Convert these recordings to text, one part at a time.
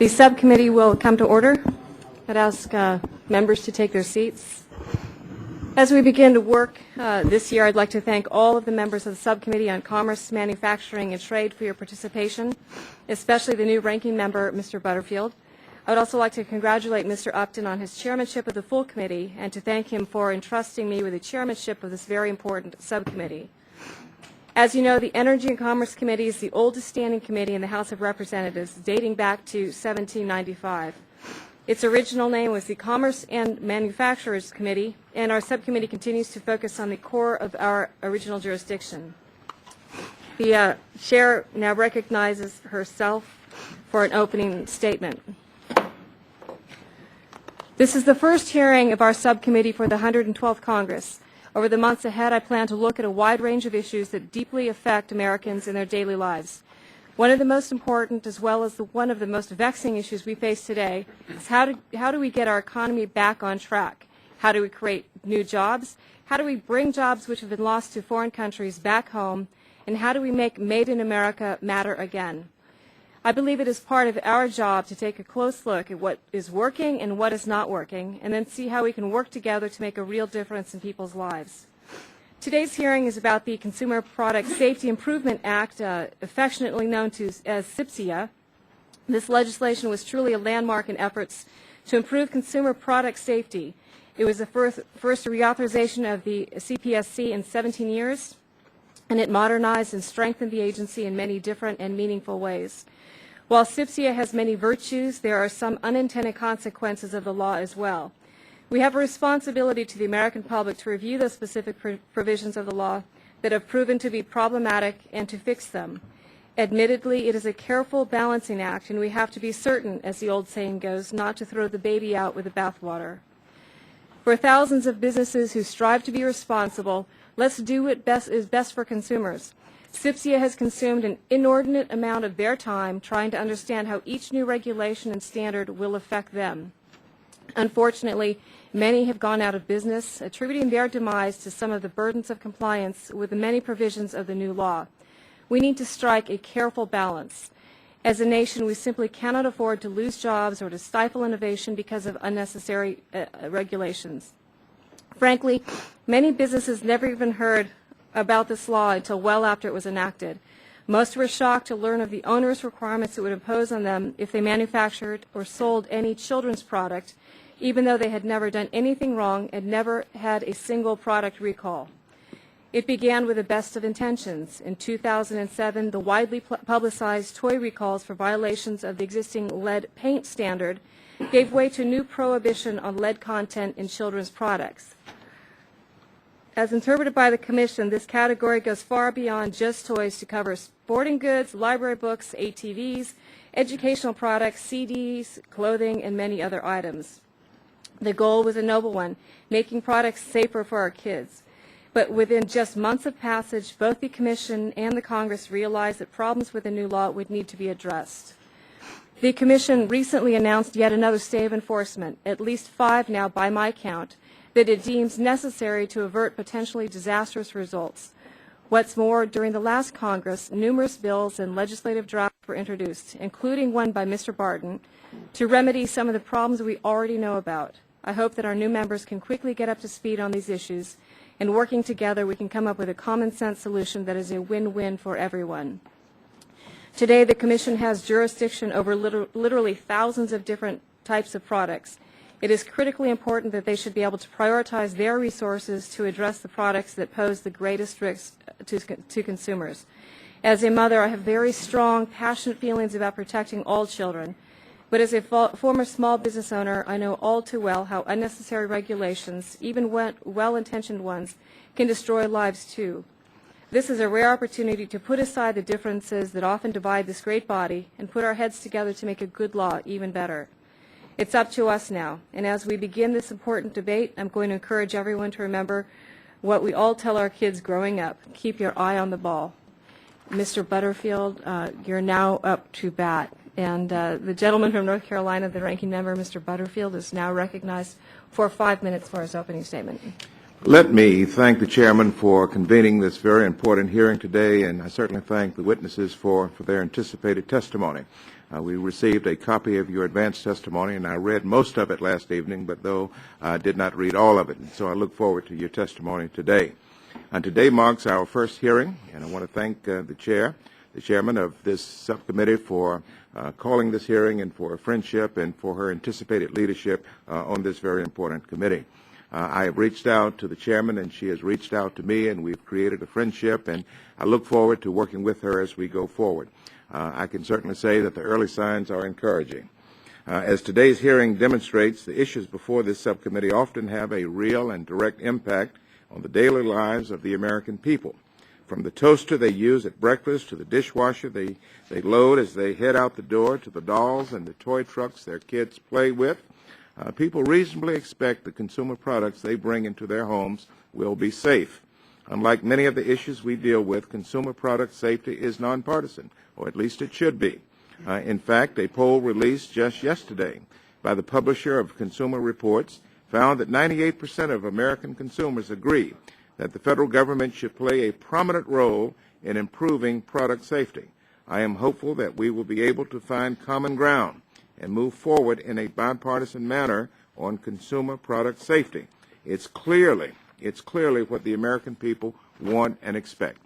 The subcommittee will come to order. I'd ask members to take their seats. As we begin to work this year, I'd like to thank all of the members of the Subcommittee on Commerce, Manufacturing, and Trade for your participation, especially the new ranking member, Mr. Butterfield. I would also like to congratulate Mr. Upton on his chairmanship of the full committee and to thank him for entrusting me with the chairmanship of this very important subcommittee. As you know, the Energy and Commerce Committee is the oldest standing committee in the House of Representatives, dating back to 1795. Its original name was the Commerce and Manufacturers Committee, and our subcommittee continues to focus on the core of our original jurisdiction. The chair now recognizes herself for an opening statement. This is the first hearing of our subcommittee for the 112th Congress. Over the months ahead, I plan to look at a wide range of issues that deeply affect Americans in their daily lives. One of the most important, as well as one of the most vexing issues we face today, is how do we get our economy back on track? How do we create new jobs? How do we bring jobs which have been lost to foreign countries back home? And how do we make Made in America matter again? I believe it is part of our job to take a close look at what is working and what is not working, and then see how we can work together to make a real difference in people's lives. Today's hearing is about the Consumer Product Safety Improvement Act, affectionately known as CPSIA. This legislation was truly a landmark in efforts to improve consumer product safety. It was the first reauthorization of the CPSC in 17 years, and it modernized and strengthened the agency in many different and meaningful ways. While CPSIA has many virtues, there are some unintended consequences of the law as well. We have a responsibility to the American public to review those specific provisions of the law that have proven to be problematic and to fix them. Admittedly, it is a careful balancing act, and we have to be certain, as the old saying goes, not to throw the baby out with the bathwater. For thousands of businesses who strive to be responsible, let's do what is best for consumers. CPSIA has consumed an inordinate amount of their time trying to understand how each new regulation and standard will affect them. Unfortunately, many have gone out of business, attributing their demise to some of the burdens of compliance with the many provisions of the new law. We need to strike a careful balance. As a nation, we simply cannot afford to lose jobs or to stifle innovation because of unnecessary regulations. Frankly, many businesses never even heard about this law until well after it was enacted. Most were shocked to learn of the onerous requirements it would impose on them if they manufactured or sold any children's product, even though they had never done anything wrong and never had a single product recall. It began with the best of intentions. In 2007, the widely publicized toy recalls for violations of the existing lead paint standard gave way to a new prohibition on lead content in children's products. As interpreted by the Commission, this category goes far beyond just toys to cover sporting goods, library books, ATVs, educational products, CDs, clothing, and many other items. The goal was a noble one, making products safer for our kids. But within just months of passage, both the Commission and the Congress realized that problems with the new law would need to be addressed. The Commission recently announced yet another stay of enforcement, at least 5 now by my count, that it deems necessary to avert potentially disastrous results. What's more, during the last Congress, numerous bills and legislative drafts were introduced, including one by Mr. Barton, to remedy some of the problems we already know about. I hope that our new members can quickly get up to speed on these issues, and working together we can come up with a common sense solution that is a win-win for everyone. Today, the Commission has jurisdiction over literally thousands of different types of products. It is critically important that they should be able to prioritize their resources to address the products that pose the greatest risks to consumers. As a mother, I have very strong, passionate feelings about protecting all children. But as a former small business owner, I know all too well how unnecessary regulations, even well-intentioned ones, can destroy lives too. This is a rare opportunity to put aside the differences that often divide this great body and put our heads together to make a good law even better. It's up to us now, and as we begin this important debate, I'm going to encourage everyone to remember what we all tell our kids growing up: keep your eye on the ball. Mr. Butterfield, you're now up to bat, and the gentleman from North Carolina, the ranking member, Mr. Butterfield, is now recognized for 5 minutes for his opening statement. Let me thank the chairman for convening this very important hearing today, and I certainly thank the witnesses for their anticipated testimony. We received a copy of your advanced testimony, and I read most of it last evening, but though I did not read all of it, and so I look forward to your testimony today. Today marks our first hearing, and I want to thank the chairman of this subcommittee for calling this hearing and for her friendship and for her anticipated leadership on this very important committee. I have reached out to the chairman, and she has reached out to me, and we've created a friendship, and I look forward to working with her as we go forward. I can certainly say that the early signs are encouraging. As today's hearing demonstrates, the issues before this subcommittee often have a real and direct impact on the daily lives of the American people. From the toaster they use at breakfast to the dishwasher they load as they head out the door to the dolls and the toy trucks their kids play with, people reasonably expect the consumer products they bring into their homes will be safe. Unlike many of the issues we deal with, consumer product safety is nonpartisan, or at least it should be. In fact, a poll released just yesterday by the publisher of Consumer Reports found that 98% of American consumers agree that the federal government should play a prominent role in improving product safety. I am hopeful that we will be able to find common ground and move forward in a bipartisan manner on consumer product safety. It's clearly what the American people want and expect.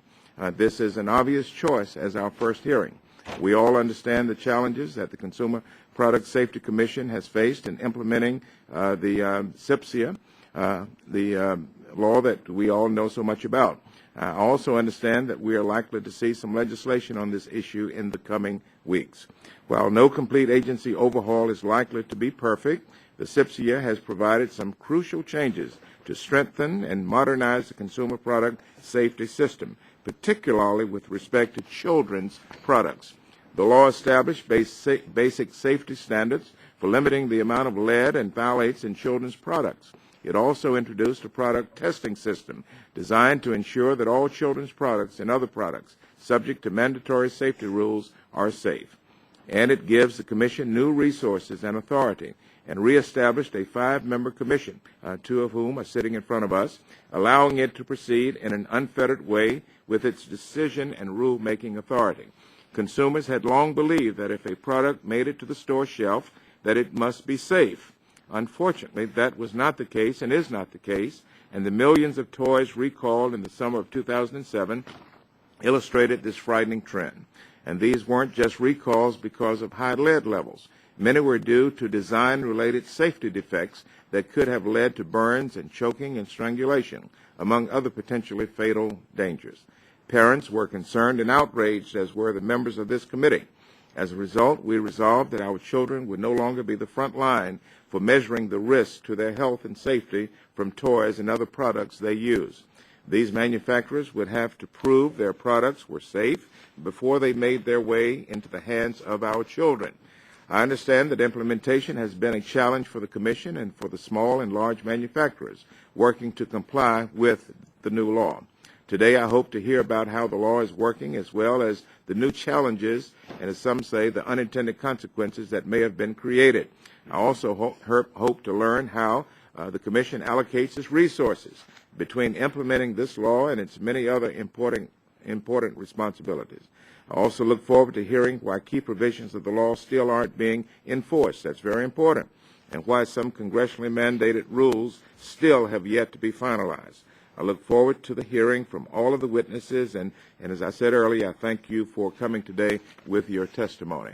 This is an obvious choice as our first hearing. We all understand the challenges that the Consumer Product Safety Commission has faced in implementing the CPSIA, the law that we all know so much about. I also understand that we are likely to see some legislation on this issue in the coming weeks. While no complete agency overhaul is likely to be perfect, the CPSIA has provided some crucial changes to strengthen and modernize the consumer product safety system, particularly with respect to children's products. The law established basic safety standards for limiting the amount of lead and phthalates in children's products. It also introduced a product testing system designed to ensure that all children's products and other products subject to mandatory safety rules are safe. And it gives the Commission new resources and authority and reestablished a 5-member commission, 2 of whom are sitting in front of us, allowing it to proceed in an unfettered way with its decision and rule-making authority. Consumers had long believed that if a product made it to the store shelf, that it must be safe. Unfortunately, that was not the case and is not the case, and the millions of toys recalled in the summer of 2007 illustrated this frightening trend. And these weren't just recalls because of high lead levels. Many were due to design-related safety defects that could have led to burns and choking and strangulation, among other potentially fatal dangers. Parents were concerned and outraged, as were the members of this committee. As a result, we resolved that our children would no longer be the front line for measuring the risk to their health and safety from toys and other products they use. These manufacturers would have to prove their products were safe before they made their way into the hands of our children. I understand that implementation has been a challenge for the Commission and for the small and large manufacturers working to comply with the new law. Today, I hope to hear about how the law is working, as well as the new challenges and, as some say, the unintended consequences that may have been created. I also hope to learn how the Commission allocates its resources between implementing this law and its many other important responsibilities. I also look forward to hearing why key provisions of the law still aren't being enforced. That's very important. And why some congressionally mandated rules still have yet to be finalized. I look forward to the hearing from all of the witnesses, and as I said earlier, I thank you for coming today with your testimony.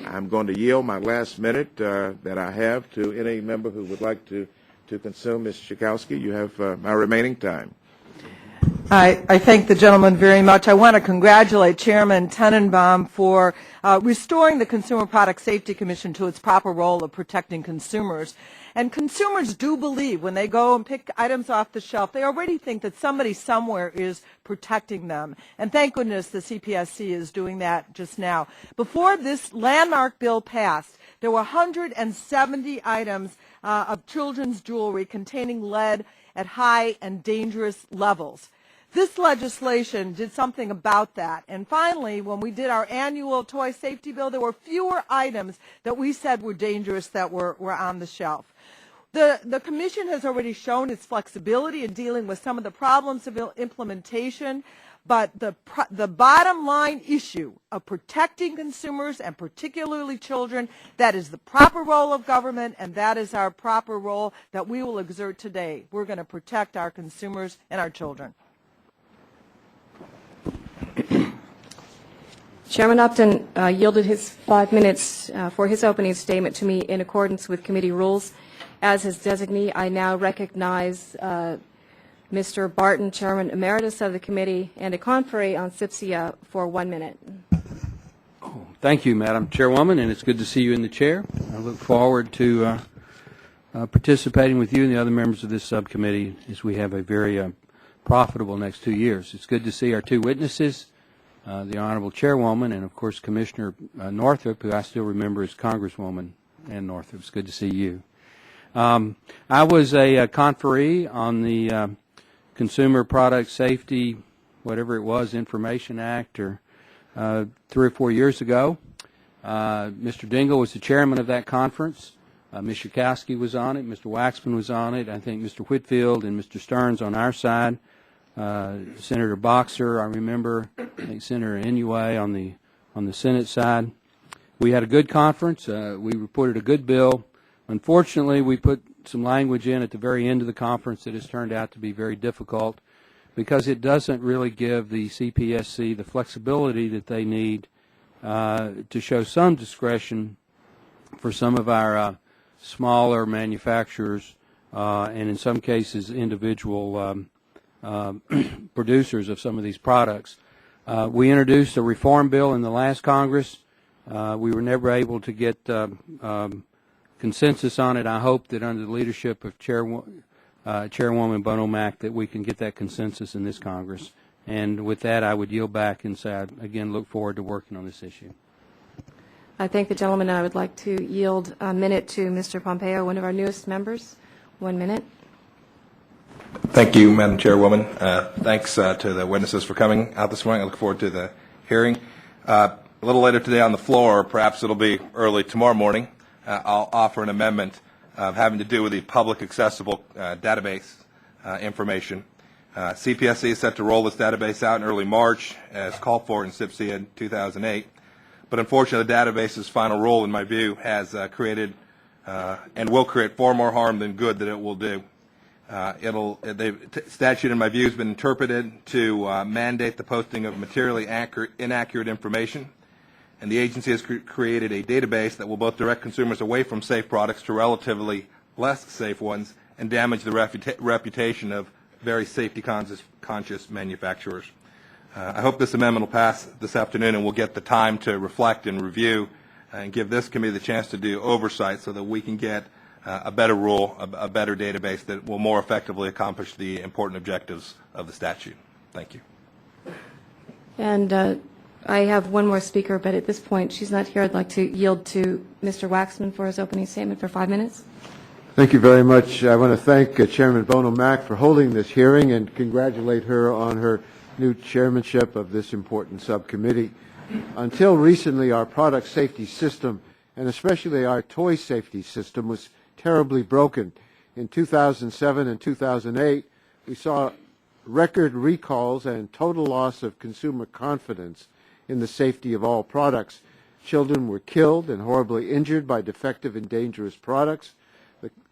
I'm going to yield my last minute that I have to any member who would like to consume. Ms. Schakowsky, you have my remaining time. I thank the gentleman very much. I want to congratulate Chairman Tenenbaum for restoring the Consumer Product Safety Commission to its proper role of protecting consumers. And consumers do believe when they go and pick items off the shelf, they already think that somebody somewhere is protecting them. And thank goodness the CPSC is doing that just now. Before this landmark bill passed, there were 170 items of children's jewelry containing lead at high and dangerous levels. This legislation did something about that. And finally, when we did our annual toy safety bill, there were fewer items that we said were dangerous that were on the shelf. The Commission has already shown its flexibility in dealing with some of the problems of implementation, but the bottom line issue of protecting consumers and particularly children, that is the proper role of government, and that is our proper role that we will exert today. We're going to protect our consumers and our children. Chairman Upton yielded his 5 minutes for his opening statement to me in accordance with committee rules. As his designee, I now recognize Mr. Barton, Chairman Emeritus of the committee, and a conferee on CPSIA for 1 minute. Thank you, Madam Chairwoman, and it's good to see you in the chair. I look forward to participating with you and the other members of this subcommittee as we have a very profitable next 2 years. It's good to see our two witnesses, the Honorable Chairwoman and, of course, Commissioner Northrop, who I still remember as Congresswoman Ann Northrop. It's good to see you. I was a conferee on the Consumer Product Safety, whatever it was, Information Act, or 3 or 4 years ago. Mr. Dingell was the chairman of that conference. Ms. Schakowsky was on it. Mr. Waxman was on it. I think Mr. Whitfield and Mr. Stearns on our side. Senator Boxer, I remember. I think Senator Inouye on the Senate side. We had a good conference. We reported a good bill. Unfortunately, we put some language in at the very end of the conference that has turned out to be very difficult because it doesn't really give the CPSC the flexibility that they need to show some discretion for some of our smaller manufacturers and in some cases individual producers of some of these products. We introduced a reform bill in the last Congress. We were never able to get consensus on it. I hope that under the leadership of Chairwoman Bono Mack that we can get that consensus in this Congress. And with that, I would yield back and say I, again, look forward to working on this issue. I thank the gentleman. I would like to yield a minute to Mr. Pompeo, one of our newest members. 1 minute. Thank you, Madam Chairwoman. Thanks to the witnesses for coming out this morning. I look forward to the hearing. A little later today on the floor, perhaps it'll be early tomorrow morning, I'll offer an amendment having to do with the public accessible database information. CPSC is set to roll this database out in early March as called for in CPSIA in 2008. But unfortunately, the database's final role, in my view, has created and will create far more harm than good that it will do. The statute, in my view, has been interpreted to mandate the posting of materially inaccurate information, and the agency has created a database that will both direct consumers away from safe products to relatively less safe ones and damage the reputation of very safety-conscious manufacturers. I hope this amendment will pass this afternoon and we'll get the time to reflect and review and give this committee the chance to do oversight so that we can get a better rule, a better database that will more effectively accomplish the important objectives of the statute. Thank you. And I have one more speaker, but at this point she's not here. I'd like to yield to Mr. Waxman for his opening statement for 5 minutes. Thank you very much. I want to thank Chairman Bono Mack for holding this hearing and congratulate her on her new chairmanship of this important subcommittee. Until recently, our product safety system, and especially our toy safety system, was terribly broken. In 2007 and 2008, we saw record recalls and total loss of consumer confidence in the safety of all products. Children were killed and horribly injured by defective and dangerous products.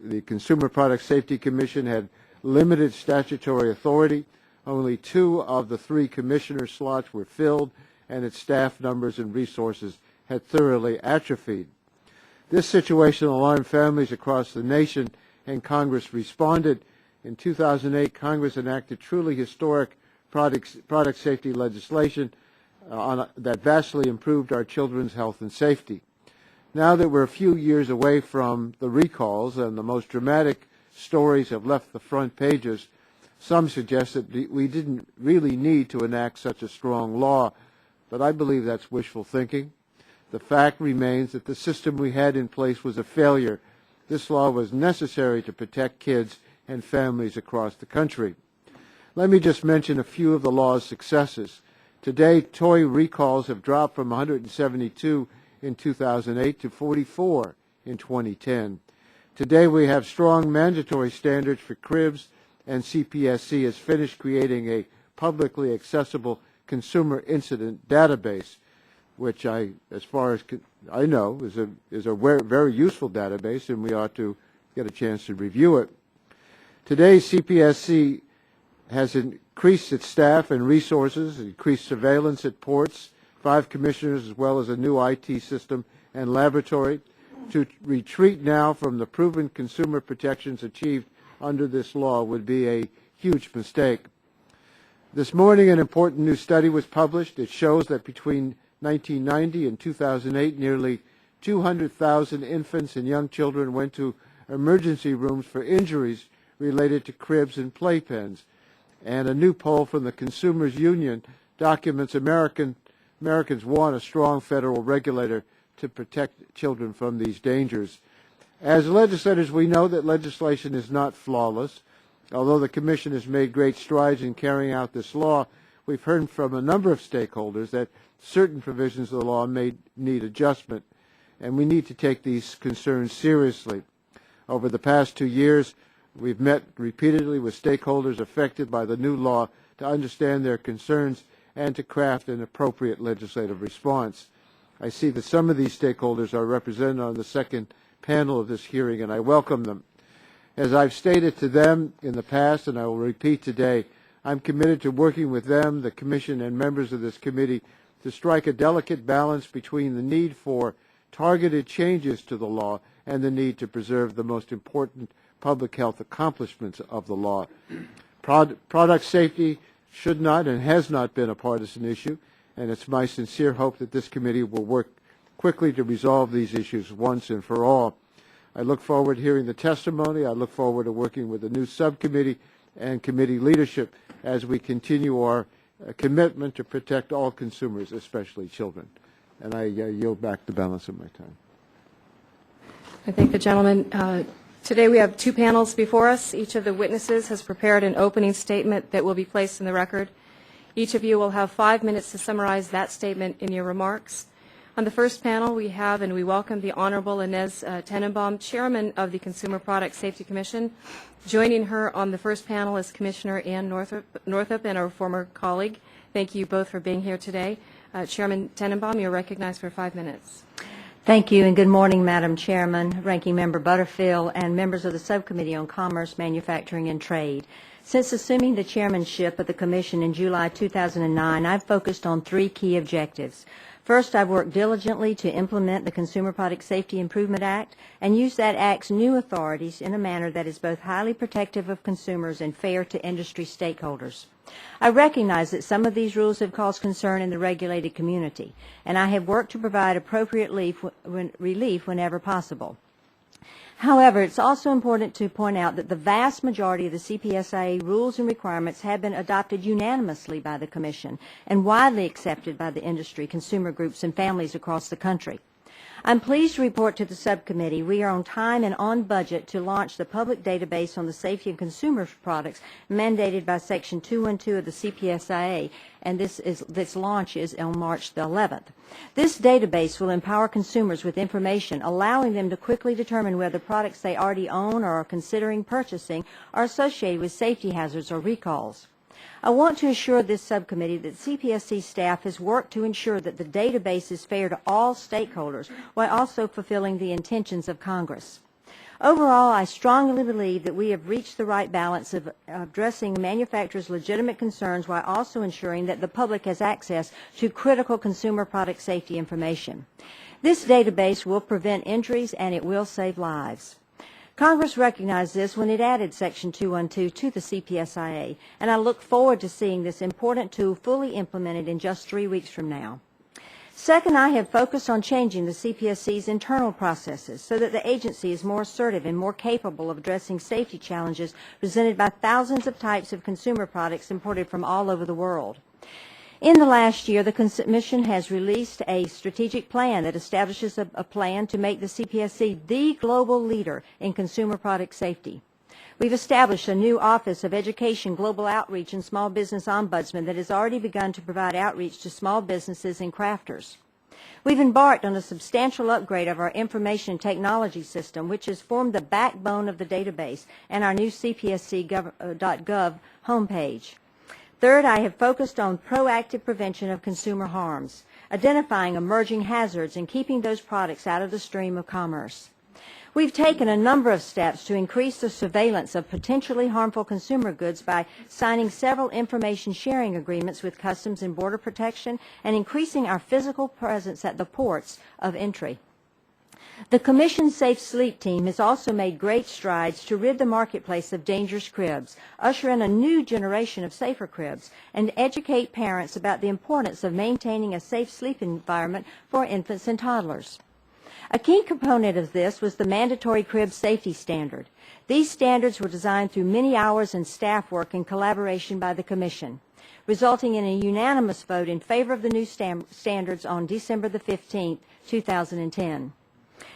The Consumer Product Safety Commission had limited statutory authority. Only 2 of the 3 commissioner slots were filled, and its staff numbers and resources had thoroughly atrophied. This situation alarmed families across the nation, and Congress responded. In 2008, Congress enacted truly historic product safety legislation that vastly improved our children's health and safety. Now that we're a few years away from the recalls and the most dramatic stories have left the front pages, some suggest that we didn't really need to enact such a strong law, but I believe that's wishful thinking. The fact remains that the system we had in place was a failure. This law was necessary to protect kids and families across the country. Let me just mention a few of the law's successes. Today, toy recalls have dropped from 172 in 2008 to 44 in 2010. Today we have strong mandatory standards for cribs, and CPSC has finished creating a publicly accessible consumer incident database, which as far as I know, is a very useful database, and we ought to get a chance to review it. Today, CPSC has increased its staff and resources, increased surveillance at ports, 5 commissioners, as well as a new IT system and laboratory. To retreat now from the proven consumer protections achieved under this law would be a huge mistake. This morning, an important new study was published. It shows that between 1990 and 2008, nearly 200,000 infants and young children went to emergency rooms for injuries related to cribs and playpens. And a new poll from the Consumers Union documents Americans want a strong federal regulator to protect children from these dangers. As legislators, we know that legislation is not flawless. Although the Commission has made great strides in carrying out this law, we've heard from a number of stakeholders that certain provisions of the law may need adjustment, and we need to take these concerns seriously. Over the past 2 years, we've met repeatedly with stakeholders affected by the new law to understand their concerns and to craft an appropriate legislative response. I see that some of these stakeholders are represented on the second panel of this hearing, and I welcome them. As I've stated to them in the past, and I will repeat today, I'm committed to working with them, the Commission, and members of this committee to strike a delicate balance between the need for targeted changes to the law and the need to preserve the most important public health accomplishments of the law. Product safety should not and has not been a partisan issue, and it's my sincere hope that this committee will work quickly to resolve these issues once and for all. I look forward to hearing the testimony. I look forward to working with the new subcommittee and committee leadership as we continue our commitment to protect all consumers, especially children. And I yield back the balance of my time. I thank the gentleman. Today we have 2 panels before us. Each of the witnesses has prepared an opening statement that will be placed in the record. Each of you will have 5 minutes to summarize that statement in your remarks. On the first panel, we have and we welcome the Honorable Inez Tenenbaum, Chairman of the Consumer Product Safety Commission. Joining her on the first panel is Commissioner Ann Northup and our former colleague. Thank you both for being here today. Chairman Tenenbaum, you're recognized for 5 minutes. Thank you, and good morning, Madam Chairman, Ranking Member Butterfield, and members of the Subcommittee on Commerce, Manufacturing, and Trade. Since assuming the chairmanship of the Commission in July 2009, I've focused on 3 key objectives. First, I've worked diligently to implement the Consumer Product Safety Improvement Act and use that Act's new authorities in a manner that is both highly protective of consumers and fair to industry stakeholders. I recognize that some of these rules have caused concern in the regulated community, and I have worked to provide appropriate relief whenever possible. However, it's also important to point out that the vast majority of the CPSIA rules and requirements have been adopted unanimously by the Commission and widely accepted by the industry, consumer groups, and families across the country. I'm pleased to report to the subcommittee we are on time and on budget to launch the public database on the safety of consumer products mandated by Section 212 of the CPSIA, and this launch is on March the 11th. This database will empower consumers with information, allowing them to quickly determine whether products they already own or are considering purchasing are associated with safety hazards or recalls. I want to assure this subcommittee that CPSC staff has worked to ensure that the database is fair to all stakeholders while also fulfilling the intentions of Congress. Overall, I strongly believe that we have reached the right balance of addressing manufacturers' legitimate concerns while also ensuring that the public has access to critical consumer product safety information. This database will prevent injuries and it will save lives. Congress recognized this when it added Section 212 to the CPSIA, and I look forward to seeing this important tool fully implemented in just 3 weeks from now. Second, I have focused on changing the CPSC's internal processes so that the agency is more assertive and more capable of addressing safety challenges presented by thousands of types of consumer products imported from all over the world. In the last year, the Commission has released a strategic plan that establishes a plan to make the CPSC the global leader in consumer product safety. We've established a new Office of Education, Global Outreach, and Small Business Ombudsman that has already begun to provide outreach to small businesses and crafters. We've embarked on a substantial upgrade of our information technology system, which has formed the backbone of the database and our new CPSC.gov homepage. Third, I have focused on proactive prevention of consumer harms, identifying emerging hazards and keeping those products out of the stream of commerce. We've taken a number of steps to increase the surveillance of potentially harmful consumer goods by signing several information sharing agreements with Customs and Border Protection and increasing our physical presence at the ports of entry. The Commission's Safe Sleep team has also made great strides to rid the marketplace of dangerous cribs, usher in a new generation of safer cribs, and educate parents about the importance of maintaining a safe sleep environment for infants and toddlers. A key component of this was the mandatory crib safety standard. These standards were designed through many hours and staff work in collaboration by the Commission, resulting in a unanimous vote in favor of the new standards on December the 15th, 2010.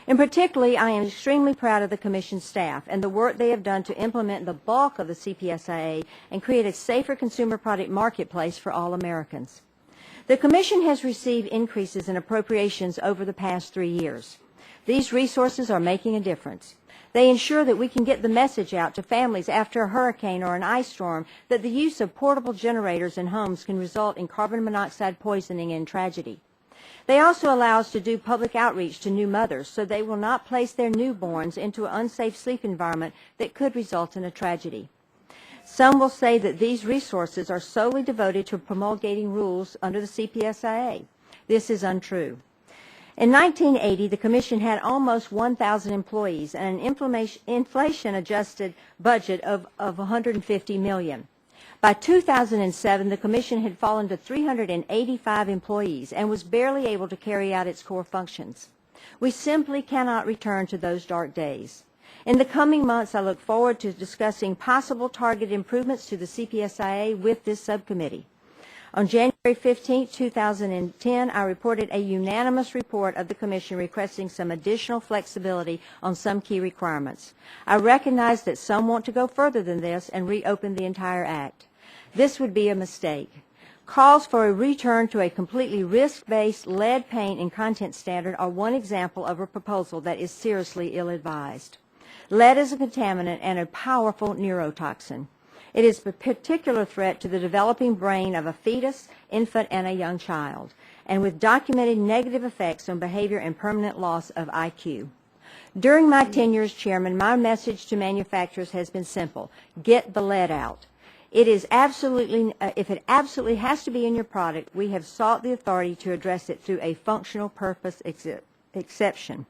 In particular, I am extremely proud of the Commission staff and the work they have done to implement the bulk of the CPSIA and create a safer consumer product marketplace for all Americans. The Commission has received increases in appropriations over the past 3 years. These resources are making a difference. They ensure that we can get the message out to families after a hurricane or an ice storm that the use of portable generators in homes can result in carbon monoxide poisoning and tragedy. They also allow us to do public outreach to new mothers so they will not place their newborns into an unsafe sleep environment that could result in a tragedy. Some will say that these resources are solely devoted to promulgating rules under the CPSIA. This is untrue. In 1980, the Commission had almost 1,000 employees and an inflation-adjusted budget of $150 million. By 2007, the Commission had fallen to 385 employees and was barely able to carry out its core functions. We simply cannot return to those dark days. In the coming months, I look forward to discussing possible targeted improvements to the CPSIA with this subcommittee. On January 15, 2010, I reported a unanimous report of the Commission requesting some additional flexibility on some key requirements. I recognize that some want to go further than this and reopen the entire Act. This would be a mistake. Calls for a return to a completely risk-based lead paint and content standard are one example of a proposal that is seriously ill-advised. Lead is a contaminant and a powerful neurotoxin. It is a particular threat to the developing brain of a fetus, infant, and a young child, and with documented negative effects on behavior and permanent loss of IQ. During my tenure as chairman, my message to manufacturers has been simple: get the lead out. It is absolutely, if it absolutely has to be in your product, we have sought the authority to address it through a functional purpose exception.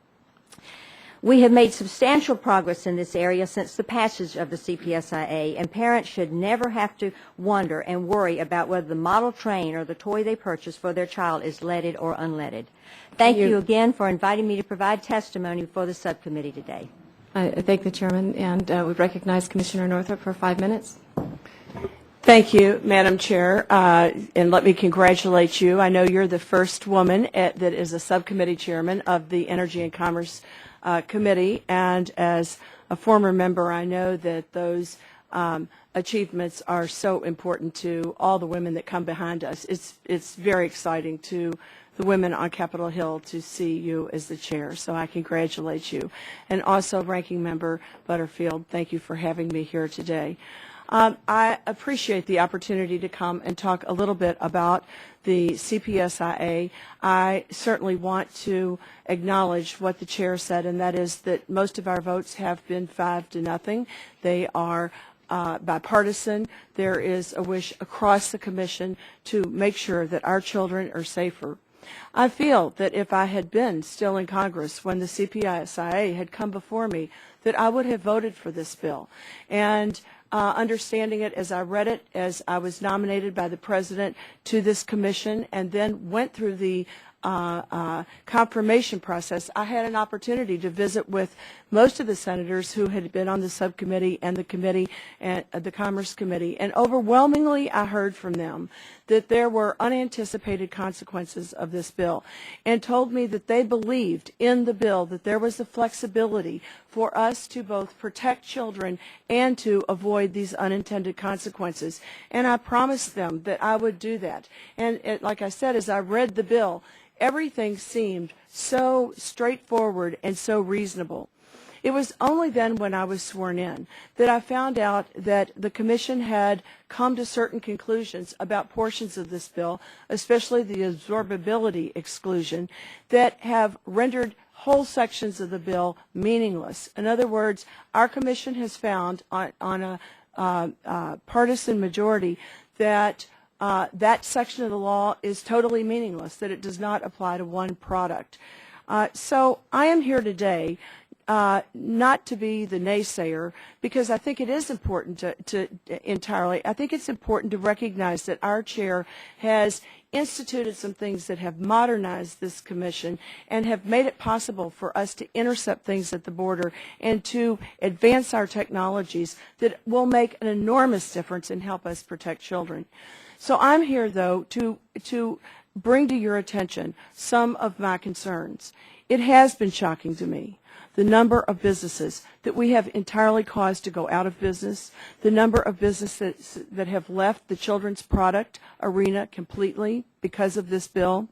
We have made substantial progress in this area since the passage of the CPSIA, and parents should never have to wonder and worry about whether the model train or the toy they purchase for their child is leaded or unleaded. Thank you again for inviting me to provide testimony for the subcommittee today. I thank the chairman, and we recognize Commissioner Northrop for 5 minutes. Thank you, Madam Chair, and let me congratulate you. I know you're the first woman that is a subcommittee chairman of the Energy and Commerce Committee, and as a former member, I know that those achievements are so important to all the women that come behind us. It's very exciting to the women on Capitol Hill to see you as the chair, so I congratulate you. And also, Ranking Member Butterfield, thank you for having me here today. I appreciate the opportunity to come and talk a little bit about the CPSIA. I certainly want to acknowledge what the chair said, and that is that most of our votes have been 5-0. They are bipartisan. There is a wish across the Commission to make sure that our children are safer. I feel that if I had been still in Congress when the CPSIA had come before me, that I would have voted for this bill. And understanding it as I read it, as I was nominated by the President to this commission, and then went through the confirmation process, I had an opportunity to visit with most of the senators who had been on the subcommittee and the committee and the Commerce Committee, and overwhelmingly I heard from them that there were unanticipated consequences of this bill, and told me that they believed in the bill that there was the flexibility for us to both protect children and to avoid these unintended consequences. And I promised them that I would do that. And like I said, as I read the bill, everything seemed so straightforward and so reasonable. It was only then when I was sworn in that I found out that the Commission had come to certain conclusions about portions of this bill, especially the absorbability exclusion, that have rendered whole sections of the bill meaningless. In other words, our Commission has found on a partisan majority that that section of the law is totally meaningless, that it does not apply to one product. So I am here today not to be the naysayer, because I think it is important I think it's important to recognize that our chair has instituted some things that have modernized this commission and have made it possible for us to intercept things at the border and to advance our technologies that will make an enormous difference and help us protect children. So I'm here, though, to bring to your attention some of my concerns. It has been shocking to me, the number of businesses that we have entirely caused to go out of business, the number of businesses that have left the children's product arena completely because of this bill,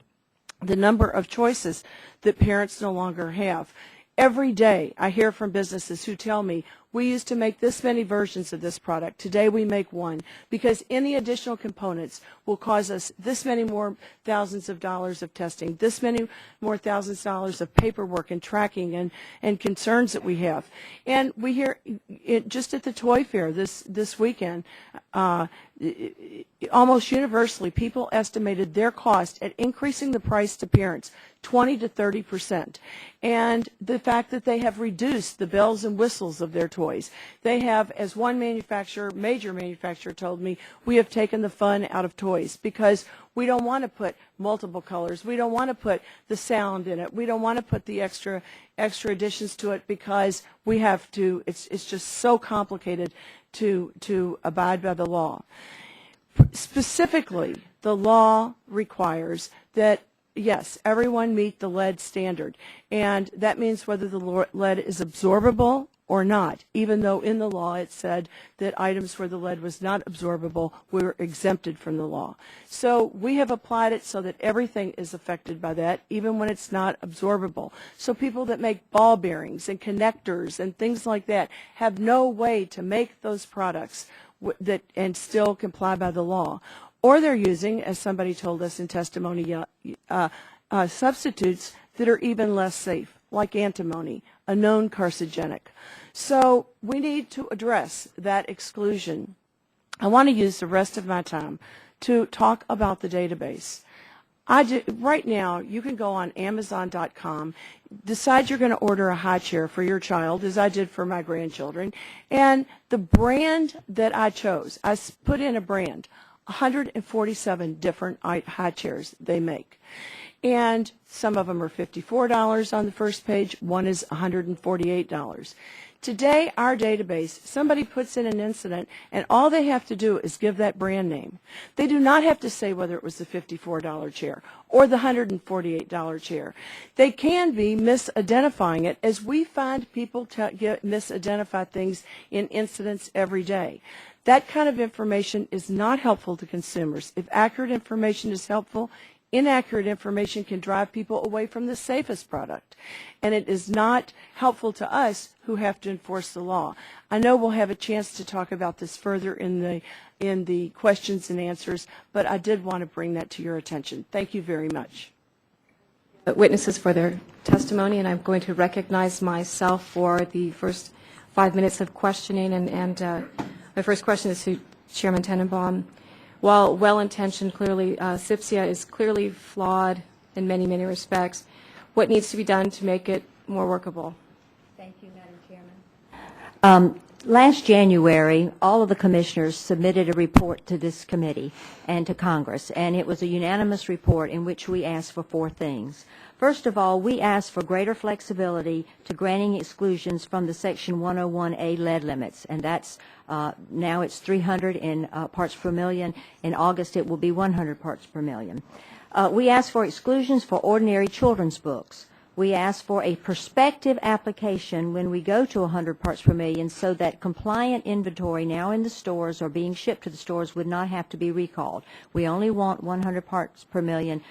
the number of choices that parents no longer have. Every day I hear from businesses who tell me, we used to make this many versions of this product. Today we make one, because any additional components will cause us this many more thousands of dollars of testing, this many more thousands of dollars of paperwork and tracking and concerns that we have. And we hear it just at the toy fair this weekend, almost universally, people estimated their cost at increasing the price to parents 20 to 30%. And the fact that they have reduced the bells and whistles of their toys. They have, as one major manufacturer told me, we have taken the fun out of toys because we don't want to put multiple colors. We don't want to put the sound in it. We don't want to put the extra additions to it because we have to, it's just so complicated to abide by the law. Specifically, the law requires that, yes, everyone meet the lead standard, and that means whether the lead is absorbable or not, even though in the law it said that items where the lead was not absorbable were exempted from the law. So we have applied it so that everything is affected by that, even when it's not absorbable. So people that make ball bearings and connectors and things like that have no way to make those products and still comply by the law. Or they're using, as somebody told us in testimony, substitutes that are even less safe, like antimony, a known carcinogenic. So we need to address that exclusion. I want to use the rest of my time to talk about the database. Right now, you can go on Amazon.com, decide you're going to order a high chair for your child, as I did for my grandchildren, and the brand that I chose, I put in a brand, 147 different high chairs they make. And some of them are $54 on the first page, one is $148. Today, our database, somebody puts in an incident, and all they have to do is give that brand name. They do not have to say whether it was the $54 chair or the $148 chair. They can be misidentifying it, as we find people misidentify things in incidents every day. That kind of information is not helpful to consumers. If accurate information is helpful, inaccurate information can drive people away from the safest product. And it is not helpful to us who have to enforce the law. I know we'll have a chance to talk about this further in the questions and answers, but I did want to bring that to your attention. Thank you very much. Witnesses for their testimony, and I'm going to recognize myself for the first 5 minutes of questioning. And my first question is to Chairman Tenenbaum. While well-intentioned, clearly, CPSIA is clearly flawed in many, many respects. What needs to be done to make it more workable? Thank you, Madam Chairman. Last January, all of the commissioners submitted a report to this committee and to Congress, and it was a unanimous report in which we asked for 4 things. First of all, we asked for greater flexibility to granting exclusions from the Section 101A lead limits, and that's now it's 300 in parts per million. In August, it will be 100 parts per million. We asked for exclusions for ordinary children's books. We asked for a prospective application when we go to 100 parts per million so that compliant inventory now in the stores or being shipped to the stores would not have to be recalled. We only want 100 parts per million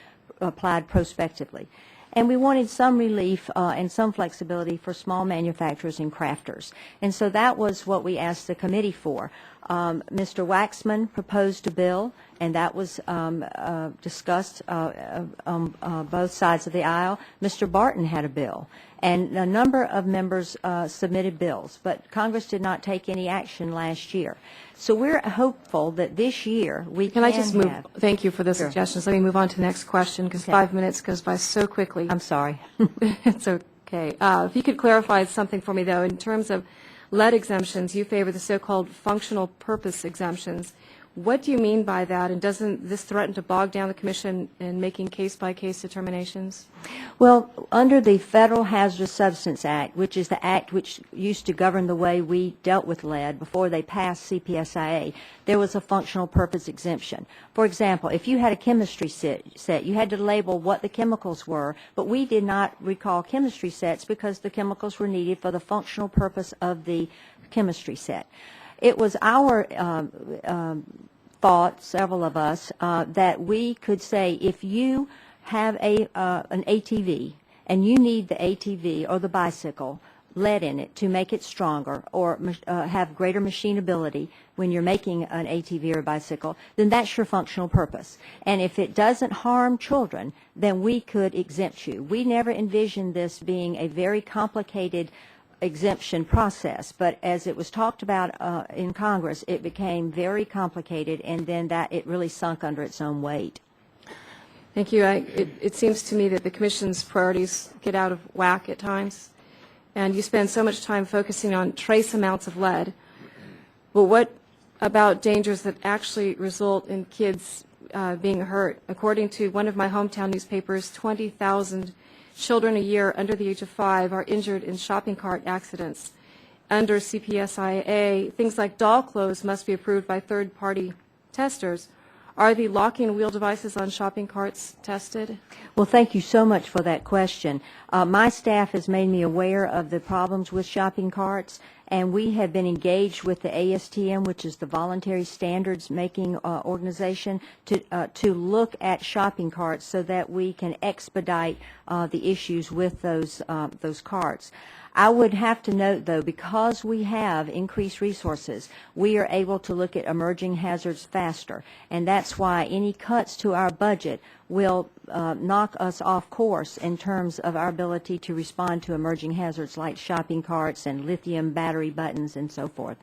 applied prospectively. And we wanted some relief and some flexibility for small manufacturers and crafters. And so that was what we asked the committee for. Mr. Waxman proposed a bill, and that was discussed on both sides of the aisle. Mr. Barton had a bill, and a number of members submitted bills, but Congress did not take any action last year. So we're hopeful that this year we Can I just move? Thank you for the Sure. suggestions. Let me move on to the next question because Okay. 5 minutes goes by so quickly. I'm sorry. It's okay. If you could clarify something for me, though, in terms of lead exemptions, you favor the so-called functional purpose exemptions. What do you mean by that, and doesn't this threaten to bog down the Commission in making case-by-case determinations? Well, under the Federal Hazardous Substance Act, which is the act which used to govern the way we dealt with lead before they passed CPSIA, there was a functional purpose exemption. For example, if you had a chemistry set, you had to label what the chemicals were, but we did not recall chemistry sets because the chemicals were needed for the functional purpose of the chemistry set. It was our thought, several of us, that we could say if you have an ATV and you need the ATV or the bicycle lead in it to make it stronger or have greater machinability when you're making an ATV or a bicycle, then that's your functional purpose. And if it doesn't harm children, then we could exempt you. We never envisioned this being a very complicated exemption process, but as it was talked about in Congress, it became very complicated, and then that it really sunk under its own weight. Thank you. It seems to me that the Commission's priorities get out of whack at times, and you spend so much time focusing on trace amounts of lead. But what about dangers that actually result in kids being hurt? According to one of my hometown newspapers, 20,000 children a year under the age of 5 are injured in shopping cart accidents. Under CPSIA, things like doll clothes must be approved by third-party testers. Are the locking wheel devices on shopping carts tested? Well, thank you so much for that question. My staff has made me aware of the problems with shopping carts, and we have been engaged with the ASTM, which is the Voluntary Standards Making Organization, to look at shopping carts so that we can expedite the issues with those carts. I would have to note, though, because we have increased resources, we are able to look at emerging hazards faster, and that's why any cuts to our budget will knock us off course in terms of our ability to respond to emerging hazards like shopping carts and lithium battery buttons and so forth.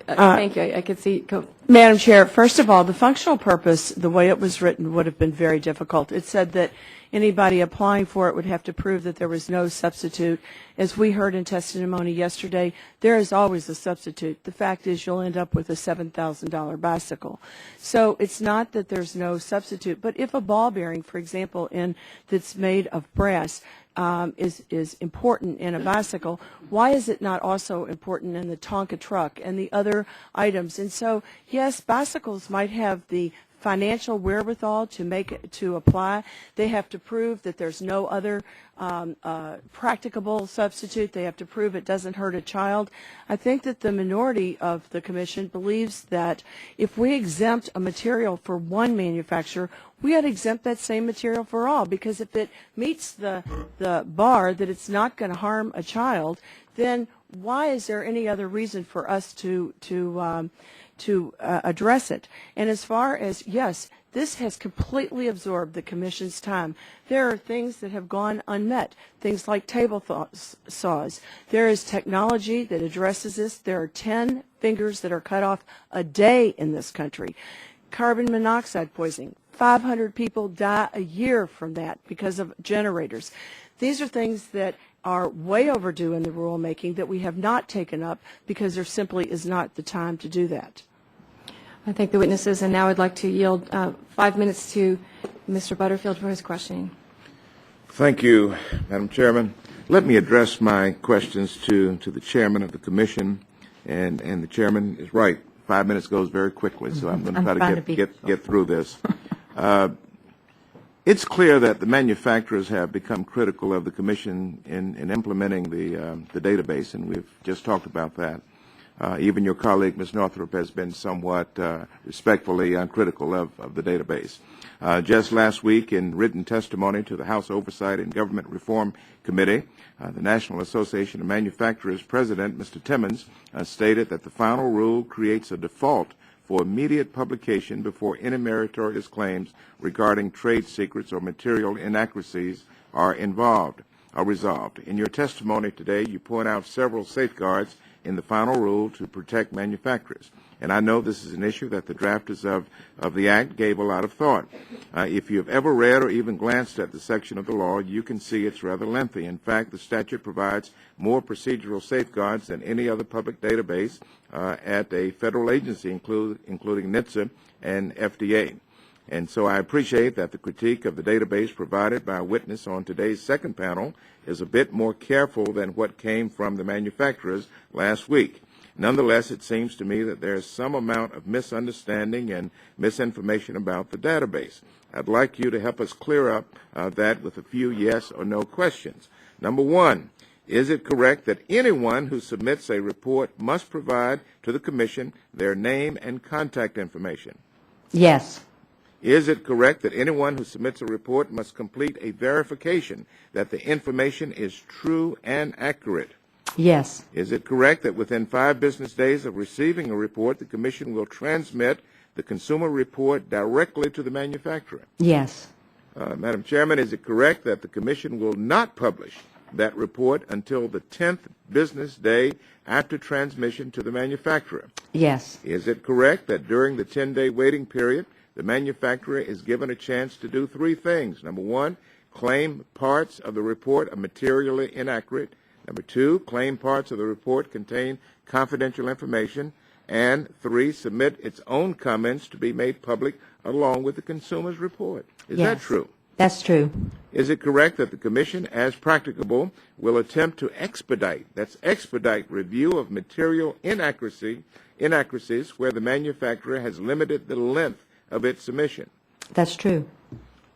Thank you. I could see. Madam Chair, first of all, the functional purpose, the way it was written, would have been very difficult. It said that anybody applying for it would have to prove that there was no substitute. As we heard in testimony yesterday, there is always a substitute. The fact is you'll end up with a $7,000 bicycle. So it's not that there's no substitute, but if a ball bearing, for example, that's made of brass, is important in a bicycle, why is it not also important in the Tonka truck and the other items? And so, yes, bicycles might have the financial wherewithal to apply. They have to prove that there's no other practicable substitute. They have to prove it doesn't hurt a child. I think that the minority of the Commission believes that if we exempt a material for one manufacturer, we ought to exempt that same material for all, because if it meets the bar that it's not going to harm a child, then why is there any other reason for us to address it? And as far as, yes, this has completely absorbed the Commission's time. There are things that have gone unmet, things like table saws. There is technology that addresses this. There are 10 fingers that are cut off a day in this country. Carbon monoxide poisoning. 500 people die a year from that because of generators. These are things that are way overdue in the rulemaking that we have not taken up because there simply is not the time to do that. I thank the witnesses, and now I'd like to yield 5 minutes to Mr. Butterfield for his questioning. Thank you, Madam Chairman. Let me address my questions to the Chairman of the Commission, and the Chairman is right. 5 minutes goes very quickly, so I'm going to try to get through this. It's clear that the manufacturers have become critical of the Commission in implementing the database, and we've just talked about that. Even your colleague, Ms. Northrup, has been somewhat respectfully critical of the database. Just last week, in written testimony to the House Oversight and Government Reform Committee, the National Association of Manufacturers President, Mr. Timmons, stated that the final rule creates a default for immediate publication before any meritorious claims regarding trade secrets or material inaccuracies are resolved. In your testimony today, you point out several safeguards in the final rule to protect manufacturers. And I know this is an issue that the drafters of the Act gave a lot of thought. If you have ever read or even glanced at the section of the law, you can see it's rather lengthy. In fact, the statute provides more procedural safeguards than any other public database at a federal agency, including NHTSA and FDA. And so I appreciate that the critique of the database provided by a witness on today's second panel is a bit more careful than what came from the manufacturers last week. Nonetheless, it seems to me that there is some amount of misunderstanding and misinformation about the database. I'd like you to help us clear up that with a few yes or no questions. Number one, is it correct that anyone who submits a report must provide to the Commission their name and contact information? Yes. Is it correct that anyone who submits a report must complete a verification that the information is true and accurate? Yes. Is it correct that within 5 business days of receiving a report, the Commission will transmit the consumer report directly to the manufacturer? Yes. Madam Chairman, is it correct that the Commission will not publish that report until the 10th business day after transmission to the manufacturer? Yes. Is it correct that during the 10-day waiting period, the manufacturer is given a chance to do 3 things? Number 1, claim parts of the report are materially inaccurate. Number 2, claim parts of the report contain confidential information. And 3, submit its own comments to be made public along with the consumer's report. Is that true? That's true. Is it correct that the Commission, as practicable, will attempt to expedite review of material inaccuracies where the manufacturer has limited the length of its submission? That's true.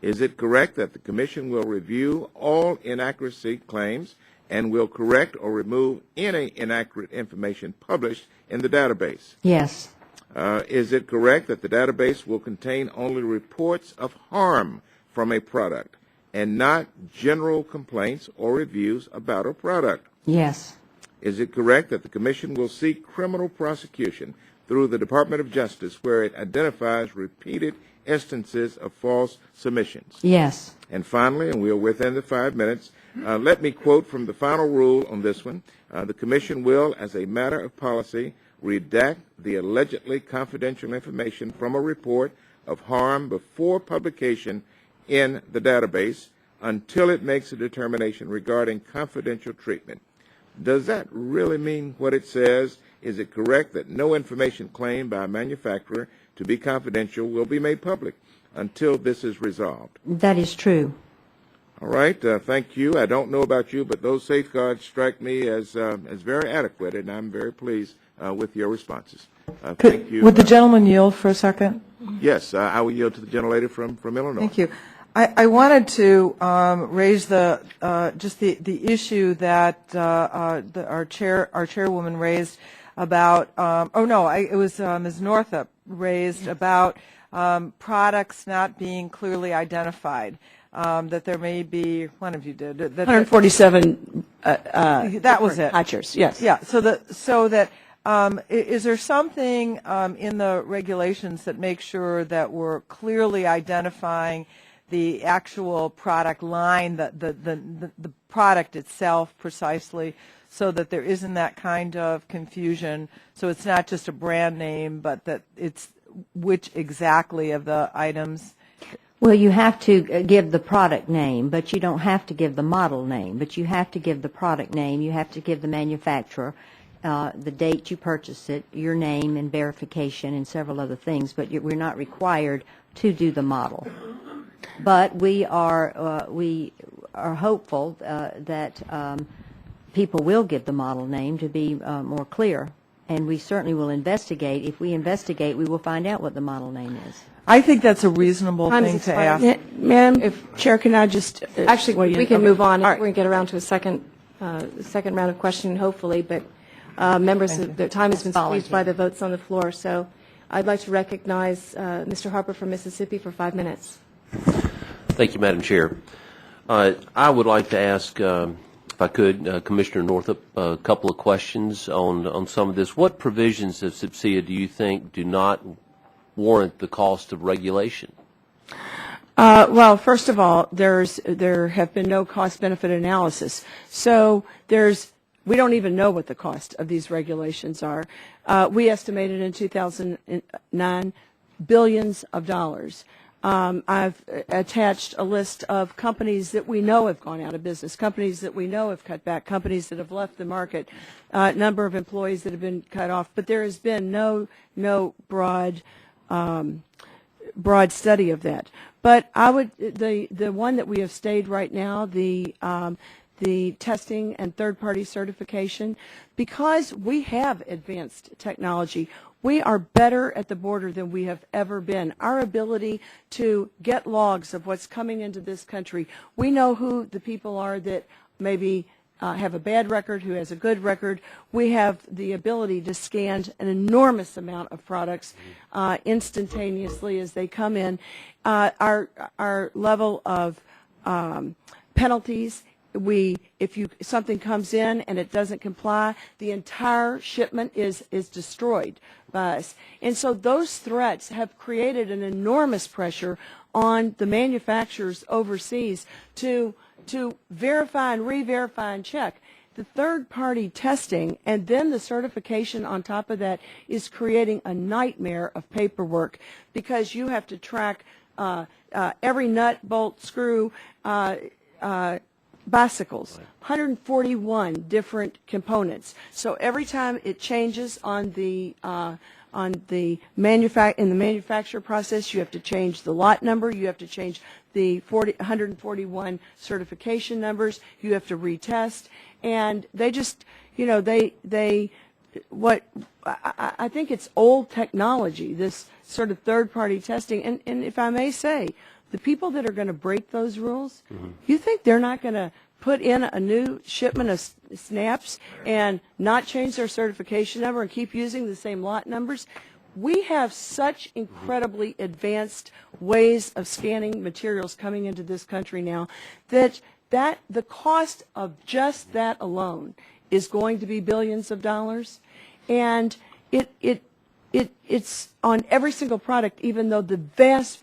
Is it correct that the Commission will review all inaccuracy claims and will correct or remove any inaccurate information published in the database? Yes. Is it correct that the database will contain only reports of harm from a product and not general complaints or reviews about a product? Yes. Is it correct that the Commission will seek criminal prosecution through the Department of Justice where it identifies repeated instances of false submissions? Yes. And finally, and we are within the 5 minutes, let me quote from the final rule on this one. The Commission will, as a matter of policy, redact the allegedly confidential information from a report of harm before publication in the database until it makes a determination regarding confidential treatment. Does that really mean what it says? Is it correct that no information claimed by a manufacturer to be confidential will be made public until this is resolved? That is true. All right. Thank you. I don't know about you, but those safeguards strike me as very adequate, and I'm very pleased with your responses. Thank you. Would the gentleman yield for a second? Yes, I will yield to the gentlelady from Illinois. Thank you. I wanted to raise just the issue that our chairwoman raised about. It was Ms. Northup raised about products not being clearly identified. That there may be, one of you did. 147 that was it. hatchers, yes. Yeah, so that is there something in the regulations that make sure that we're clearly identifying the actual product line, the product itself precisely, so that there isn't that kind of confusion, so it's not just a brand name, but that it's which exactly of the items? Well, you have to give the product name, but you don't have to give the model name. But you have to give the product name. You have to give the manufacturer, the date you purchased it, your name and verification and several other things. But we're not required to do the model. But we are hopeful that people will give the model name to be more clear. And we certainly will investigate. If we investigate, we will find out what the model name is. I think that's a reasonable thing to ask. Ma'am, Chair, can I just... Actually, we can move on. We're going to get around to a second round of questioning, hopefully. But Members, their time has been squeezed by the votes on the floor, so I'd like to recognize Mr. Harper from Mississippi for 5 minutes. Thank you, Madam Chair. I would like to ask, if I could, Commissioner Northup, a couple of questions on some of this. What provisions of CPSIA do you think do not warrant the cost of regulation? Well, first of all, there have been no cost-benefit analysis. So we don't even know what the cost of these regulations are. We estimated in 2009 billions of dollars. I've attached a list of companies that we know have gone out of business, companies that we know have cut back, companies that have left the market, number of employees that have been cut off. But there has been no broad study of that. But the one that we have stayed right now, the testing and third-party certification, because we have advanced technology, we are better at the border than we have ever been. Our ability to get logs of what's coming into this country, we know who the people are that maybe have a bad record, who has a good record. We have the ability to scan an enormous amount of products instantaneously as they come in. Our level of penalties, if something comes in and it doesn't comply, the entire shipment is destroyed by us. And so those threats have created an enormous pressure on the manufacturers overseas to verify and re-verify and check. The third-party testing and then the certification on top of that is creating a nightmare of paperwork, because you have to track every nut, bolt, screw, bicycles, 141 different components. So every time it changes in the manufacture process, you have to change the lot number, you have to change the 141 certification numbers, you have to retest, and they just, I think it's old technology, this sort of third-party testing, and if I may say, the people that are going to break those rules, you think they're not going to put in a new shipment of snaps and not change their certification number and keep using the same lot numbers? We have such incredibly advanced ways of scanning materials coming into this country now that the cost of just that alone is going to be billions of dollars, and it's on every single product, even though the vast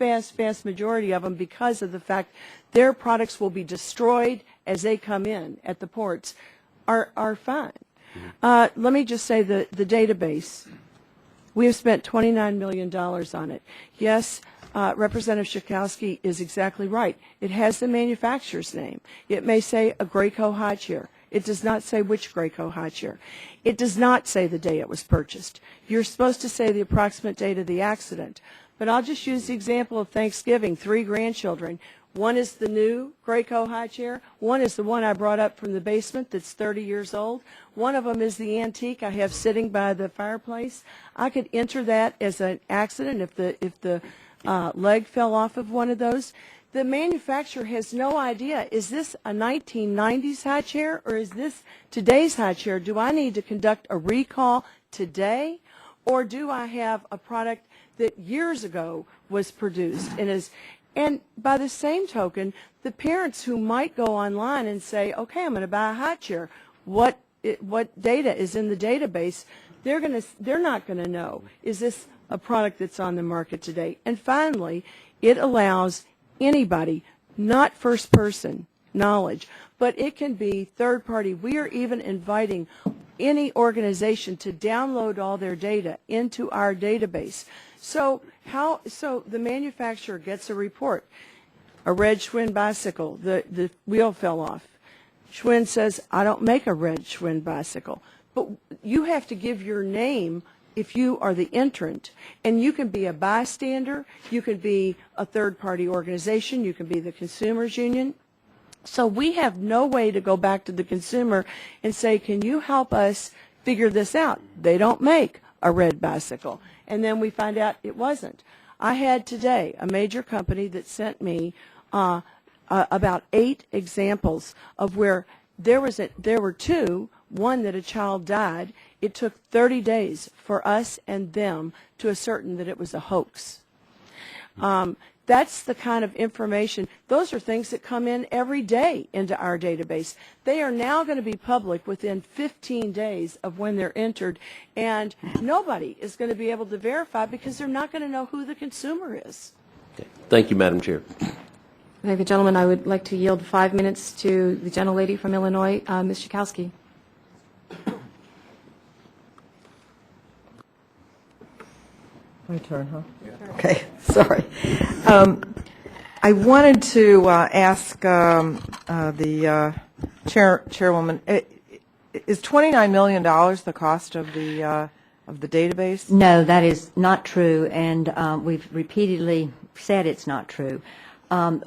majority of them, because of the fact their products will be destroyed as they come in at the ports, are fine. Let me just say the database. We have spent $29 million on it. Yes, Representative Schakowsky is exactly right. It has the manufacturer's name. It may say a Graco high chair. It does not say which Graco high chair. It does not say the day it was purchased. You're supposed to say the approximate date of the accident. But I'll just use the example of Thanksgiving, 3 grandchildren. One is the new Graco high chair. One is the one I brought up from the basement that's 30 years old. One of them is the antique I have sitting by the fireplace. I could enter that as an accident if the leg fell off of one of those. The manufacturer has no idea, is this a 1990s high chair or is this today's high chair? Do I need to conduct a recall today, or do I have a product that years ago was produced and by the same token, the parents who might go online and say, okay, I'm going to buy a high chair, what data is in the database? They're not going to know, is this a product that's on the market today? And finally, it allows anybody, not first person knowledge, but it can be third party. We are even inviting any organization to download all their data into our database. So the manufacturer gets a report. A red Schwinn bicycle, the wheel fell off. Schwinn says, I don't make a red Schwinn bicycle. But you have to give your name if you are the entrant, and you can be a bystander, you can be a third-party organization, you can be the consumers union. So we have no way to go back to the consumer and say, can you help us figure this out? They don't make a red bicycle. And then we find out it wasn't. I had today a major company that sent me about 8 examples of where there were 2 one that a child died, it took 30 days for us and them to ascertain that it was a hoax. That's the kind of information, those are things that come in every day into our database. They are now going to be public within 15 days of when they're entered, and nobody is going to be able to verify because they're not going to know who the consumer is. Okay. Thank you, Madam Chair. Thank you, gentlemen. I would like to yield 5 minutes to the gentlelady from Illinois, Ms. Schakowsky. My turn, huh? Yeah. Okay, sorry. I wanted to ask the chairwoman, is $29 million the cost of the database? No, that is not true, and we've repeatedly said it's not true.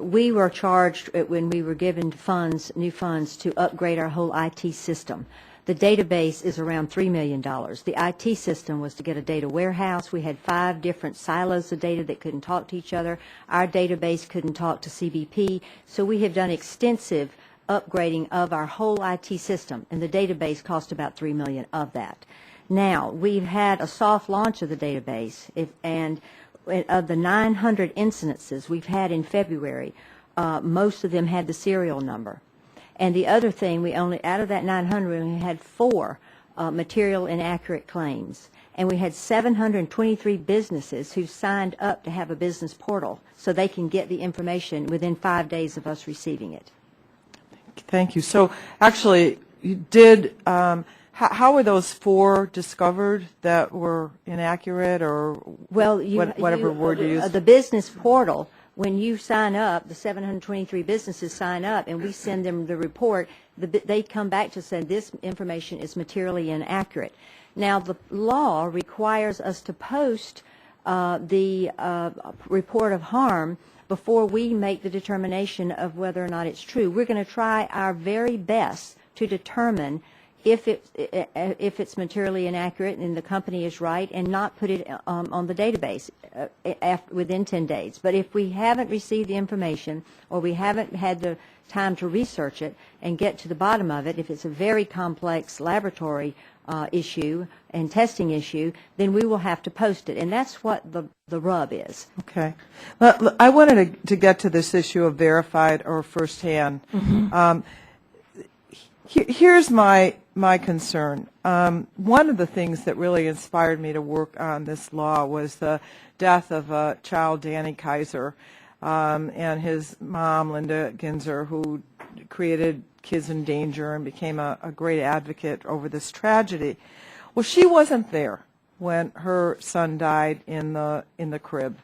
We were charged when we were given funds, new funds, to upgrade our whole IT system. The database is around $3 million. The IT system was to get a data warehouse. We had 5 different silos of data that couldn't talk to each other. Our database couldn't talk to CBP. So we have done extensive upgrading of our whole IT system, and the database cost about $3 million of that. Now, we've had a soft launch of the database, and of the 900 incidences we've had in February, most of them had the serial number. And the other thing, we only, out of that 900, we had 4 material inaccurate claims. And we had 723 businesses who signed up to have a business portal so they can get the information within 5 days of us receiving it. Thank you. So actually, you did, how were those 4 discovered that were inaccurate, or well, whatever word you use? The business portal, when you sign up, the 723 businesses sign up, and we send them the report, they come back to say this information is materially inaccurate. Now, the law requires us to post the report of harm before we make the determination of whether or not it's true. We're going to try our very best to determine if it's materially inaccurate and the company is right, and not put it on the database within 10 days. But if we haven't received the information, or we haven't had the time to research it and get to the bottom of it, if it's a very complex laboratory issue and testing issue, then we will have to post it. And that's what the rub is. Okay. Well, I wanted to get to this issue of verified or firsthand. Mm-hmm. Here's my concern. One of the things that really inspired me to work on this law was the death of child Danny Kaiser and his mom, Linda Ginzer, who created Kids in Danger and became a great advocate over this tragedy. Well, she wasn't there when her son died in the crib.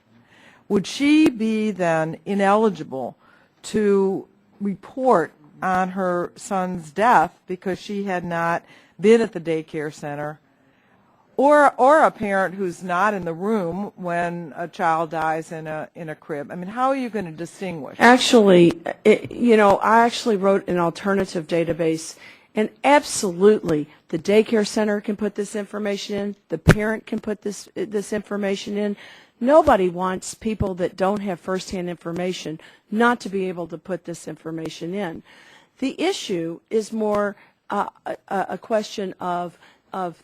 Would she be then ineligible to report on her son's death because she had not been at the daycare center, or a parent who's not in the room when a child dies in a crib? I mean, how are you going to distinguish? Actually, I actually wrote an alternative database, and absolutely the daycare center can put this information in, the parent can put this information in. Nobody wants people that don't have firsthand information not to be able to put this information in. The issue is more a question of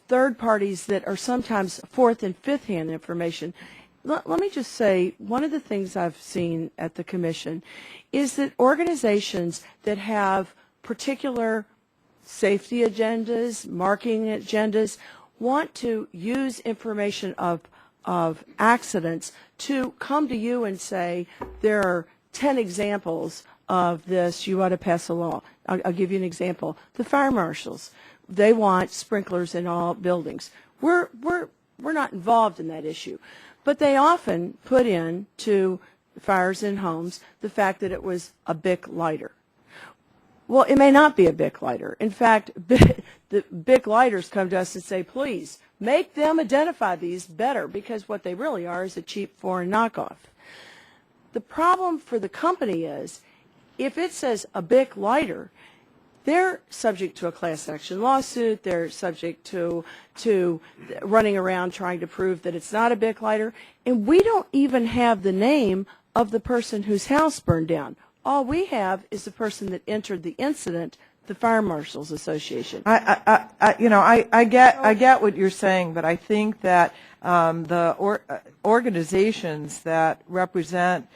third parties that are sometimes fourth and fifth hand information. Let me just say, one of the things I've seen at the Commission is that organizations that have particular safety agendas, marketing agendas, want to use information of accidents to come to you and say, there are 10 examples of this, you ought to pass a law. I'll give you an example. The fire marshals, they want sprinklers in all buildings. We're not involved in that issue, but they often put in to fires in homes the fact that it was a Bic lighter. Well, it may not be a Bic lighter. In fact, the Bic lighters come to us and say, please, make them identify these better, because what they really are is a cheap foreign knockoff. The problem for the company is, if it says a Bic lighter, they're subject to a class action lawsuit. They're subject to running around trying to prove that it's not a Bic lighter. And we don't even have the name of the person whose house burned down. All we have is the person that entered the incident the Fire Marshals Association. I get what you're saying, but I think that organizations that represent,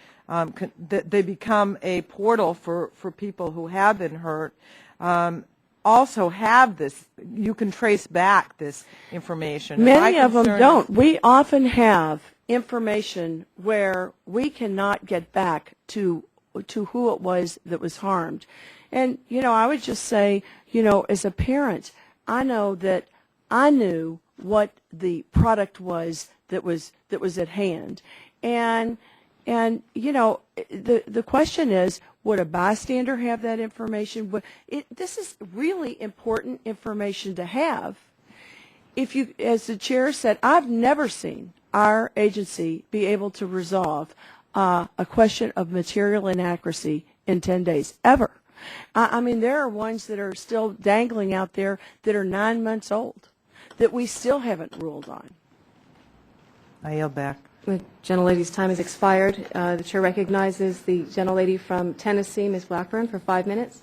they become a portal for people who have been hurt, also have this. You can trace back this information. Many of them don't. We often have information where we cannot get back to who it was that was harmed. And, I would just say, as a parent, I know that I knew what the product was that was at hand. And the question is, would a bystander have that information? This is really important information to have. If you, as the chair said, I've never seen our agency be able to resolve a question of material inaccuracy in 10 days, ever. I mean, there are ones that are still dangling out there that are 9 months old that we still haven't ruled on. I yield back. The gentlelady's time has expired. The chair recognizes the gentlelady from Tennessee, Ms. Blackburn, for 5 minutes.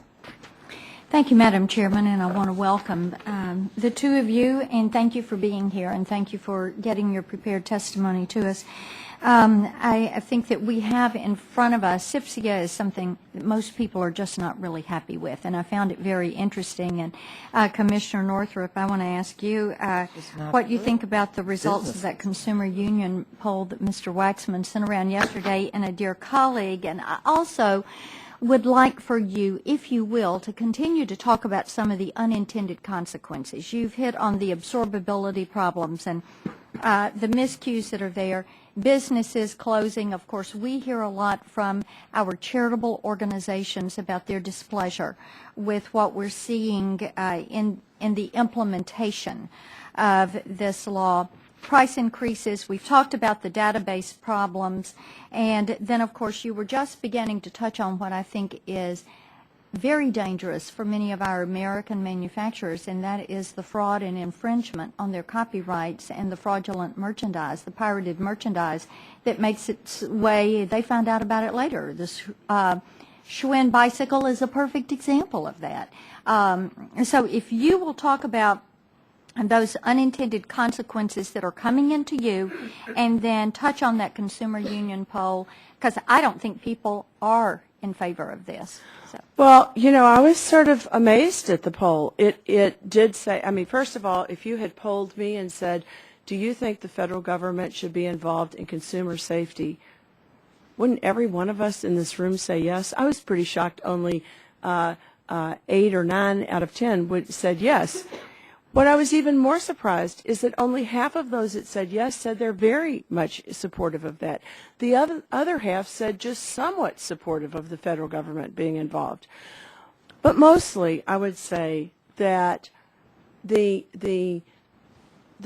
Thank you, Madam Chairman, and I want to welcome the two of you, and thank you for being here, and thank you for getting your prepared testimony to us. I think that we have in front of us, CPSIA is something that most people are just not really happy with, and I found it very interesting. And Commissioner Northrop, I want to ask you what you think about the results of that Consumer Union poll that Mr. Waxman sent around yesterday, and a dear colleague. And I also would like for you, if you will, to continue to talk about some of the unintended consequences. You've hit on the absorbability problems and the miscues that are there. Businesses closing, of course, we hear a lot from our charitable organizations about their displeasure with what we're seeing in the implementation of this law. Price increases, we've talked about the database problems, and then, of course, you were just beginning to touch on what I think is very dangerous for many of our American manufacturers, and that is the fraud and infringement on their copyrights and the fraudulent merchandise, the pirated merchandise that makes its way. They found out about it later. This Schwinn bicycle is a perfect example of that. So if you will talk about those unintended consequences that are coming into you, and then touch on that Consumer Union poll, because I don't think people are in favor of this. So. Well, I was sort of amazed at the poll. It did say, I mean, first of all, if you had polled me and said, do you think the federal government should be involved in consumer safety, wouldn't every one of us in this room say yes? I was pretty shocked only 8 or 9 out of 10 said yes. What I was even more surprised is that only half of those that said yes said they're very much supportive of that. The other half said just somewhat supportive of the federal government being involved. But mostly, I would say that the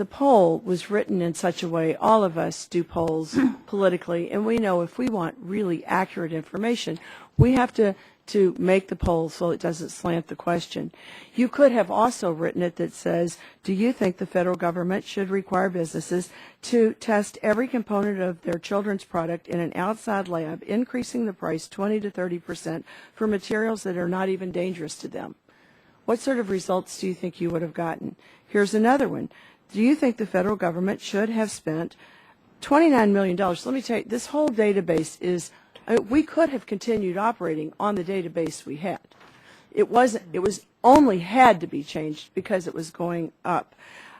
poll was written in such a way, all of us do polls politically, and we know if we want really accurate information, we have to make the poll so it doesn't slant the question. You could have also written it that says, do you think the federal government should require businesses to test every component of their children's product in an outside lab, increasing the price 20 to 30% for materials that are not even dangerous to them? What sort of results do you think you would have gotten? Here's another one. Do you think the federal government should have spent $29 million? Let me tell you, this whole database is, we could have continued operating on the database we had. It was only had to be changed because it was going up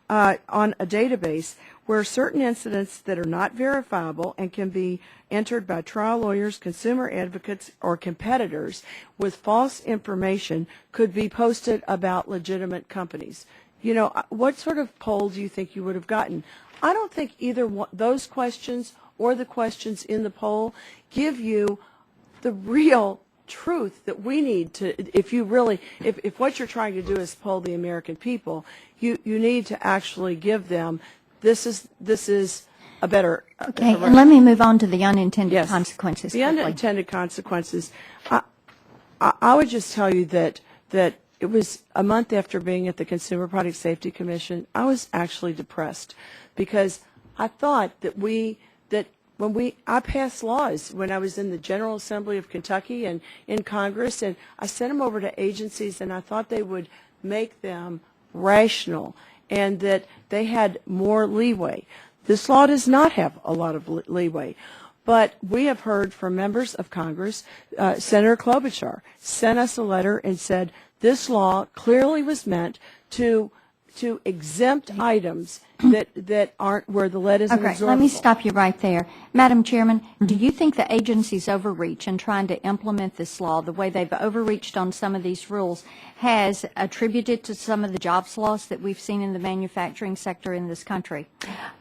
on a database where certain incidents that are not verifiable and can be entered by trial lawyers, consumer advocates, or competitors with false information could be posted about legitimate companies. What sort of poll do you think you would have gotten? I don't think either those questions or the questions in the poll give you the real truth that we need to, if what you're trying to do is poll the American people, you need to actually give them, this is a better. Okay, and let me move on to the unintended consequences. The unintended consequences, I would just tell you that it was a month after being at the Consumer Product Safety Commission, I was actually depressed because I thought that I passed laws when I was in the General Assembly of Kentucky and in Congress, and I sent them over to agencies, and I thought they would make them rational and that they had more leeway. This law does not have a lot of leeway, but we have heard from members of Congress. Senator Klobuchar sent us a letter and said this law clearly was meant to exempt items that aren't where the lead isn't Okay, absorbable. let me stop you right there. Madam Chairman, do you think the agency's overreach in trying to implement this law, the way they've overreached on some of these rules, has attributed to some of the jobs loss that we've seen in the manufacturing sector in this country?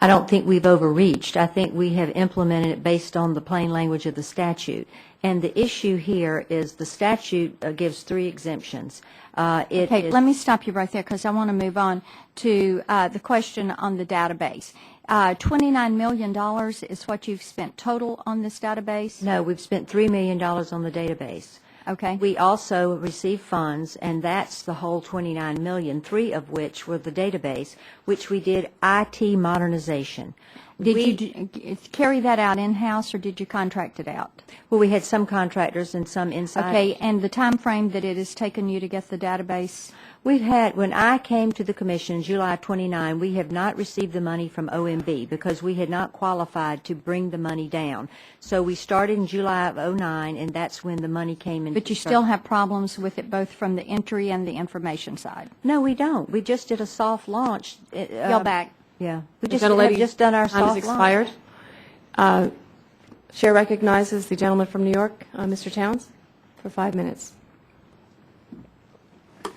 I don't think we've overreached. I think we have implemented it based on the plain language of the statute. And the issue here is the statute gives 3 exemptions. Okay, let me stop you right there because I want to move on to the question on the database. $29 million is what you've spent total on this database? No, we've spent $3 million on the database. Okay. We also receive funds, and that's the whole $29 million, 3 of which were the database, which we did IT modernization. Did you carry that out in-house, or did you contract it out? Well, we had some contractors and some inside. Okay, and the time frame that it has taken you to get the database? We've had, when I came to the commission July 29, we have not received the money from OMB because we had not qualified to bring the money down. So we started in July of 09, and that's when the money came in. But you still have problems with it both from the entry and the information side? No, we don't. We just did a soft launch. Y'all back. Yeah. We just Gentlelady, have just done our time has soft launch. expired. Chair recognizes the gentleman from New York, Mr. Towns, for 5 minutes.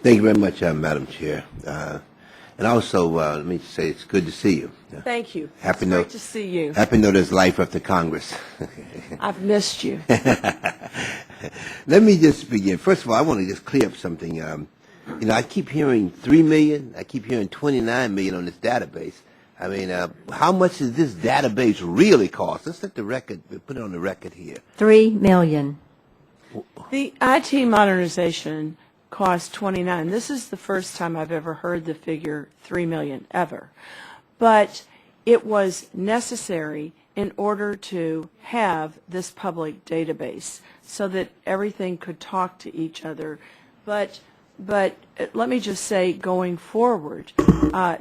Thank you very much, Madam Chair. And also, let me say it's good to see you. Thank you. Happy It's note. great to see you. Happy know there's life after Congress. I've missed you. Let me just begin. First of all, I want to just clear up something. I keep hearing $3 million. I keep hearing $29 million on this database. I mean, how much does this database really cost? Let's let the record, put it on the record here. $3 million. The IT modernization cost $29. This is the first time I've ever heard the figure $3 million, ever. But it was necessary in order to have this public database so that everything could talk to each other. But let me just say, going forward,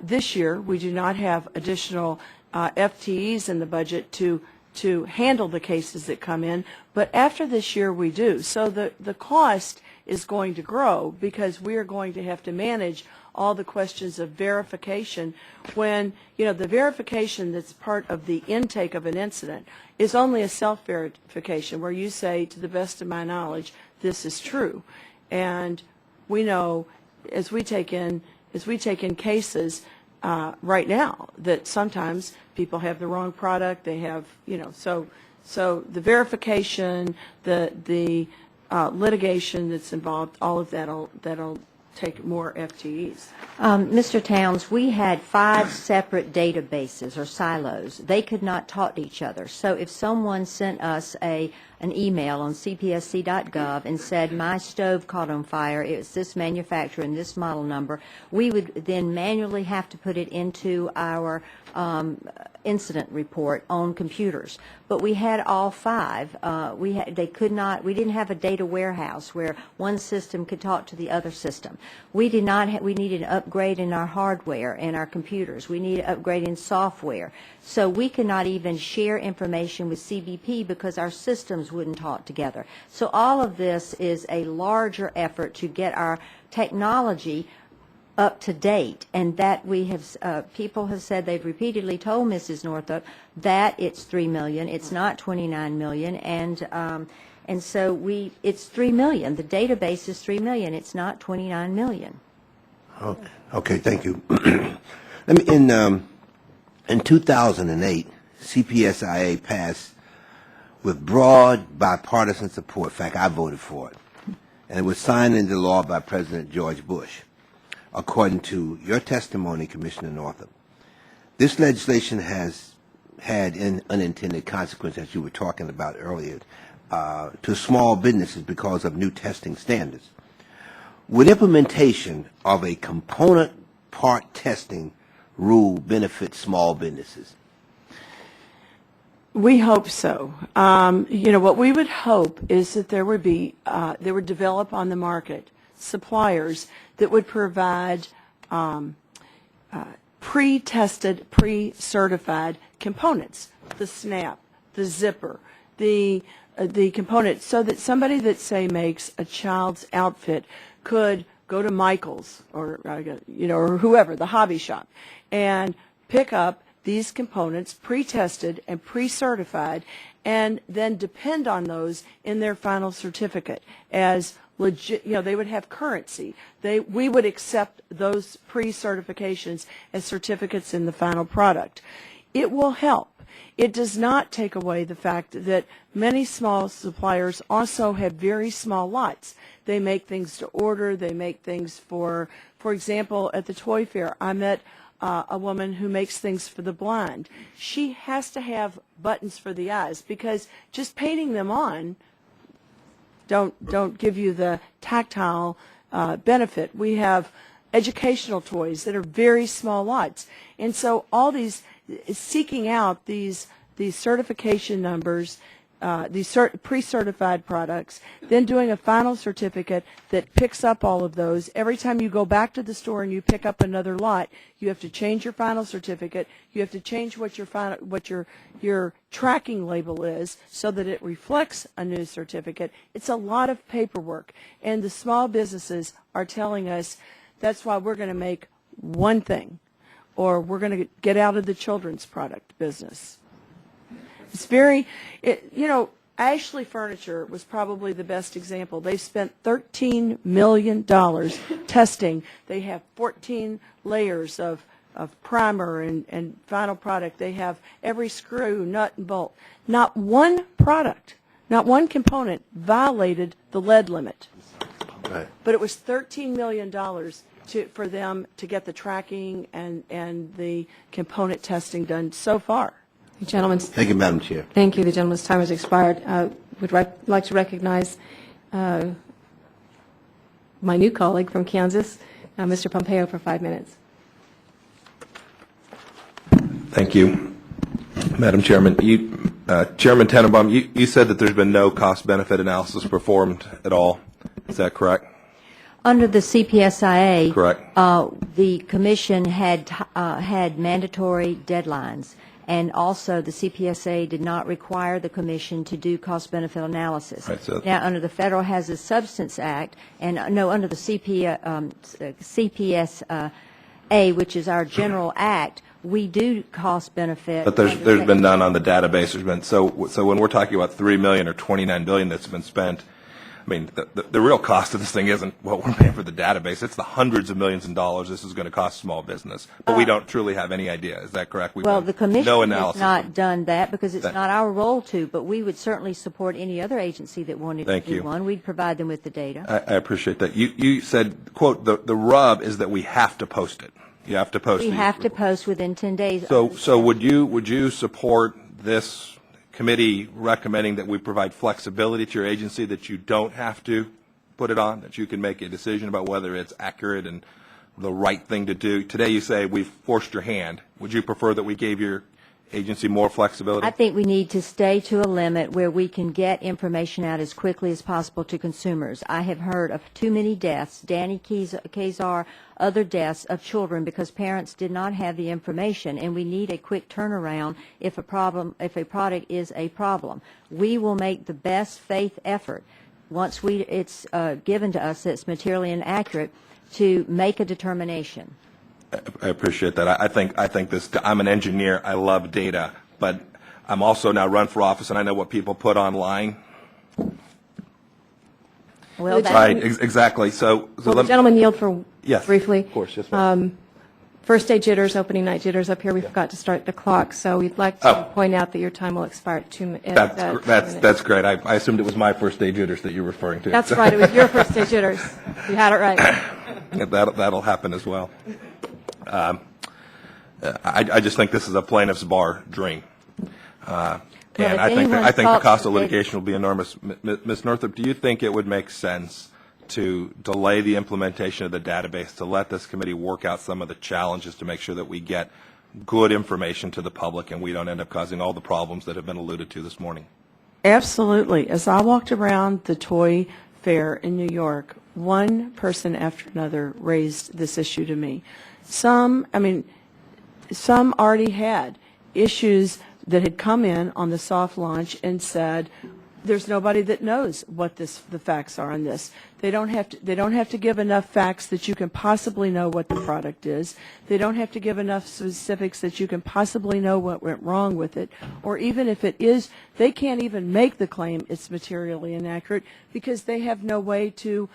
this year we do not have additional FTEs in the budget to handle the cases that come in, but after this year we do. So the cost is going to grow because we are going to have to manage all the questions of verification when, the verification that's part of the intake of an incident is only a self-verification where you say, to the best of my knowledge, this is true. And we know as we take in cases right now that sometimes people have the wrong product, they have, so the verification, the litigation that's involved, all of that'll take more FTEs. Mr. Towns, we had 5 separate databases or silos. They could not talk to each other. So if someone sent us an email on cpsc.gov and said, my stove caught on fire, it's this manufacturer and this model number, we would then manually have to put it into our incident report on computers. But we had all 5. We didn't have a data warehouse where one system could talk to the other system. We needed an upgrade in our hardware and our computers. We needed an upgrade in software. So we could not even share information with CBP because our systems wouldn't talk together. So all of this is a larger effort to get our technology up to date, and that we have, people have said, they've repeatedly told Mrs. Northup that it's $3 million, it's not $29 million, and so it's $3 million. The database is $3 million, it's not $29 million. Okay, thank you. In 2008, CPSIA passed with broad bipartisan support. In fact, I voted for it, and it was signed into law by President George Bush. According to your testimony, Commissioner Northup, this legislation has had an unintended consequence, as you were talking about earlier, to small businesses because of new testing standards. Would implementation of a component part testing rule benefit small businesses? We hope so. What we would hope is that there would develop on the market suppliers that would provide pre-tested, pre-certified components, the snap, the zipper, the component, so that somebody that, say, makes a child's outfit could go to Michael's or whoever, the hobby shop, and pick up these components pre-tested and pre-certified, and then depend on those in their final certificate as legit. They would have currency. We would accept those pre-certifications as certificates in the final product. It will help. It does not take away the fact that many small suppliers also have very small lots. They make things to order. They make things for example, at the toy fair, I met a woman who makes things for the blind. She has to have buttons for the eyes because just painting them on don't give you the tactile benefit. We have educational toys that are very small lots, and so all these seeking out these certification numbers, these pre-certified products, then doing a final certificate that picks up all of those. Every time you go back to the store and you pick up another lot, you have to change your final certificate. You have to change what your tracking label is so that it reflects a new certificate. It's a lot of paperwork, and the small businesses are telling us that's why we're going to make one thing, or we're going to get out of the children's product business. It's Ashley Furniture was probably the best example. They spent $13 million testing. They have 14 layers of primer and final product. They have every screw, nut, and bolt. Not one product, not one component violated the lead limit. Right. But it was $13 million for them to get the tracking and the component testing done so far. Gentlemen. Thank you, Madam Chair. Thank you. The gentleman's time has expired. Would like to recognize my new colleague from Kansas, Mr. Pompeo, for 5 minutes. Thank you, Madam Chairman. Chairman Tenenbaum, you said that there's been no cost-benefit analysis performed at all. Is that correct? Under the CPSIA, correct. The Commission had mandatory deadlines. And also, the CPSA did not require the Commission to do cost-benefit analysis. Right, so now, under the Federal Hazardous Substance Act, and under the CPSA, which is our general act, we do cost-benefit. But there's been none on the database. There's been so when we're talking about $3 million or $29 billion that's been spent, I mean, the real cost of this thing isn't what we're paying for the database. It's the hundreds of millions of dollars this is going to cost small business. But we don't truly have any idea. Is that correct? Well, the Commission no has not done that because it's not our role to, but we would certainly support any other agency that wanted to do one. We'd provide them with the data. I appreciate that. You said, quote, the rub is that we have to post it. You have to post it. We have to post within 10 days. So would you support this committee recommending that we provide flexibility to your agency, that you don't have to put it on, that you can make a decision about whether it's accurate and the right thing to do? Today you say we've forced your hand. Would you prefer that we gave your agency more flexibility? I think we need to stay to a limit where we can get information out as quickly as possible to consumers. I have heard of too many deaths, Danny Kezar, other deaths of children because parents did not have the information, and we need a quick turnaround if a product is a problem. We will make the best faith effort once it's given to us that's materially inaccurate to make a determination. I appreciate that. I think this. I'm an engineer. I love data, but I'm also now run for office, and I know what people put online. Well, right, exactly. So the gentleman yield for yes, briefly. Of course, yes, ma'am. First day jitters, opening night jitters. Up here, we forgot to start the clock, so we'd like to point out that your time will expire at 2 minutes. That's great. I assumed it was my first day jitters that you were referring to. That's right. It was your first day jitters. You had it right. That'll happen as well. I just think this is a plaintiff's bar dream, and I think the cost of litigation will be enormous. Ms. Northup, do you think it would make sense to delay the implementation of the database, to let this committee work out some of the challenges to make sure that we get good information to the public and we don't end up causing all the problems that have been alluded to this morning. Absolutely. As I walked around the toy fair in New York, one person after another raised this issue to me. Some already had issues that had come in on the soft launch and said, there's nobody that knows what the facts are on this. They don't have to give enough facts that you can possibly know what the product is. They don't have to give enough specifics that you can possibly know what went wrong with it. Or even if it is, they can't even make the claim it's materially inaccurate because they have no way to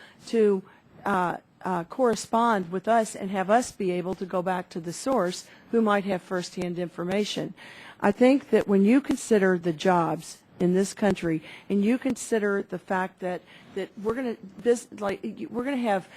correspond with us and have us be able to go back to the source who might have firsthand information. I think that when you consider the jobs in this country, and you consider the fact that we're going to have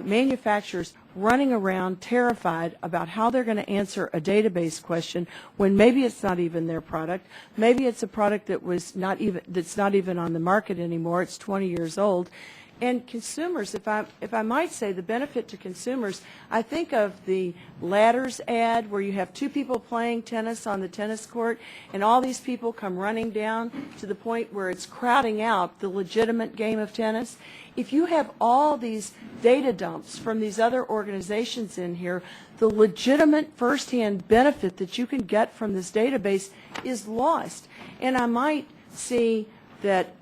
manufacturers running around terrified about how they're going to answer a database question when maybe it's not even their product, maybe it's a product that's not even on the market anymore, it's 20 years old. And consumers, if I might say, the benefit to consumers, I think of the ladders ad where you have two people playing tennis on the tennis court and all these people come running down to the point where it's crowding out the legitimate game of tennis. If you have all these data dumps from these other organizations in here, the legitimate firsthand benefit that you can get from this database is lost. And I might see that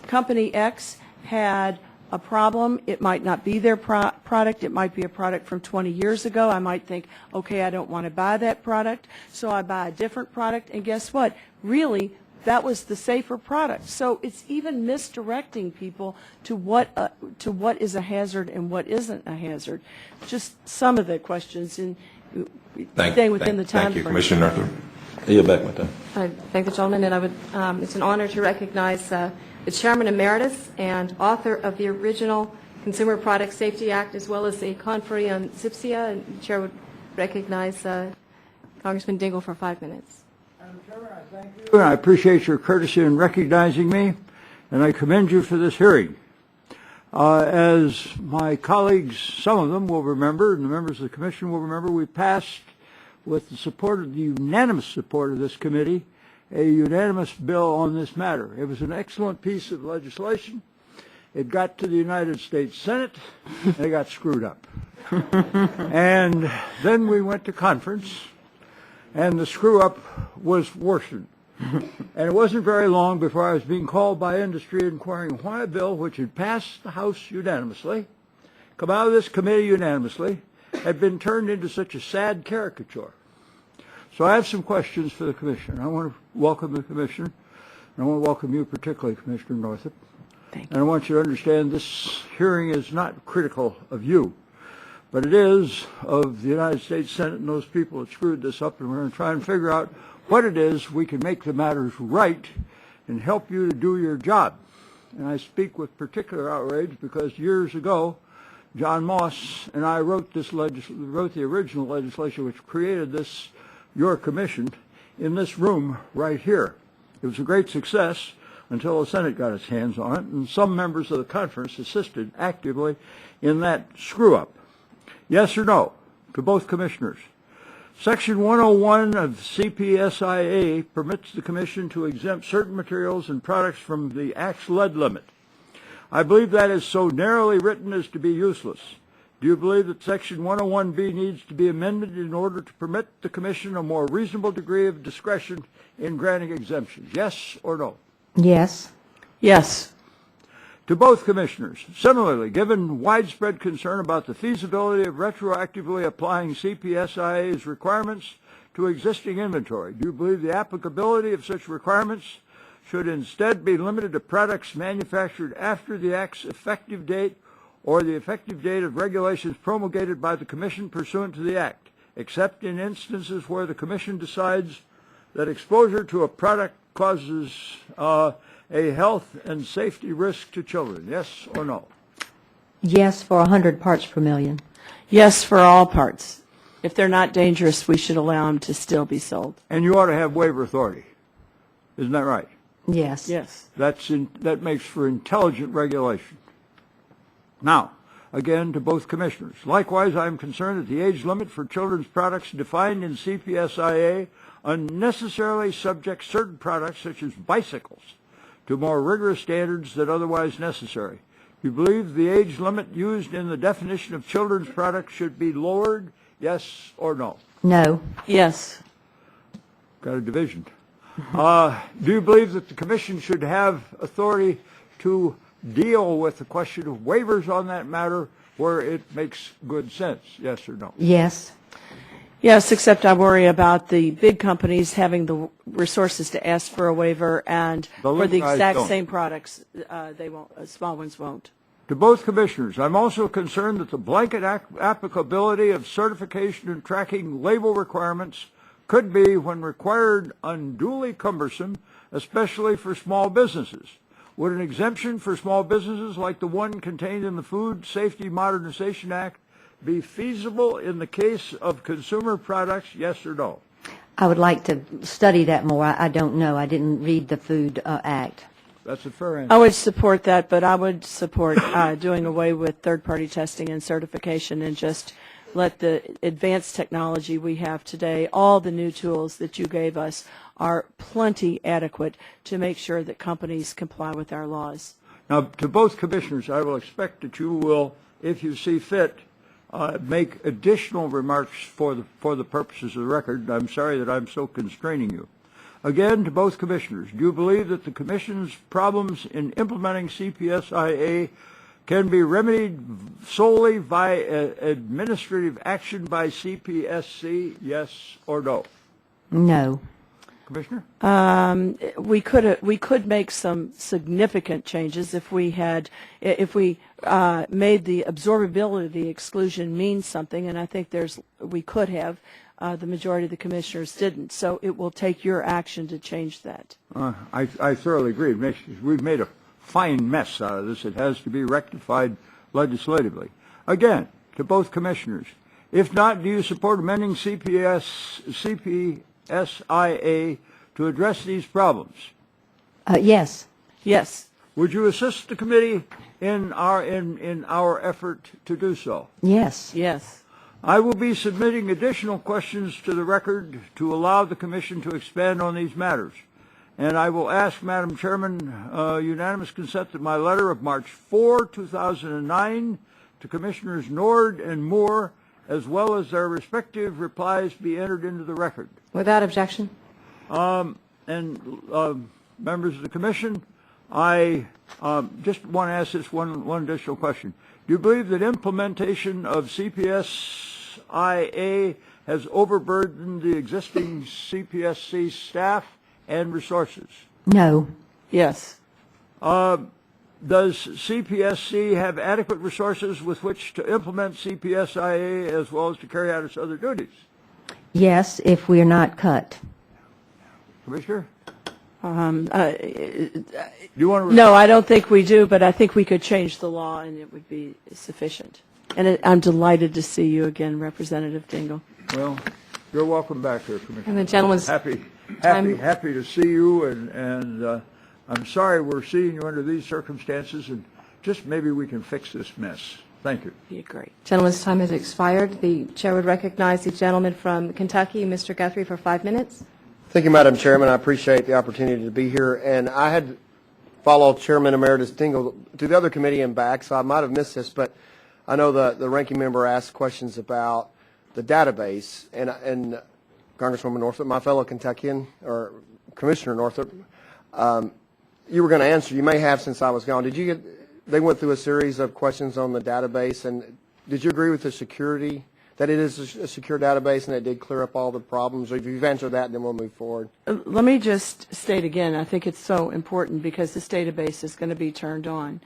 Company X had a problem. It might not be their product. It might be a product from 20 years ago. I might think, okay, I don't want to buy that product, so I buy a different product. And guess what? Really, that was the safer product. So it's even misdirecting people to what is a hazard and what isn't a hazard. Just some of the questions in staying within the time frame. Thank you, Commissioner Northrop. Yield back my time. I thank the gentleman, and I would. It's an honor to recognize the Chairman Emeritus and author of the original Consumer Product Safety Act, as well as the conferee on CPSIA, and the Chair would recognize Congressman Dingell for 5 minutes. Madam Chairman, I thank you, and I appreciate your courtesy in recognizing me, and I commend you for this hearing. As my colleagues, some of them will remember, and the members of the Commission will remember, we passed, with the unanimous support of this committee, a unanimous bill on this matter. It was an excellent piece of legislation. It got to the United States Senate, and it got screwed up. And then we went to conference, and the screw-up was worsened. And it wasn't very long before I was being called by industry inquiring why a bill which had passed the House unanimously, come out of this committee unanimously, had been turned into such a sad caricature. So I have some questions for the Commissioner. I want to welcome the Commissioner, and I want to welcome you particularly, Commissioner Northrop. Thank you. And I want you to understand this hearing is not critical of you, but it is of the United States Senate and those people that screwed this up, and we're going to try and figure out what it is we can make the matters right and help you to do your job. And I speak with particular outrage because years ago, John Moss and I wrote the original legislation which created this, your commission, in this room right here. It was a great success until the Senate got its hands on it, and some members of the conference assisted actively in that screw-up. Yes or no to both commissioners? Section 101 of CPSIA permits the Commission to exempt certain materials and products from the Act's lead limit. I believe that is so narrowly written as to be useless. Do you believe that Section 101B needs to be amended in order to permit the Commission a more reasonable degree of discretion in granting exemptions? Yes or no? Yes. Yes. To both commissioners, similarly, given widespread concern about the feasibility of retroactively applying CPSIA's requirements to existing inventory, do you believe the applicability of such requirements should instead be limited to products manufactured after the Act's effective date or the effective date of regulations promulgated by the Commission pursuant to the Act, except in instances where the Commission decides that exposure to a product causes a health and safety risk to children? Yes or no? Yes for 100 parts per million. Yes for all parts. If they're not dangerous, we should allow them to still be sold. And you ought to have waiver authority. Isn't that right? Yes. Yes. That makes for intelligent regulation. Now, again, to both commissioners. Likewise, I am concerned that the age limit for children's products defined in CPSIA unnecessarily subjects certain products, such as bicycles, to more rigorous standards than otherwise necessary. Do you believe the age limit used in the definition of children's products should be lowered? Yes or no? No. Yes. Got a division. Do you believe that the Commission should have authority to deal with the question of waivers on that matter where it makes good sense? Yes or no? Yes. Yes, except I worry about the big companies having the resources to ask for a waiver, and for the exact same products, they won't. Small ones won't. To both commissioners, I'm also concerned that the blanket applicability of certification and tracking label requirements could be, when required, unduly cumbersome, especially for small businesses. Would an exemption for small businesses like the one contained in the Food Safety Modernization Act be feasible in the case of consumer products, yes or no? I would like to study that more. I don't know. I didn't read the Food Act. That's a fair answer. I would support that, but I would support doing away with third-party testing and certification and just let the advanced technology we have today, all the new tools that you gave us, are plenty adequate to make sure that companies comply with our laws. Now, to both commissioners, I will expect that you will, if you see fit, make additional remarks for the purposes of the record. I'm sorry that I'm so constraining you. Again, to both commissioners, do you believe that the Commission's problems in implementing CPSIA can be remedied solely by administrative action by CPSC, yes or no? No. Commissioner? We could make some significant changes if we made the absorbability exclusion mean something, and I think we could have. The majority of the commissioners didn't, so it will take your action to change that. I thoroughly agree. We've made a fine mess out of this. It has to be rectified legislatively. Again, to both commissioners, if not, do you support amending CPSIA to address these problems? Yes. Yes. Would you assist the committee in our effort to do so? Yes. Yes. I will be submitting additional questions to the record to allow the Commission to expand on these matters. And I will ask, Madam Chairman, unanimous consent that my letter of March 4, 2009 to Commissioners Nord and Moore, as well as their respective replies, be entered into the record. Without objection. Members of the Commission, I just want to ask this one additional question. Do you believe that implementation of CPSIA has overburdened the existing CPSC staff and resources? No. Yes. Does CPSC have adequate resources with which to implement CPSIA as well as to carry out its other duties? Yes, if we are not cut. Commissioner? Do you want to? No, I don't think we do, but I think we could change the law and it would be sufficient. And I'm delighted to see you again, Representative Dingell. Well, you're welcome back here, Commissioner. And the gentleman's happy to see you, and I'm sorry we're seeing you under these circumstances, and just maybe we can fix this mess. Thank you. Be great. Gentleman's time has expired. The chair would recognize the gentleman from Kentucky, Mr. Guthrie, for 5 minutes. Thank you, Madam Chairman. I appreciate the opportunity to be here. And I had followed Chairman Emeritus Dingell to the other committee and back, so I might have missed this, but I know the ranking member asked questions about the database, and Congresswoman Northup, my fellow Kentuckian, or Commissioner Northup, you were going to answer. You may have since I was gone. They went through a series of questions on the database, and did you agree with the security, that it is a secure database and it did clear up all the problems? Or if you've answered that, then we'll move forward. Let me just state again, I think it's so important because this database is going to be turned on,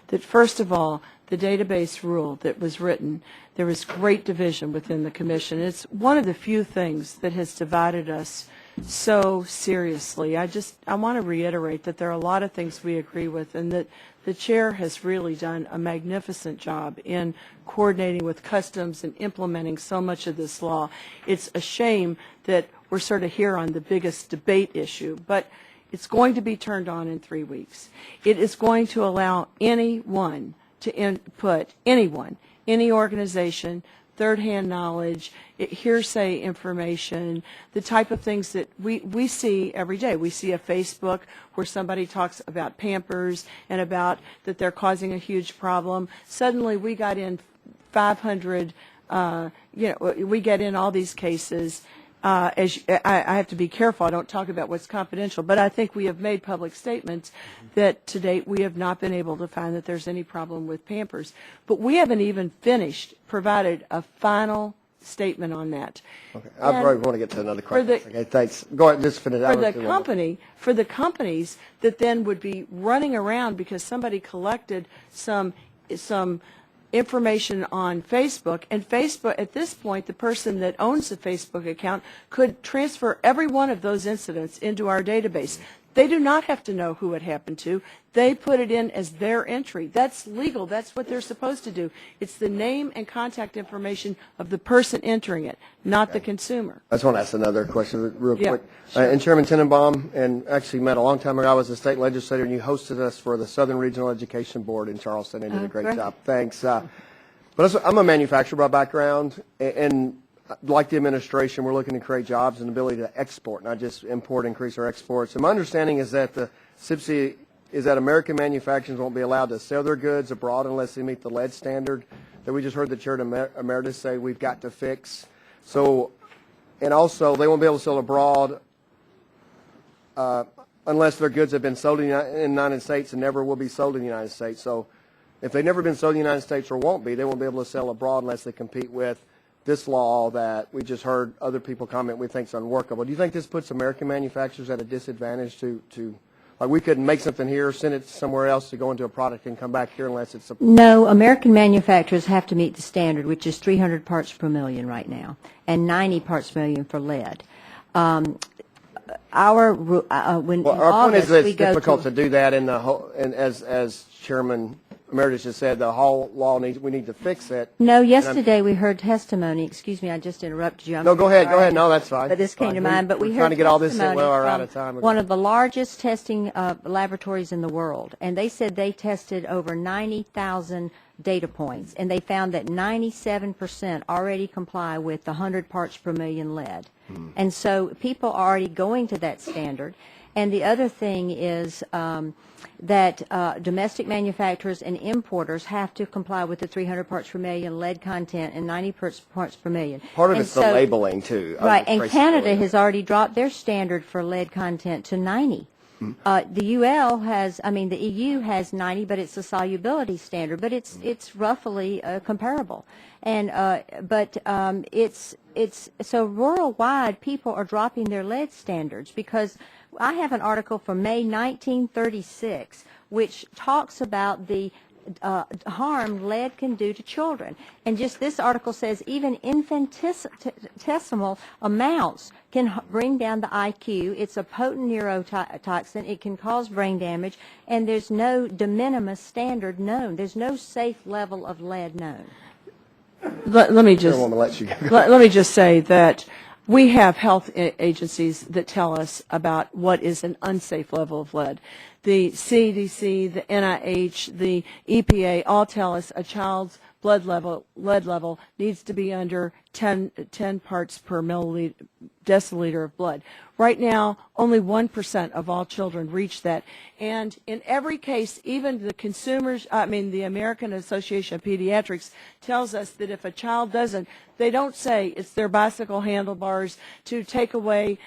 that first of all, the database rule that was written, there was great division within the Commission. It's one of the few things that has divided us so seriously. I want to reiterate that there are a lot of things we agree with, and that the chair has really done a magnificent job in coordinating with Customs and implementing so much of this law. It's a shame that we're sort of here on the biggest debate issue, but it's going to be turned on in 3 weeks. It is going to allow anyone to input anyone, any organization, third-hand knowledge, hearsay information, the type of things that we see every day. We see a Facebook where somebody talks about Pampers and about that they're causing a huge problem. Suddenly we got in 500, we get in all these cases. I have to be careful. I don't talk about what's confidential, but I think we have made public statements that to date we have not been able to find that there's any problem with Pampers. But we haven't even provided a final statement on that. Okay. I probably want to get to another question. Okay, thanks. Go ahead, just finish. For the companies that then would be running around because somebody collected some information on Facebook, and Facebook, at this point, the person that owns the Facebook account could transfer every one of those incidents into our database. They do not have to know who it happened to. They put it in as their entry. That's legal. That's what they're supposed to do. It's the name and contact information of the person entering it, not the consumer. I just want to ask another question real quick. Sure. And Chairman Tenenbaum, and actually met a long time ago. I was a state legislator, and you hosted us for the Southern Regional Education Board in Charleston, and did a great job. Thanks. But I'm a manufacturer by background, and like the administration, we're looking to create jobs and ability to export, not just import, increase our exports. And my understanding is that the CPSIA is that American manufacturers won't be allowed to sell their goods abroad unless they meet the lead standard that we just heard the Chair Emeritus say we've got to fix. So, and also they won't be able to sell abroad unless their goods have been sold in the United States and never will be sold in the United States. So if they've never been sold in the United States or won't be, they won't be able to sell abroad unless they compete with this law that we just heard other people comment we think is unworkable. Do you think this puts American manufacturers at a disadvantage to like we could make something here, send it somewhere else to go into a product and come back here unless it's No, American manufacturers have to meet the standard, which is 300 parts per million right now, and 90 parts per million for lead. Our point is that it's difficult to do that in the whole, and as Chairman Emeritus just said, the whole law we need to fix it. No, yesterday we heard testimony. Excuse me, I just interrupted you. No, go ahead. No, that's fine. But this came to mind. But we heard trying to get all this in testimony while we're out from of time. one of the largest testing laboratories in the world, and they said they tested over 90,000 data points, and they found that 97% already comply with the 100 parts per million lead. And so people are already going to that standard. And the other thing is that domestic manufacturers and importers have to comply with the 300 parts per million lead content and 90 parts per million. Part of it's the labeling, too. Right, and Canada has already dropped their standard for lead content to 90. The the EU has 90, but it's a solubility standard, but it's roughly comparable. And it's so worldwide people are dropping their lead standards because I have an article from May 1936 which talks about the harm lead can do to children. And just this article says even infinitesimal amounts can bring down the IQ. It's a potent neurotoxin. It can cause brain damage. And there's no de minimis standard known. There's no safe level of lead known. Let me just say that we have health agencies that tell us about what is an unsafe level of lead. The CDC, the NIH, the EPA all tell us a child's lead level needs to be under 10 parts per deciliter of blood. Right now, only 1% of all children reach that. And in every case, even the American Association of Pediatrics tells us that if a child doesn't, they don't say it's their bicycle handlebars to take away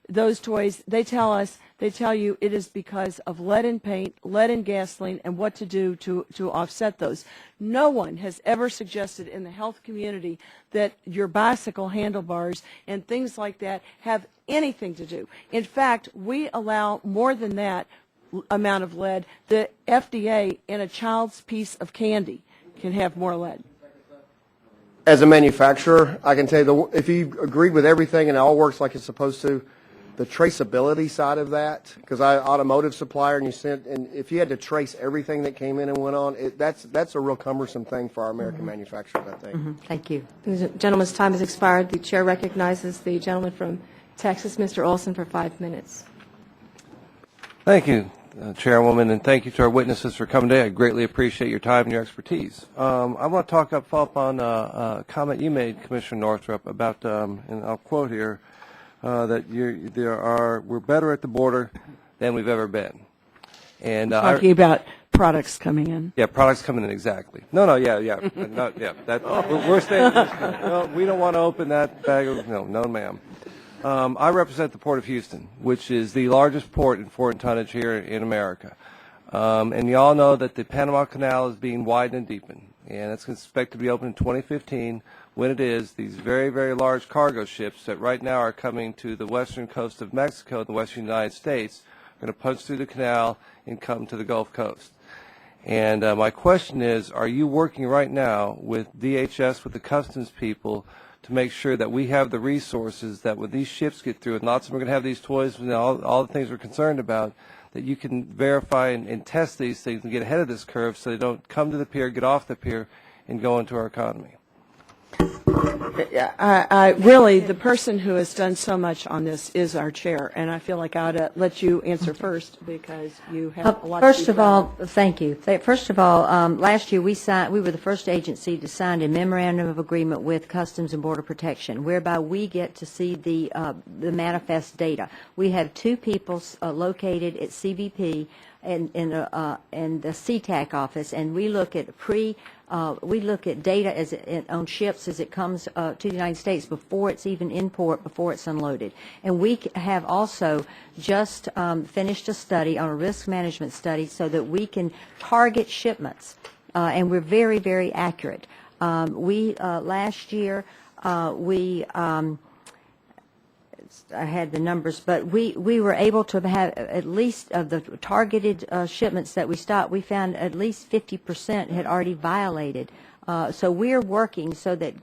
those toys. They tell you it is because of lead in paint, lead in gasoline, and what to do to offset those. No one has ever suggested in the health community that your bicycle handlebars and things like that have anything to do. In fact, we allow more than that amount of lead. The FDA in a child's piece of candy can have more lead. As a manufacturer, I can tell you, if you agreed with everything and it all works like it's supposed to, the traceability side of that, because I'm an automotive supplier, and if you had to trace everything that came in and went on, that's a real cumbersome thing for our American manufacturers, I think. Thank you. The gentleman's time has expired. The chair recognizes the gentleman from Texas, Mr. Olson, for 5 minutes. Thank you, Chairwoman, and thank you to our witnesses for coming today. I greatly appreciate your time and your expertise. I want to follow up on a comment you made, Commissioner Northrup, about, and I'll quote here, that we're better at the border than we've ever been. And Talking about products coming in. Yeah, products coming in, exactly. No, yeah. We're staying. No, we don't want to open that bag of, no, ma'am. I represent the Port of Houston, which is the largest port in foreign tonnage here in America. And you all know that the Panama Canal is being widened and deepened, and it's expected to be open in 2015. When it is, these very, very large cargo ships that right now are coming to the western coast of Mexico and the western United States are going to punch through the canal and come to the Gulf Coast. And my question is, are you working right now with DHS, with the customs people, to make sure that we have the resources that when these ships get through, and lots of them are going to have these toys and all the things we're concerned about, that you can verify and test these things and get ahead of this curve so they don't come to the pier, get off the pier, and go into our economy? Really, the person who has done so much on this is our chair, and I feel like I ought to let you answer first because you have a lot to First of all, thank you. First of all, last year we were the first agency to sign a memorandum of agreement with Customs and Border Protection, whereby we get to see the manifest data. We have two people located at CBP in the CTAC office, and we look at we look at data on ships as it comes to the United States before it's even in port, before it's unloaded. And we have also just finished a study on a risk management study so that we can target shipments, and we're very, very accurate. Last year I had the numbers, but we were able to have at least of the targeted shipments that we stopped, we found at least 50% had already violated. So we're working so that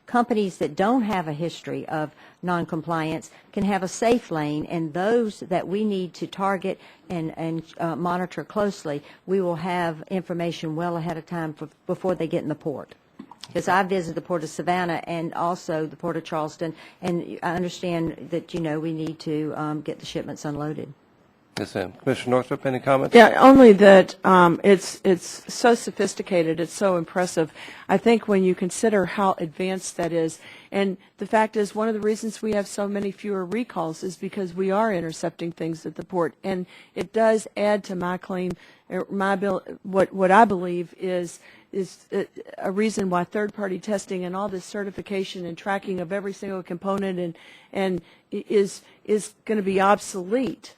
companies that don't have a history of noncompliance can have a safe lane, and those that we need to target and monitor closely, we will have information well ahead of time before they get in the port. Because I visited the Port of Savannah and also the Port of Charleston, and I understand that, we need to get the shipments unloaded. Yes, ma'am. Commissioner Northrup, any comments? Yeah, only that it's so sophisticated, it's so impressive. I think when you consider how advanced that is, and the fact is one of the reasons we have so many fewer recalls is because we are intercepting things at the port, and it does add to my claim, what I believe is a reason why third-party testing and all this certification and tracking of every single component and is going to be obsolete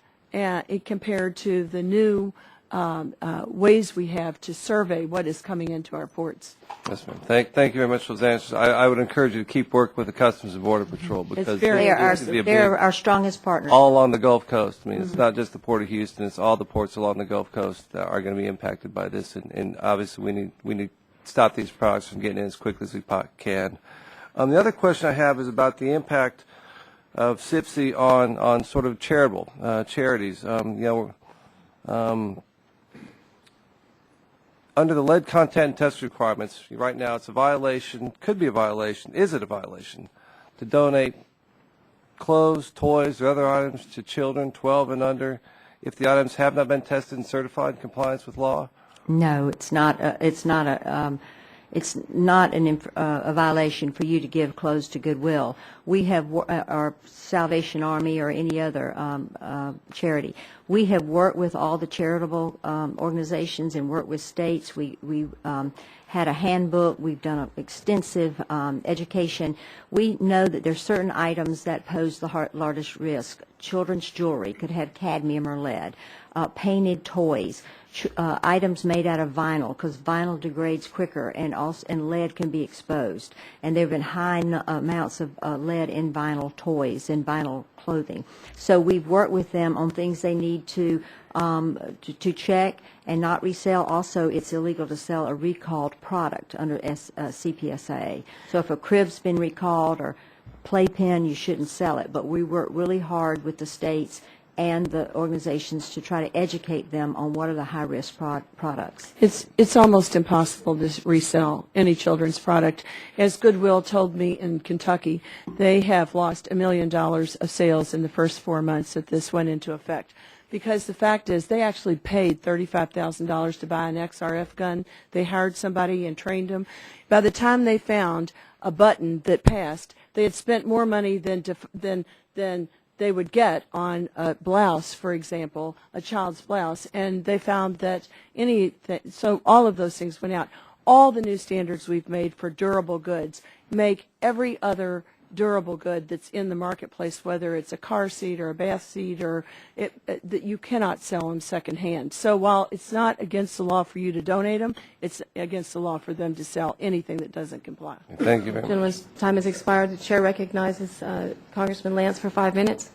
compared to the new ways we have to survey what is coming into our ports. Yes, ma'am. Thank you very much for those answers. I would encourage you to keep working with the Customs and Border Patrol because they're our strongest partners. All along the Gulf Coast. I mean, it's not just the Port of Houston; it's all the ports along the Gulf Coast that are going to be impacted by this. And obviously, we need to stop these products from getting in as quickly as we can. The other question I have is about the impact of CPSI on sort of charitable charities. Under the lead content test requirements, right now it's a violation, could be a violation, is it a violation, to donate clothes, toys, or other items to children 12 and under if the items have not been tested and certified in compliance with law? No, it's not. It's not a violation for you to give clothes to Goodwill. We have our Salvation Army or any other charity. We have worked with all the charitable organizations and worked with states. We had a handbook. We've done extensive education. We know that there's certain items that pose the largest risk. Children's jewelry could have cadmium or lead. Painted toys. Items made out of vinyl, because vinyl degrades quicker, and lead can be exposed. And there have been high amounts of lead in vinyl toys and vinyl clothing. So we've worked with them on things they need to check and not resell. Also, it's illegal to sell a recalled product under CPSIA. So if a crib's been recalled or playpen, you shouldn't sell it. But we work really hard with the states and the organizations to try to educate them on what are the high-risk products. It's almost impossible to resell any children's product. As Goodwill told me in Kentucky, they have lost $1 million of sales in the first 4 months that this went into effect. because the fact is they actually paid $35,000 to buy an XRF gun. They hired somebody and trained them. By the time they found a button that passed, they had spent more money than they would get on a blouse, for example, a child's blouse, and they found that so all of those things went out. All the new standards we've made for durable goods make every other durable good that's in the marketplace, whether it's a car seat or a bath seat, or that you cannot sell them secondhand. So while it's not against the law for you to donate them, it's against the law for them to sell anything that doesn't comply. Thank you very much. Gentleman's time has expired. The chair recognizes Congressman Lance for 5 minutes.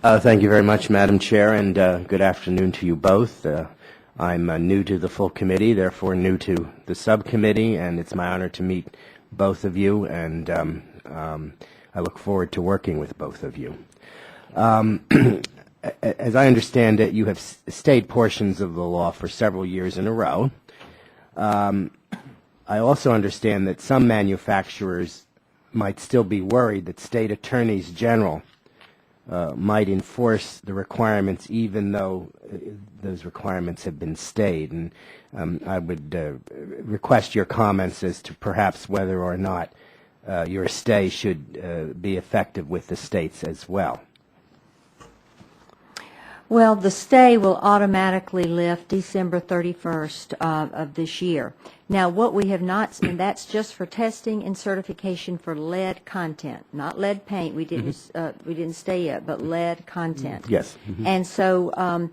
Thank you very much, Madam Chair, and good afternoon to you both. I'm new to the full committee, therefore new to the subcommittee, and it's my honor to meet both of you, and I look forward to working with both of you. As I understand it, you have stayed portions of the law for several years in a row. I also understand that some manufacturers might still be worried that state attorneys general might enforce the requirements even though those requirements have been stayed. And I would request your comments as to perhaps whether or not your stay should be effective with the states as well. Well, the stay will automatically lift December 31st of this year. Now, what we have not, and that's just for testing and certification for lead content, not lead paint. We didn't stay yet, but lead content. Yes. And so,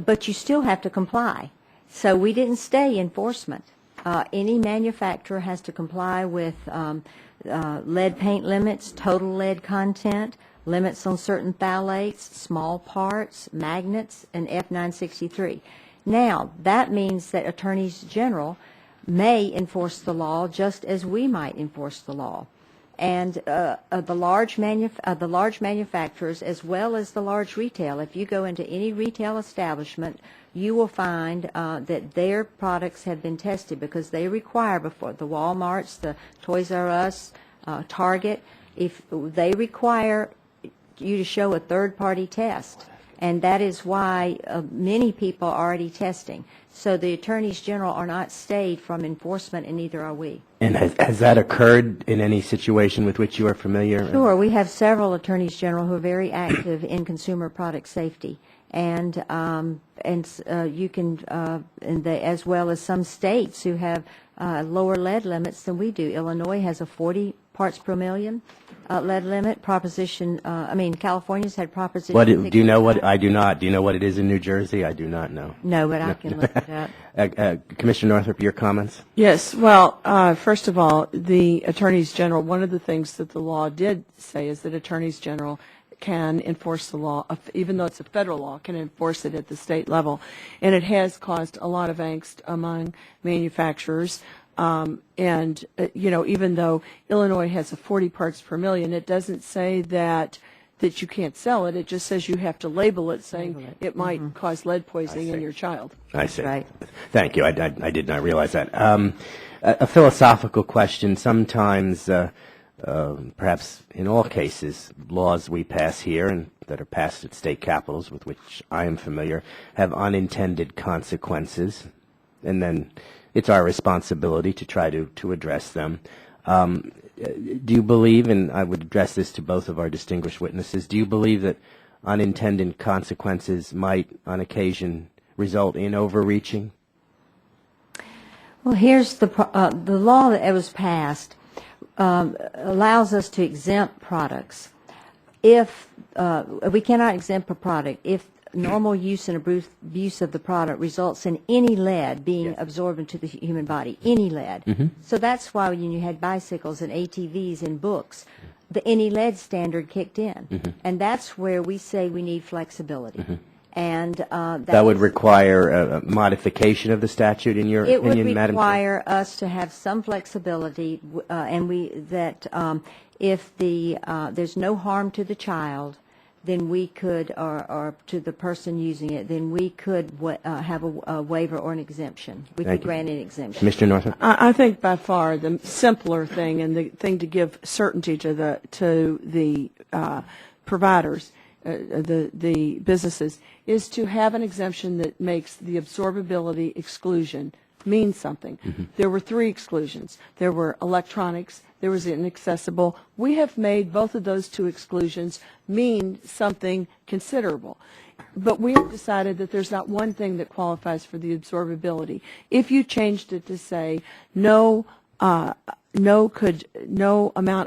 but you still have to comply. So we didn't stay enforcement. Any manufacturer has to comply with lead paint limits, total lead content, limits on certain phthalates, small parts, magnets, and F963. Now, that means that attorneys general may enforce the law just as we might enforce the law. And the large manufacturers as well as the large retail, if you go into any retail establishment, you will find that their products have been tested because they require, before the Walmarts, the Toys R Us, Target, if they require you to show a third-party test, and that is why many people are already testing. So the attorneys general are not stayed from enforcement, and neither are we. And has that occurred in any situation with which you are familiar? Sure. We have several attorneys general who are very active in consumer product safety, and you can, as well as some states who have lower lead limits than we do. Illinois has a 40 parts per million lead limit. California's had proposition. What do you know? What I do not. Do you know what it is in New Jersey? I do not know. No, but I can look it up. Commissioner Northrop, your comments? Yes. Well, first of all, the attorneys general. One of the things that the law did say is that attorneys general can enforce the law, even though it's a federal law, can enforce it at the state level, and it has caused a lot of angst among manufacturers. Even though Illinois has a 40 parts per million, it doesn't say that you can't sell it. It just says you have to label it, saying it might cause lead poisoning in your child. I see. Right. Thank you. I did not realize that. A philosophical question. Sometimes, perhaps in all cases, laws we pass here and that are passed at state capitals, with which I am familiar, have unintended consequences, and then it's our responsibility to try to address them. Do you believe, and I would address this to both of our distinguished witnesses, do you believe that unintended consequences might, on occasion, result in overreaching? Well, here's the law that was passed allows us to exempt products. If we cannot exempt a product if normal use and abuse of the product results in any lead being absorbed into the human body, any lead. So that's why when you had bicycles and ATVs and books, the any lead standard kicked in. And that's where we say we need flexibility. And that would require a modification of the statute, in your opinion, Madam Chair? It would require us to have some flexibility, and if there's no harm to the child, then we could, or to the person using it, then we could have a waiver or an exemption. We could grant an exemption. Commissioner Northrop? I think by far the simpler thing and the thing to give certainty to the providers the businesses, is to have an exemption that makes the absorbability exclusion mean something. There were 3 exclusions. There were electronics, there was inaccessible. We have made both of those 2 exclusions mean something considerable. But we have decided that there's not one thing that qualifies for the absorbability. If you changed it to say no amount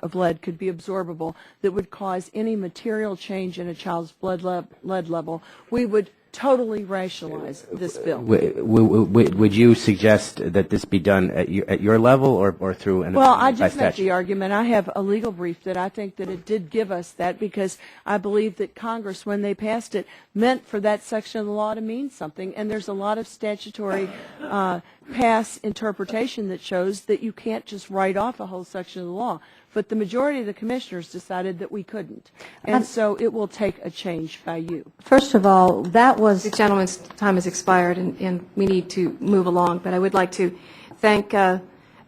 of lead could be absorbable that would cause any material change in a child's lead level, we would totally rationalize this bill. Would you suggest that this be done at your level or through an Well, I by just make statute? the argument. I have a legal brief that I think that it did give us that because I believe that Congress, when they passed it, meant for that section of the law to mean something. And there's a lot of statutory past interpretation that shows that you can't just write off a whole section of the law. But the majority of the commissioners decided that we couldn't. And so it will take a change by you. First of all, that was... The gentleman's time has expired, and we need to move along. But I would like to thank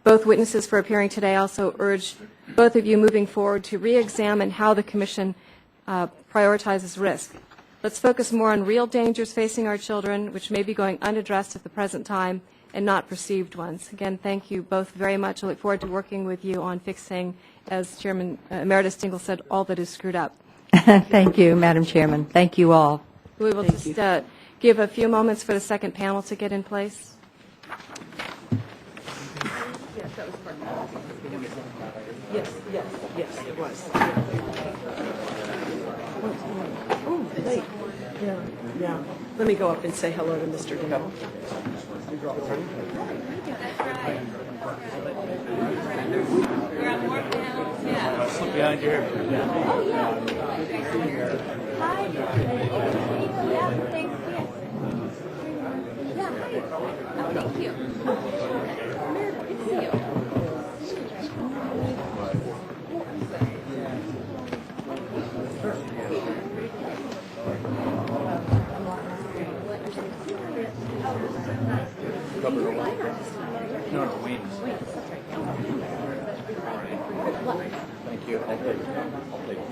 both witnesses for appearing today. I also urge both of you moving forward to re-examine how the Commission prioritizes risk. Let's focus more on real dangers facing our children, which may be going unaddressed at the present time, and not perceived ones. Again, thank you both very much. I look forward to working with you on fixing, as Chairman Emeritus Dingell said, all that is screwed up. Thank you, Madam Chairman. Thank you all. We will just give a few moments for the second panel to get in place. Yes, it was. Oh, late. Yeah. Let me go up and say hello to Mr. Dingell. Behind your Thank you. No, wings. Thank you. I'll take it.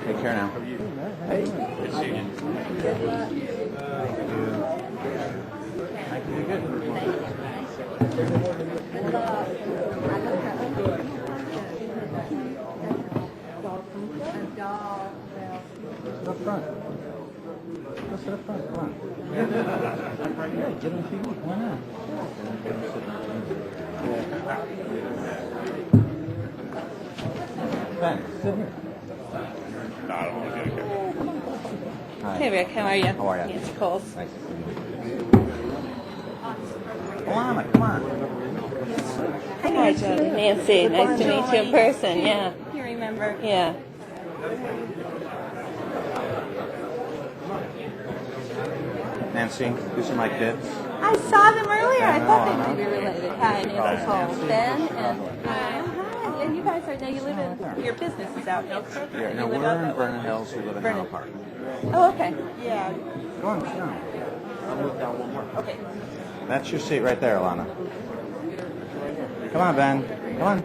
Take care now. Hey. Good seeing you. Thank you. Good. Up front. Let's sit up front. Come on. Yeah, get on the feet. Why not? Ben, sit here. No, I don't want to get here. Hi. Hey, Rick, how are you? How are you? It's Coles. Nice to see you. Alana, come on. Hi, Jody. Nancy. Nice to meet you in person. Yeah. You remember? Yeah. Nancy, these are my kids. I saw them earlier. I thought they might be related. Hi, Nancy Coles. Ben and hi. And you guys are now. You live in your business is out in Elk Grove? Yeah, no, You live we're out in that Vernon way? Hills. We live in Highland Park. Oh, okay. Yeah. Go on, sit down. I'll move down one more. Okay. That's your seat right there, Alana. Come on, Ben. Come on.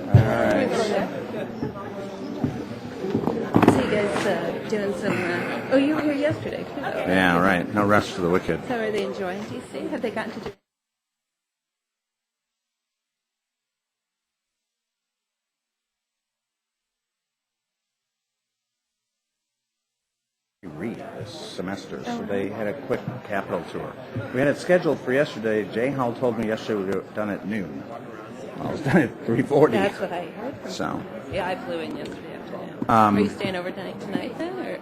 All right. So you guys doing some, oh, you were here yesterday, too, though. Yeah, right. No rest for the wicked. So are they enjoying DC? Have they gotten to do... Read this semester, so they had a quick Capitol tour. We had it scheduled for yesterday. Jay Howell told me yesterday we were done at noon. Well, I was done at 3:40. That's what I heard from So. Yeah, I flew in yesterday afternoon. Are you staying overnight tonight then, or?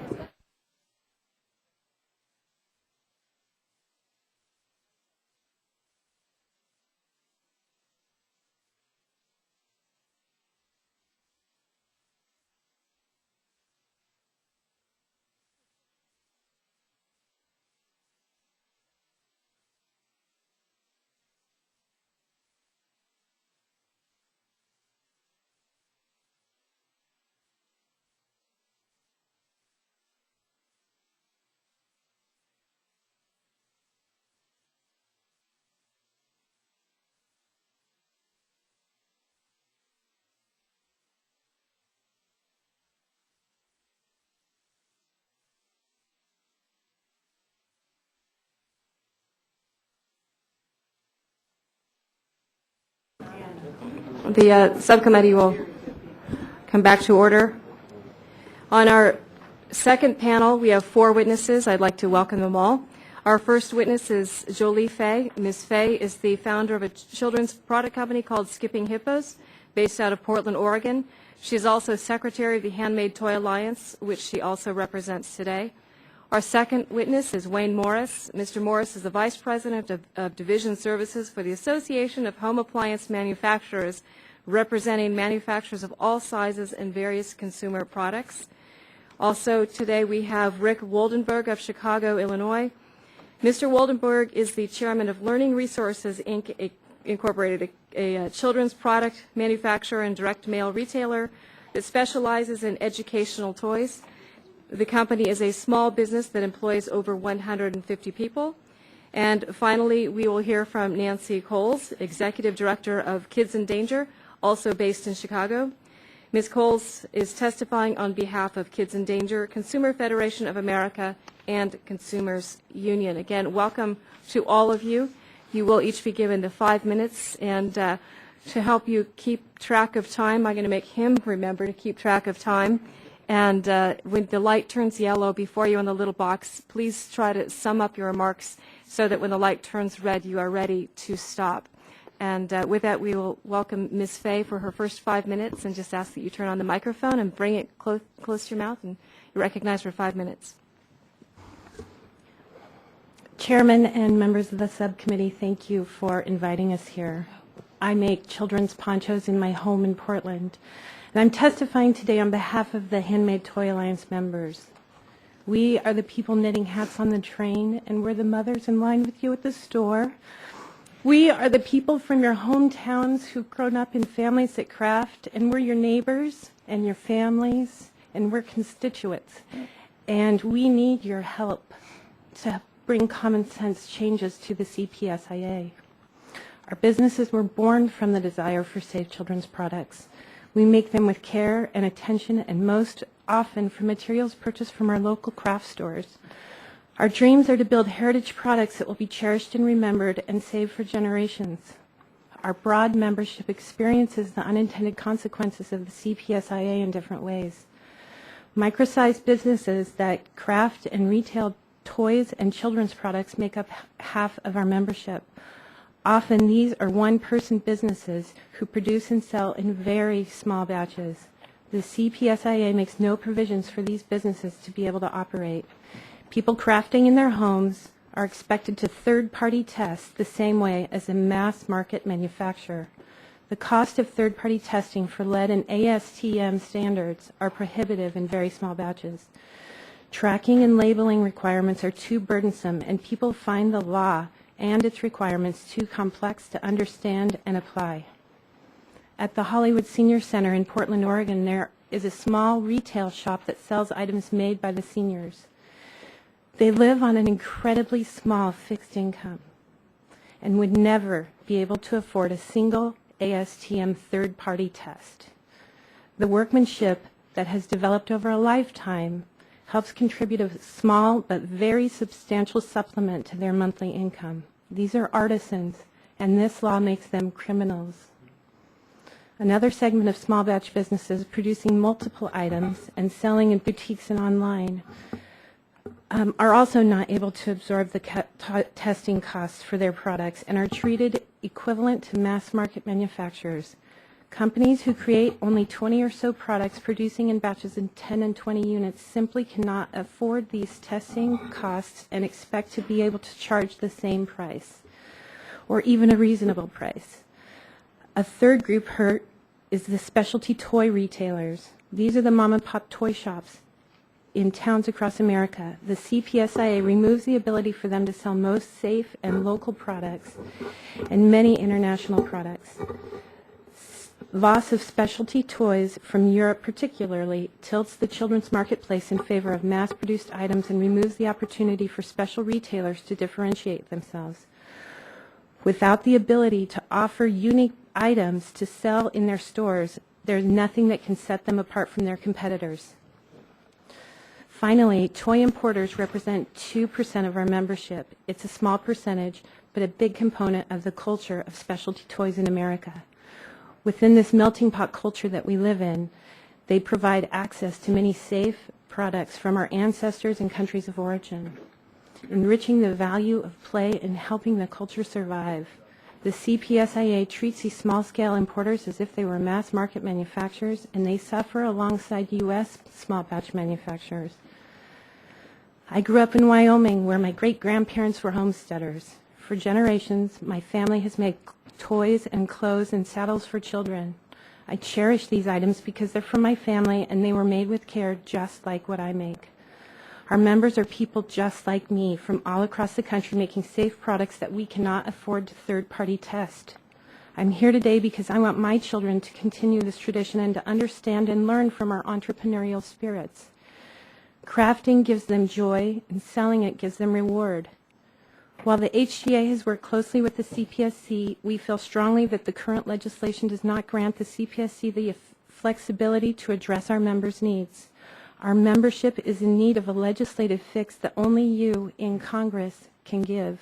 The subcommittee will come back to order. On our second panel, we have 4 witnesses. I'd like to welcome them all. Our first witness is Jolie Fay. Ms. Fay is the founder of a children's product company called Skipping Hippos, based out of Portland, Oregon. She is also secretary of the Handmade Toy Alliance, which she also represents today. Our second witness is Wayne Morris. Mr. Morris is the vice president of Division Services for the Association of Home Appliance Manufacturers, representing manufacturers of all sizes and various consumer products. Also today we have Rick Woldenberg of Chicago, Illinois. Mr. Woldenberg is the chairman of Learning Resources, Inc., Incorporated, a children's product manufacturer and direct mail retailer that specializes in educational toys. The company is a small business that employs over 150 people. And finally, we will hear from Nancy Coles, Executive Director of Kids in Danger, also based in Chicago. Ms. Coles is testifying on behalf of Kids in Danger, Consumer Federation of America, and Consumers Union. Again, welcome to all of you. You will each be given the 5 minutes, and to help you keep track of time, I'm going to make him remember to keep track of time. And when the light turns yellow before you in the little box, please try to sum up your remarks so that when the light turns red, you are ready to stop. And with that, we will welcome Ms. Fay for her first 5 minutes and just ask that you turn on the microphone and bring it close to your mouth, and you're recognized for 5 minutes. Chairman and members of the subcommittee, thank you for inviting us here. I make children's ponchos in my home in Portland, and I'm testifying today on behalf of the Handmade Toy Alliance members. We are the people knitting hats on the train, and we're the mothers in line with you at the store. We are the people from your hometowns who've grown up in families that craft, and we're your neighbors and your families, and we're constituents. And we need your help to bring common sense changes to the CPSIA. Our businesses were born from the desire for safe children's products. We make them with care and attention, and most often from materials purchased from our local craft stores. Our dreams are to build heritage products that will be cherished and remembered and saved for generations. Our broad membership experiences the unintended consequences of the CPSIA in different ways. Micro-sized businesses that craft and retail toys and children's products make up half of our membership. Often these are one-person businesses who produce and sell in very small batches. The CPSIA makes no provisions for these businesses to be able to operate. People crafting in their homes are expected to third-party test the same way as a mass-market manufacturer. The cost of third-party testing for lead and ASTM standards are prohibitive in very small batches. Tracking and labeling requirements are too burdensome, and people find the law and its requirements too complex to understand and apply. At the Hollywood Senior Center in Portland, Oregon, there is a small retail shop that sells items made by the seniors. They live on an incredibly small fixed income and would never be able to afford a single ASTM third-party test. The workmanship that has developed over a lifetime helps contribute a small but very substantial supplement to their monthly income. These are artisans, and this law makes them criminals. Another segment of small batch businesses producing multiple items and selling in boutiques and online are also not able to absorb the testing costs for their products and are treated equivalent to mass market manufacturers. Companies who create only 20 or so products producing in batches in 10 and 20 units simply cannot afford these testing costs and expect to be able to charge the same price or even a reasonable price. A third group hurt is the specialty toy retailers. These are the mom and pop toy shops in towns across America. The CPSIA removes the ability for them to sell most safe and local products and many international products. Loss of specialty toys from Europe particularly tilts the children's marketplace in favor of mass-produced items and removes the opportunity for special retailers to differentiate themselves. Without the ability to offer unique items to sell in their stores, there's nothing that can set them apart from their competitors. Finally, toy importers represent 2% of our membership. It's a small percentage, but a big component of the culture of specialty toys in America. Within this melting pot culture that we live in, they provide access to many safe products from our ancestors and countries of origin, enriching the value of play and helping the culture survive. The CPSIA treats these small-scale importers as if they were mass-market manufacturers, and they suffer alongside U.S. small-batch manufacturers. I grew up in Wyoming, where my great-grandparents were homesteaders. For generations, my family has made toys and clothes and saddles for children. I cherish these items because they're from my family, and they were made with care just like what I make. Our members are people just like me from all across the country making safe products that we cannot afford to third-party test. I'm here today because I want my children to continue this tradition and to understand and learn from our entrepreneurial spirits. Crafting gives them joy, and selling it gives them reward. While the HGA has worked closely with the CPSC, we feel strongly that the current legislation does not grant the CPSC the flexibility to address our members' needs. Our membership is in need of a legislative fix that only you in Congress can give.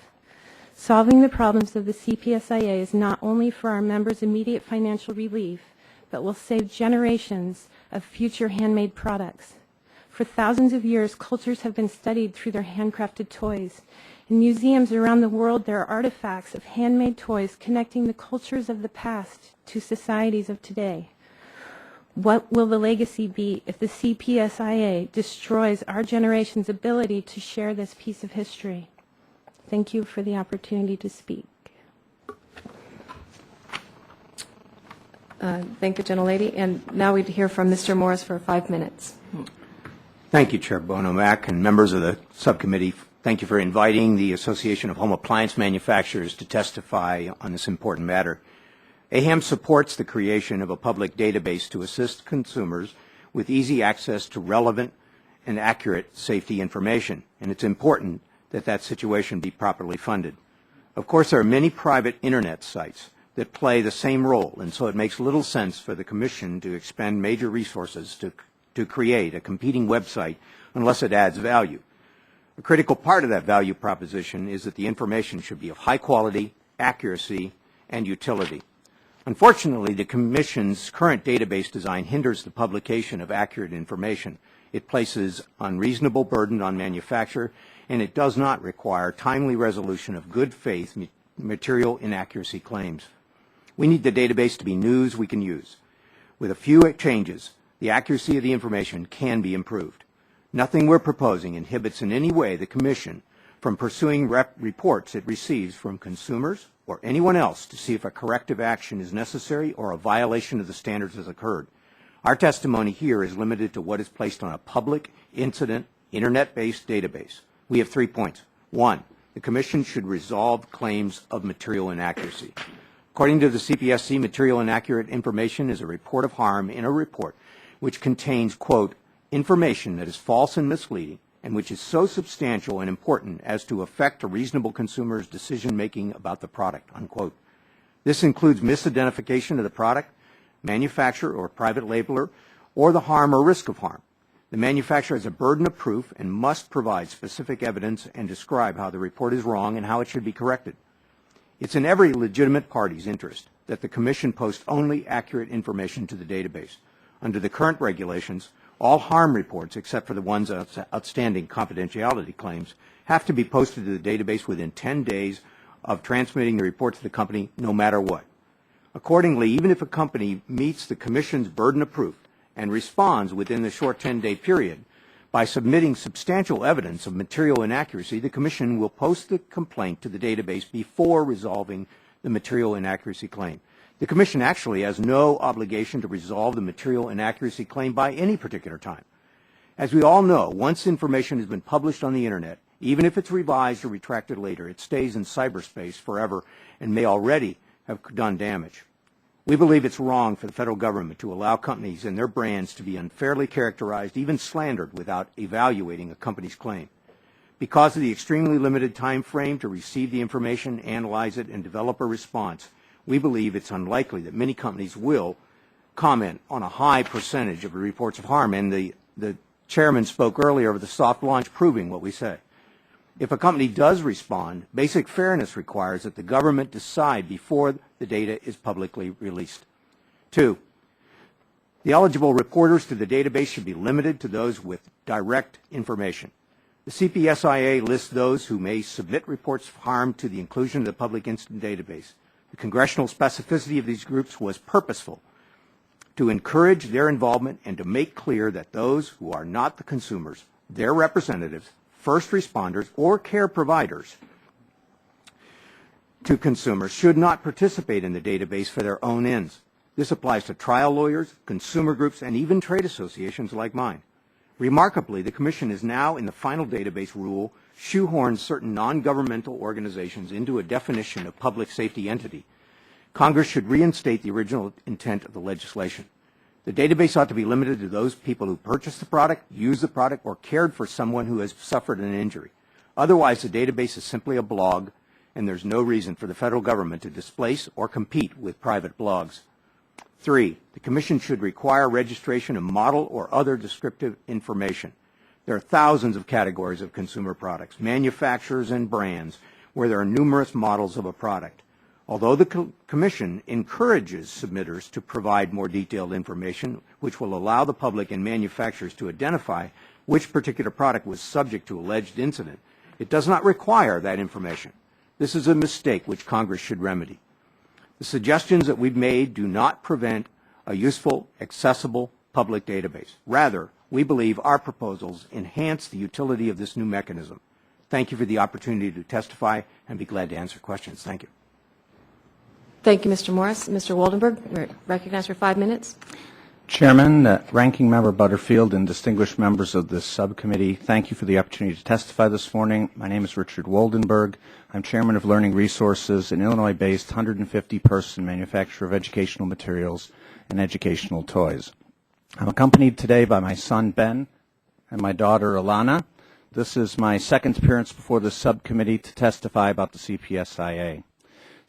Solving the problems of the CPSIA is not only for our members' immediate financial relief, but will save generations of future handmade products. For thousands of years, cultures have been studied through their handcrafted toys. In museums around the world, there are artifacts of handmade toys connecting the cultures of the past to societies of today. What will the legacy be if the CPSIA destroys our generation's ability to share this piece of history? Thank you for the opportunity to speak. Thank the gentlelady. And now we'd hear from Mr. Morris for 5 minutes. Thank you, Chair Bono Mack, and members of the subcommittee. Thank you for inviting the Association of Home Appliance Manufacturers to testify on this important matter. AHAM supports the creation of a public database to assist consumers with easy access to relevant and accurate safety information, and it's important that that situation be properly funded. Of course, there are many private Internet sites that play the same role, and so it makes little sense for the Commission to expend major resources to create a competing website unless it adds value. A critical part of that value proposition is that the information should be of high quality, accuracy, and utility. Unfortunately, the Commission's current database design hinders the publication of accurate information. It places unreasonable burden on manufacturer, and it does not require timely resolution of good faith material inaccuracy claims. We need the database to be news we can use. With a few changes, the accuracy of the information can be improved. Nothing we're proposing inhibits in any way the Commission from pursuing reports it receives from consumers or anyone else to see if a corrective action is necessary or a violation of the standards has occurred. Our testimony here is limited to what is placed on a public, incident, Internet-based database. We have 3 points. 1, the Commission should resolve claims of material inaccuracy. According to the CPSC, material inaccurate information is a report of harm in a report which contains, quote, information that is false and misleading and which is so substantial and important as to affect a reasonable consumer's decision-making about the product, unquote. This includes misidentification of the product, manufacturer or private labeler, or the harm or risk of harm. The manufacturer has a burden of proof and must provide specific evidence and describe how the report is wrong and how it should be corrected. It's in every legitimate party's interest that the Commission post only accurate information to the database. Under the current regulations, all harm reports, except for the ones of outstanding confidentiality claims, have to be posted to the database within 10 days of transmitting the report to the company, no matter what. Accordingly, even if a company meets the Commission's burden of proof and responds within the short 10-day period by submitting substantial evidence of material inaccuracy, the Commission will post the complaint to the database before resolving the material inaccuracy claim. The Commission actually has no obligation to resolve the material inaccuracy claim by any particular time. As we all know, once information has been published on the Internet, even if it's revised or retracted later, it stays in cyberspace forever and may already have done damage. We believe it's wrong for the federal government to allow companies and their brands to be unfairly characterized, even slandered, without evaluating a company's claim. Because of the extremely limited time frame to receive the information, analyze it, and develop a response, we believe it's unlikely that many companies will comment on a high percentage of the reports of harm, and the chairman spoke earlier of the soft launch proving what we say. If a company does respond, basic fairness requires that the government decide before the data is publicly released. 2, the eligible reporters to the database should be limited to those with direct information. The CPSIA lists those who may submit reports of harm to the inclusion of the public incident database. The congressional specificity of these groups was purposeful to encourage their involvement and to make clear that those who are not the consumers, their representatives, first responders, or care providers to consumers should not participate in the database for their own ends. This applies to trial lawyers, consumer groups, and even trade associations like mine. Remarkably, the Commission is now, in the final database rule, shoehorned certain non-governmental organizations into a definition of public safety entity. Congress should reinstate the original intent of the legislation. The database ought to be limited to those people who purchased the product, used the product, or cared for someone who has suffered an injury. Otherwise, the database is simply a blog, and there's no reason for the federal government to displace or compete with private blogs. 3, the Commission should require registration of model or other descriptive information. There are thousands of categories of consumer products, manufacturers and brands, where there are numerous models of a product. Although the Commission encourages submitters to provide more detailed information, which will allow the public and manufacturers to identify which particular product was subject to alleged incident, it does not require that information. This is a mistake which Congress should remedy. The suggestions that we've made do not prevent a useful, accessible public database. Rather, we believe our proposals enhance the utility of this new mechanism. Thank you for the opportunity to testify and be glad to answer questions. Thank you. Thank you, Mr. Morris. Mr. Woldenberg, recognized for 5 minutes. Chairman, Ranking Member Butterfield, and distinguished members of this subcommittee, thank you for the opportunity to testify this morning. My name is Richard Woldenberg. I'm Chairman of Learning Resources, an Illinois-based 150-person manufacturer of educational materials and educational toys. I'm accompanied today by my son, Ben, and my daughter, Alana. This is my second appearance before the subcommittee to testify about the CPSIA.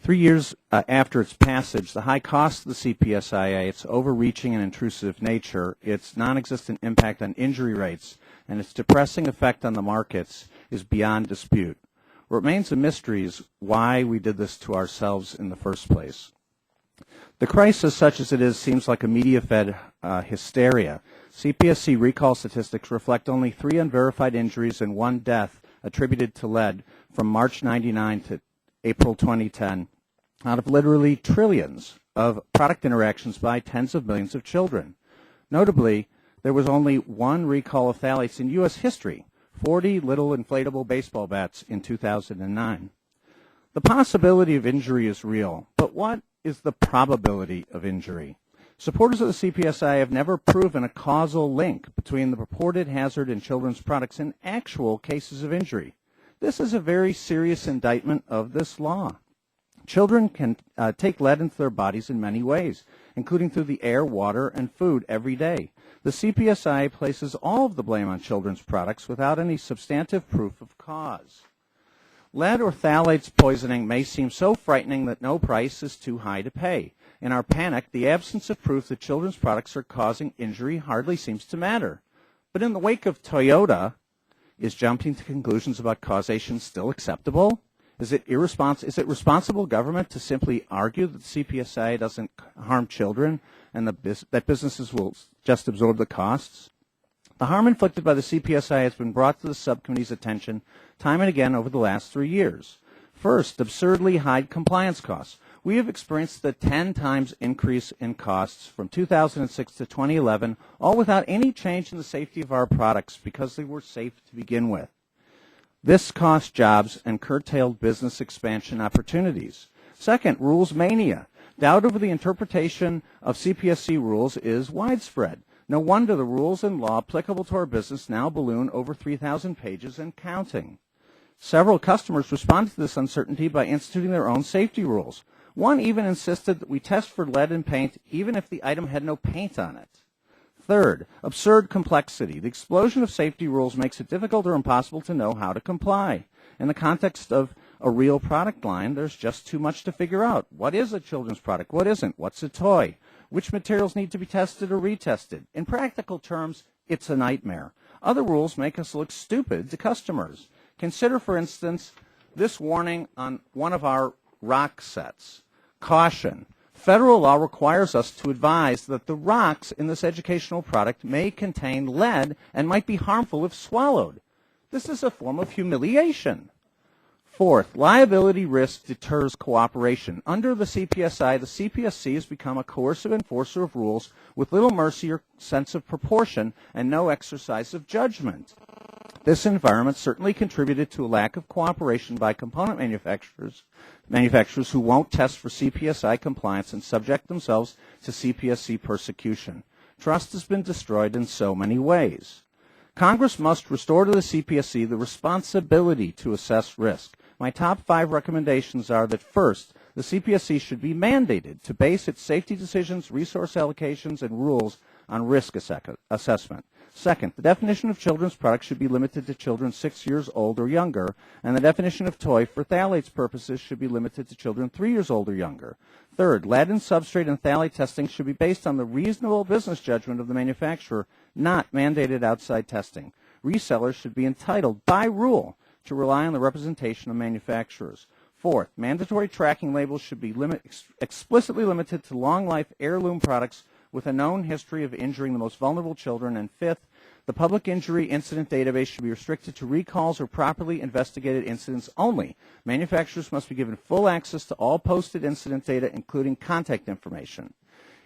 3 years after its passage, the high cost of the CPSIA, its overreaching and intrusive nature, its non-existent impact on injury rates, and its depressing effect on the markets is beyond dispute. What remains a mystery is why we did this to ourselves in the first place. The crisis, such as it is, seems like a media-fed hysteria. CPSC recall statistics reflect only 3 unverified injuries and 1 death attributed to lead from March 99 to April 2010, out of literally trillions of product interactions by tens of millions of children. Notably, there was only 1 recall of phthalates in U.S. history, 40 little inflatable baseball bats in 2009. The possibility of injury is real, but what is the probability of injury? Supporters of the CPSI have never proven a causal link between the purported hazard in children's products and actual cases of injury. This is a very serious indictment of this law. Children can take lead into their bodies in many ways, including through the air, water, and food every day. The CPSI places all of the blame on children's products without any substantive proof of cause. Lead or phthalates poisoning may seem so frightening that no price is too high to pay. In our panic, the absence of proof that children's products are causing injury hardly seems to matter. But in the wake of Toyota, is jumping to conclusions about causation still acceptable? Is it responsible government to simply argue that the CPSI doesn't harm children and that businesses will just absorb the costs? The harm inflicted by the CPSI has been brought to the subcommittee's attention time and again over the last 3 years. First, absurdly high compliance costs. We have experienced a 10 times increase in costs from 2006 to 2011, all without any change in the safety of our products because they were safe to begin with. This cost jobs and curtailed business expansion opportunities. Second, rules mania. Doubt over the interpretation of CPSC rules is widespread. No wonder the rules and law applicable to our business now balloon over 3,000 pages and counting. Several customers responded to this uncertainty by instituting their own safety rules. One even insisted that we test for lead in paint even if the item had no paint on it. Third, absurd complexity. The explosion of safety rules makes it difficult or impossible to know how to comply. In the context of a real product line, there's just too much to figure out. What is a children's product? What isn't? What's a toy? Which materials need to be tested or retested? In practical terms, it's a nightmare. Other rules make us look stupid to customers. Consider, for instance, this warning on one of our rock sets. Caution, Federal law requires us to advise that the rocks in this educational product may contain lead and might be harmful if swallowed. This is a form of humiliation. Fourth, liability risk deters cooperation. Under the CPSI, the CPSC has become a coercive enforcer of rules with little mercy or sense of proportion and no exercise of judgment. This environment certainly contributed to a lack of cooperation by component manufacturers who won't test for CPSI compliance and subject themselves to CPSC persecution. Trust has been destroyed in so many ways. Congress must restore to the CPSC the responsibility to assess risk. My top 5 recommendations are that first, the CPSC should be mandated to base its safety decisions, resource allocations, and rules on risk assessment. Second, the definition of children's products should be limited to children 6 years old or younger, and the definition of toy for phthalates purposes should be limited to children 3 years old or younger. Third, lead and substrate and phthalate testing should be based on the reasonable business judgment of the manufacturer, not mandated outside testing. Resellers should be entitled by rule to rely on the representation of manufacturers. Fourth, mandatory tracking labels should be explicitly limited to long-life heirloom products with a known history of injuring the most vulnerable children. And fifth, the public injury incident database should be restricted to recalls or properly investigated incidents only. Manufacturers must be given full access to all posted incident data, including contact information.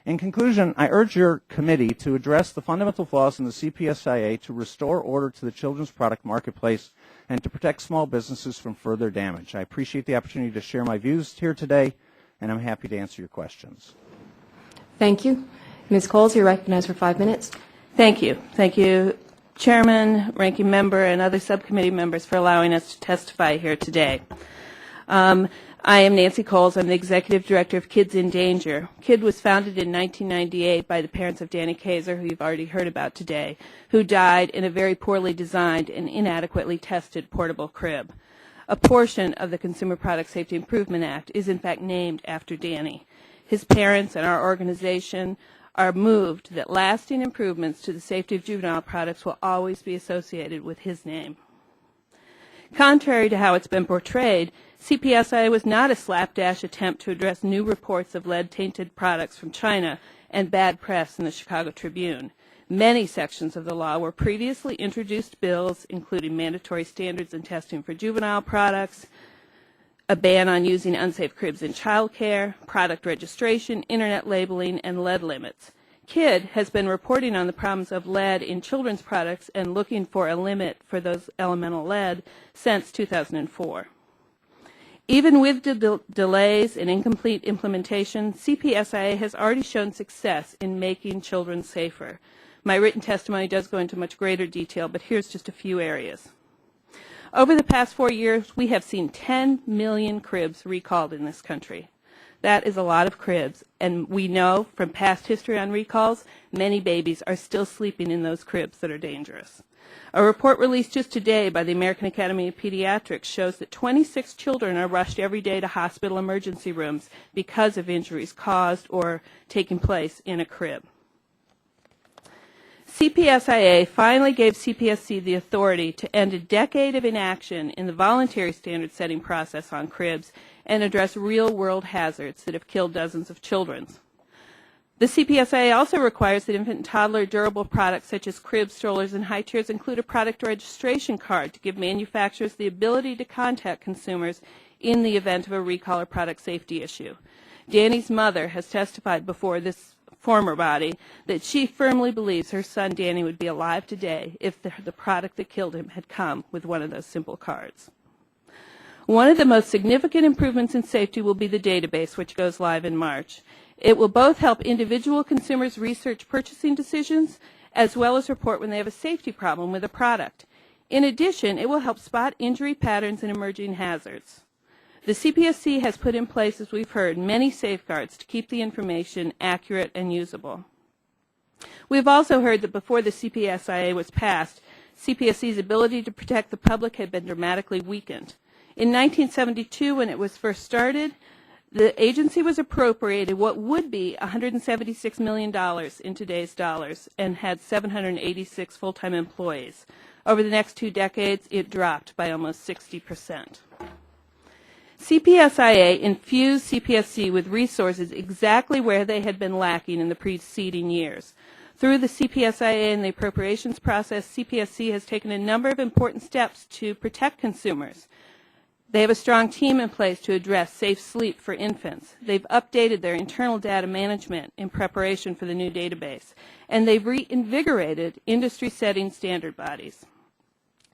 In conclusion, I urge your committee to address the fundamental flaws in the CPSIA to restore order to the children's product marketplace and to protect small businesses from further damage. I appreciate the opportunity to share my views here today, and I'm happy to answer your questions. Thank you. Ms. Coles, you're recognized for 5 minutes. Thank you. Thank you, Chairman, Ranking Member, and other subcommittee members for allowing us to testify here today. I am Nancy Coles. I'm the Executive Director of Kids in Danger. KID was founded in 1998 by the parents of Danny Kaiser, who you've already heard about today, who died in a very poorly designed and inadequately tested portable crib. A portion of the Consumer Product Safety Improvement Act is in fact named after Danny. His parents and our organization are moved that lasting improvements to the safety of juvenile products will always be associated with his name. Contrary to how it's been portrayed, CPSIA was not a slapdash attempt to address new reports of lead-tainted products from China and bad press in the Chicago Tribune. Many sections of the law were previously introduced bills, including mandatory standards and testing for juvenile products, a ban on using unsafe cribs in child care, product registration, internet labeling, and lead limits. KID has been reporting on the problems of lead in children's products and looking for a limit for those elemental lead since 2004. Even with delays and incomplete implementation, CPSIA has already shown success in making children safer. My written testimony does go into much greater detail, but here's just a few areas. Over the past 4 years, we have seen 10 million cribs recalled in this country. That is a lot of cribs, and we know from past history on recalls, many babies are still sleeping in those cribs that are dangerous. A report released just today by the American Academy of Pediatrics shows that 26 children are rushed every day to hospital emergency rooms because of injuries caused or taking place in a crib. CPSIA finally gave CPSC the authority to end a decade of inaction in the voluntary standard setting process on cribs and address real-world hazards that have killed dozens of children. The CPSIA also requires that infant and toddler durable products such as cribs, strollers, and high chairs include a product registration card to give manufacturers the ability to contact consumers in the event of a recall or product safety issue. Danny's mother has testified before this former body that she firmly believes her son Danny would be alive today if the product that killed him had come with one of those simple cards. One of the most significant improvements in safety will be the database, which goes live in March. It will both help individual consumers research purchasing decisions as well as report when they have a safety problem with a product. In addition, it will help spot injury patterns and emerging hazards. The CPSC has put in place, as we've heard, many safeguards to keep the information accurate and usable. We've also heard that before the CPSIA was passed, CPSC's ability to protect the public had been dramatically weakened. In 1972, when it was first started, the agency was appropriated what would be $176 million in today's dollars and had 786 full-time employees. Over the next 2 decades, it dropped by almost 60%. CPSIA infused CPSC with resources exactly where they had been lacking in the preceding years. Through the CPSIA and the appropriations process, CPSC has taken a number of important steps to protect consumers. They have a strong team in place to address safe sleep for infants. They've updated their internal data management in preparation for the new database, and they've reinvigorated industry-setting standard bodies.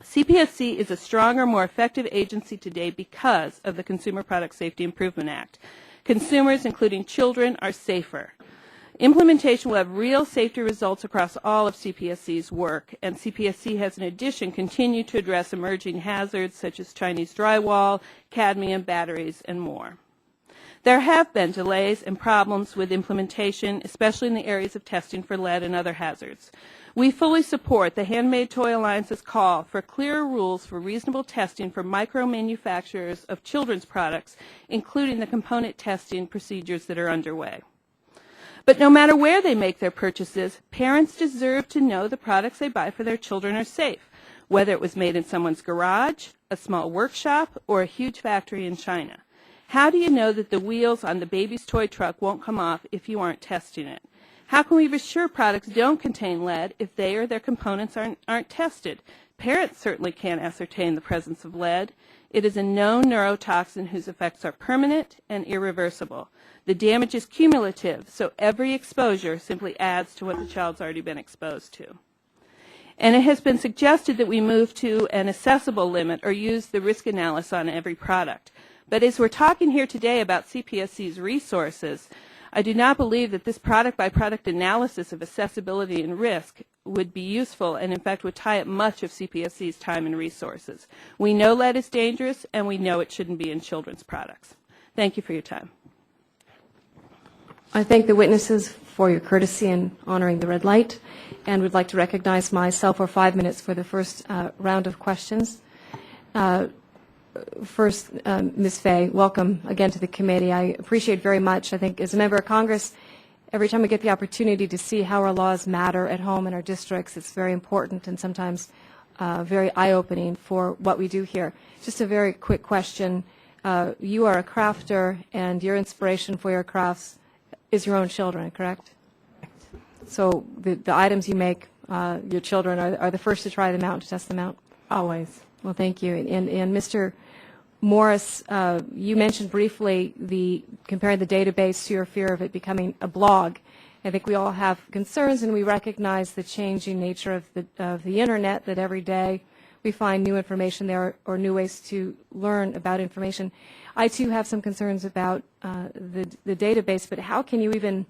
CPSC is a stronger, more effective agency today because of the Consumer Product Safety Improvement Act. Consumers, including children, are safer. Implementation will have real safety results across all of CPSC's work, and CPSC has in addition continued to address emerging hazards such as Chinese drywall, cadmium, batteries, and more. There have been delays and problems with implementation, especially in the areas of testing for lead and other hazards. We fully support the Handmade Toy Alliance's call for clearer rules for reasonable testing for micro-manufacturers of children's products, including the component testing procedures that are underway. But no matter where they make their purchases, parents deserve to know the products they buy for their children are safe, whether it was made in someone's garage, a small workshop, or a huge factory in China. How do you know that the wheels on the baby's toy truck won't come off if you aren't testing it? How can we be sure products don't contain lead if they or their components aren't tested? Parents certainly can't ascertain the presence of lead. It is a known neurotoxin whose effects are permanent and irreversible. The damage is cumulative, so every exposure simply adds to what the child's already been exposed to. And it has been suggested that we move to an accessible limit or use the risk analysis on every product. But as we're talking here today about CPSC's resources, I do not believe that this product-by-product analysis of accessibility and risk would be useful and, in fact, would tie up much of CPSC's time and resources. We know lead is dangerous, and we know it shouldn't be in children's products. Thank you for your time. I thank the witnesses for your courtesy in honoring the red light, and would like to recognize myself for 5 minutes for the first round of questions. First, Ms. Fay, welcome again to the committee. I appreciate very much. I think as a member of Congress, every time we get the opportunity to see how our laws matter at home in our districts, it's very important and sometimes very eye-opening for what we do here. Just a very quick question. You are a crafter, and your inspiration for your crafts is your own children, correct? So the items you make, your children are the first to try them out, to test them out? Always. Well, thank you. And Mr. Morris, you mentioned briefly comparing the database to your fear of it becoming a blog. I think we all have concerns, and we recognize the changing nature of the Internet, that every day we find new information there or new ways to learn about information. I, too, have some concerns about the database, but how can you even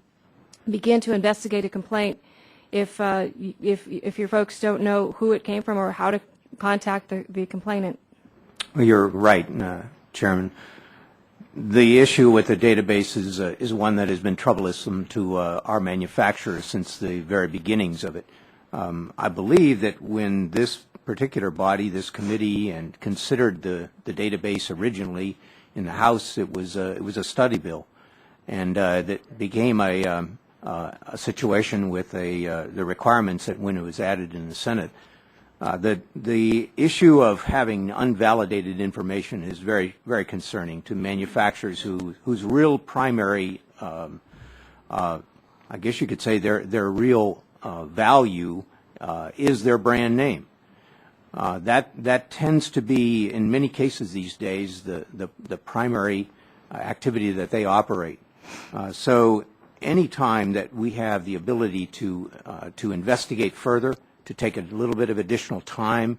begin to investigate a complaint if your folks don't know who it came from or how to contact the complainant? Well, you're right, Chairman. The issue with the database is one that has been troublesome to our manufacturers since the very beginnings of it. I believe that when this particular body, this committee, and considered the database originally in the House, it was a study bill, and that became a situation with the requirements that when it was added in the Senate. The issue of having unvalidated information is very, very concerning to manufacturers whose real primary, I guess you could say their real value is their brand name. That tends to be, in many cases these days, the primary activity that they operate. So any time that we have the ability to investigate further, to take a little bit of additional time,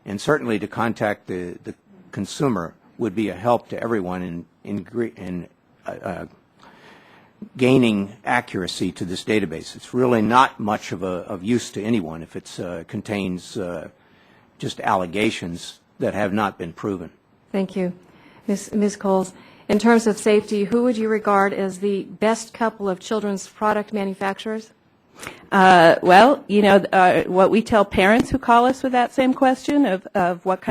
and certainly to contact the consumer would be a help to everyone in gaining accuracy to this database. It's really not much of use to anyone if it contains just allegations that have not been proven. Thank you. Ms. Coles, in terms of safety, who would you regard as the best couple of children's product manufacturers? Well, you know, what we tell parents who call us with that same question of what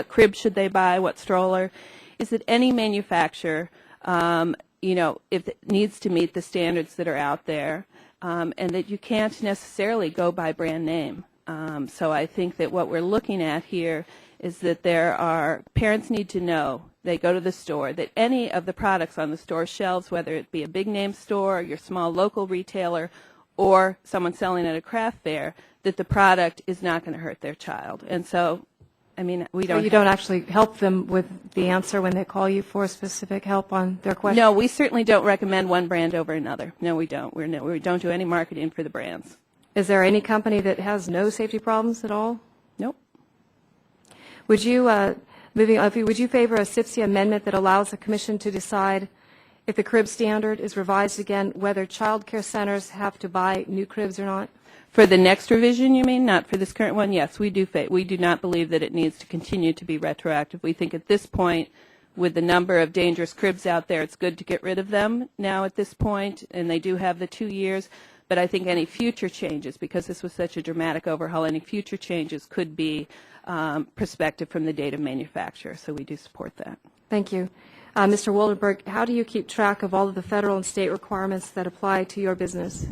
crib should they buy, what stroller, is that any manufacturer, you know, if it needs to meet the standards that are out there, and that you can't necessarily go by brand name. So I think that what we're looking at here is that parents need to know, they go to the store, that any of the products on the store shelves, whether it be a big name store, your small local retailer, or someone selling at a craft fair, that the product is not going to hurt their child. And so, I mean, we don't. So you don't actually help them with the answer when they call you for specific help on their question? No, we certainly don't recommend one brand over another. No, we don't. We don't do any marketing for the brands. Is there any company that has no safety problems at all? Nope. Would you, would you favor a CPSIA amendment that allows the Commission to decide if the crib standard is revised again, whether child care centers have to buy new cribs or not? For the next revision, you mean, not for this current one? Yes, we do. We do not believe that it needs to continue to be retroactive. We think at this point, with the number of dangerous cribs out there, it's good to get rid of them now at this point, and they do have the 2 years. But I think any future changes, because this was such a dramatic overhaul, any future changes could be prospective from the date of manufacture. So we do support that. Thank you. Mr. Woldenberg, how do you keep track of all of the federal and state requirements that apply to your business?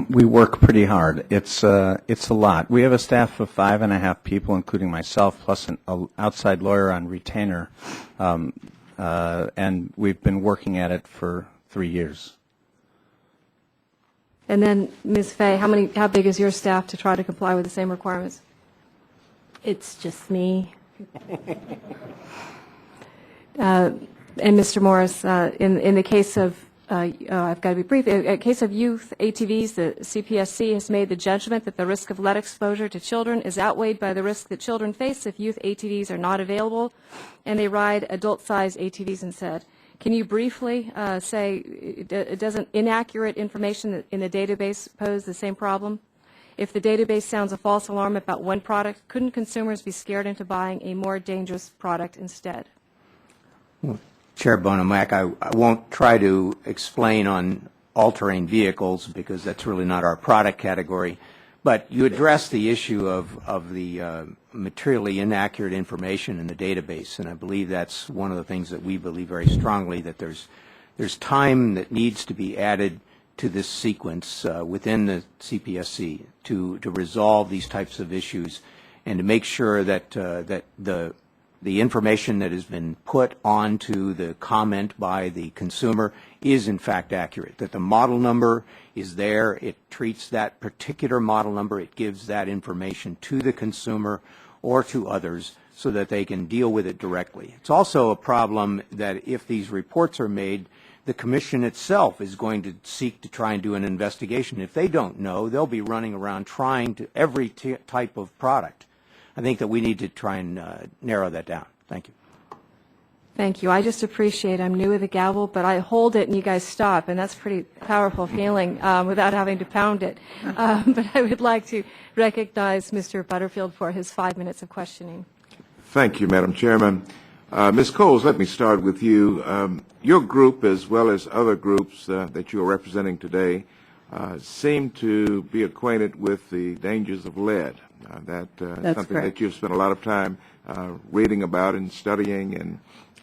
We work pretty hard. It's a lot. We have a staff of 5.5 people, including myself, plus an outside lawyer on retainer, and we've been working at it for 3 years. And then, Ms. Fay, how big is your staff to try to comply with the same requirements? It's just me. And Mr. Morris, in the case of, I've got to be brief, in the case of youth ATVs, the CPSC has made the judgment that the risk of lead exposure to children is outweighed by the risk that children face if youth ATVs are not available, and they ride adult-sized ATVs instead. Can you briefly say, doesn't inaccurate information in the database pose the same problem? If the database sounds a false alarm about one product, couldn't consumers be scared into buying a more dangerous product instead? Well, Chair Bonomack, I won't try to explain on all-terrain vehicles because that's really not our product category. But you addressed the issue of the materially inaccurate information in the database, and I believe that's one of the things that we believe very strongly, that there's time that needs to be added to this sequence within the CPSC to resolve these types of issues and to make sure that the information that has been put onto the comment by the consumer is in fact accurate, that the model number is there, it treats that particular model number, it gives that information to the consumer or to others so that they can deal with it directly. It's also a problem that if these reports are made, the Commission itself is going to seek to try and do an investigation. If they don't know, they'll be running around trying to every type of product. I think that we need to try and narrow that down. Thank you. Thank you. I just appreciate I'm new with the gavel, but I hold it and you guys stop, and that's a pretty powerful feeling without having to pound it. But I would like to recognize Mr. Butterfield for his 5 minutes of questioning. Thank you, Madam Chairman. Ms. Coles, let me start with you. Your group, as well as other groups that you are representing today, seem to be acquainted with the dangers of lead. That's something correct. that you've spent a lot of time reading about and studying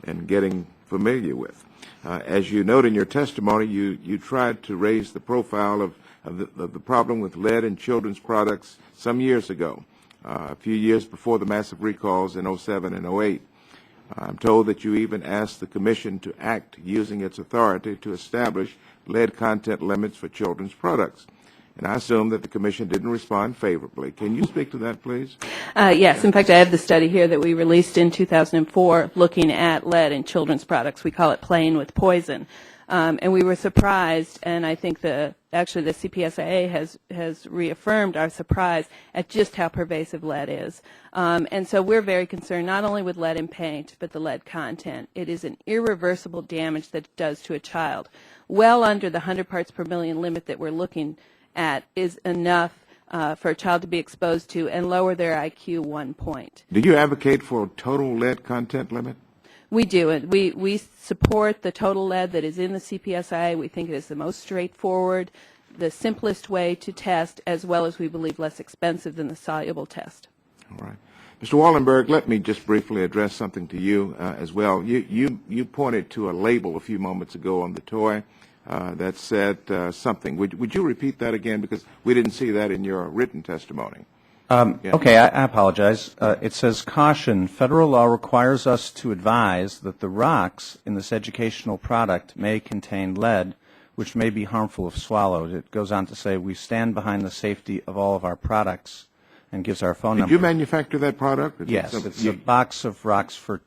and getting familiar with. As you note in your testimony, you tried to raise the profile of the problem with lead in children's products some years ago, a few years before the massive recalls in 07 and 08. I'm told that you even asked the Commission to act using its authority to establish lead content limits for children's products. And I assume that the Commission didn't respond favorably. Can you speak to that, please? Yes. In fact, I have the study here that we released in 2004 looking at lead in children's products. We call it Playing with Poison. And we were surprised, and I think actually the CPSIA has reaffirmed our surprise at just how pervasive lead is. And so we're very concerned not only with lead in paint, but the lead content. It is an irreversible damage that it does to a child. Well under the 100 parts per million limit that we're looking at is enough for a child to be exposed to and lower their IQ 1 point. Do you advocate for a total lead content limit? We do. We support the total lead that is in the CPSIA. We think it is the most straightforward, the simplest way to test, as well as we believe less expensive than the soluble test. All right. Mr. Wallenberg, let me just briefly address something to you as well. You pointed to a label a few moments ago on the toy that said something. Would you repeat that again? Because we didn't see that in your written testimony. Okay, I apologize. It says, caution, federal law requires us to advise that the rocks in this educational product may contain lead, which may be harmful if swallowed. It goes on to say, we stand behind the safety of all of our products, and gives our phone number. Did you manufacture that product? Yes, it's a box of rocks for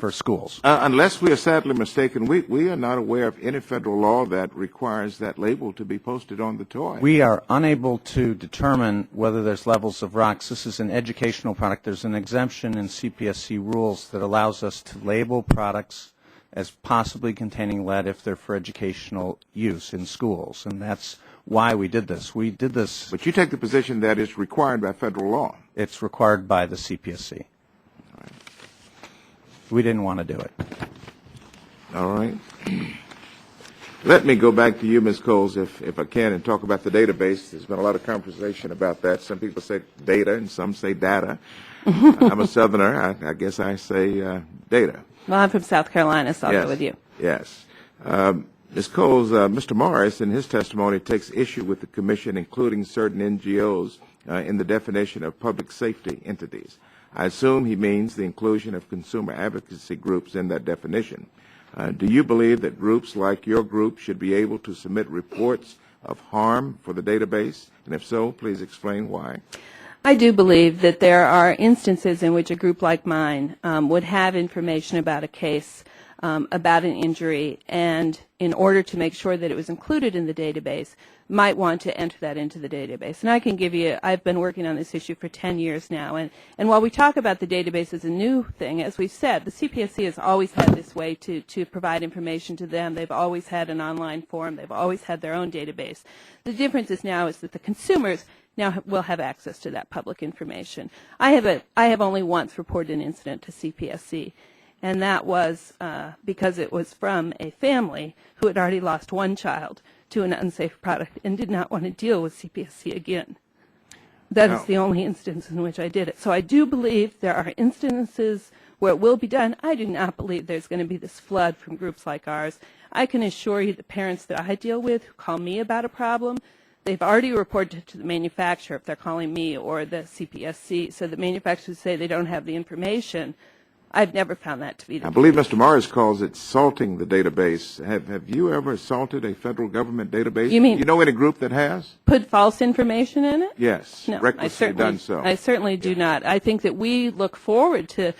schools. Unless we are sadly mistaken, we are not aware of any federal law that requires that label to be posted on the toy. We are unable to determine whether there's levels of rocks. This is an educational product. There's an exemption in CPSC rules that allows us to label products as possibly containing lead if they're for educational use in schools, and that's why we did this. We did this. But you take the position that it's required by federal law. It's required by the CPSC. We didn't want to do it. All right. Let me go back to you, Ms. Coles, if I can, and talk about the database. There's been a lot of conversation about that. Some people say data, and some say data. I'm a Southerner. I guess I say data. Well, I'm from South Carolina, so I'll go with you. Yes. Ms. Coles, Mr. Morris, in his testimony, takes issue with the Commission including certain NGOs in the definition of public safety entities. I assume he means the inclusion of consumer advocacy groups in that definition. Do you believe that groups like your group should be able to submit reports of harm for the database? And if so, please explain why. I do believe that there are instances in which a group like mine would have information about a case, about an injury, and in order to make sure that it was included in the database, might want to enter that into the database. And I can give you, I've been working on this issue for 10 years now, and while we talk about the database as a new thing, as we've said, the CPSC has always had this way to provide information to them. They've always had an online forum. They've always had their own database. The difference is now is that the consumers now will have access to that public information. I have only once reported an incident to CPSC, and that was because it was from a family who had already lost one child to an unsafe product and did not want to deal with CPSC again. That is the only instance in which I did it. So I do believe there are instances where it will be done. I do not believe there's going to be this flood from groups like ours. I can assure you the parents that I deal with who call me about a problem, they've already reported to the manufacturer if they're calling me or the CPSC. So the manufacturers say they don't have the information. I've never found that to be the case. I believe Mr. Morris calls it salting the database. Have you ever salted a federal government database? You mean? You know any group that has? Put false information in it? Yes. No, recklessly done so. I certainly do not. I think that we look forward to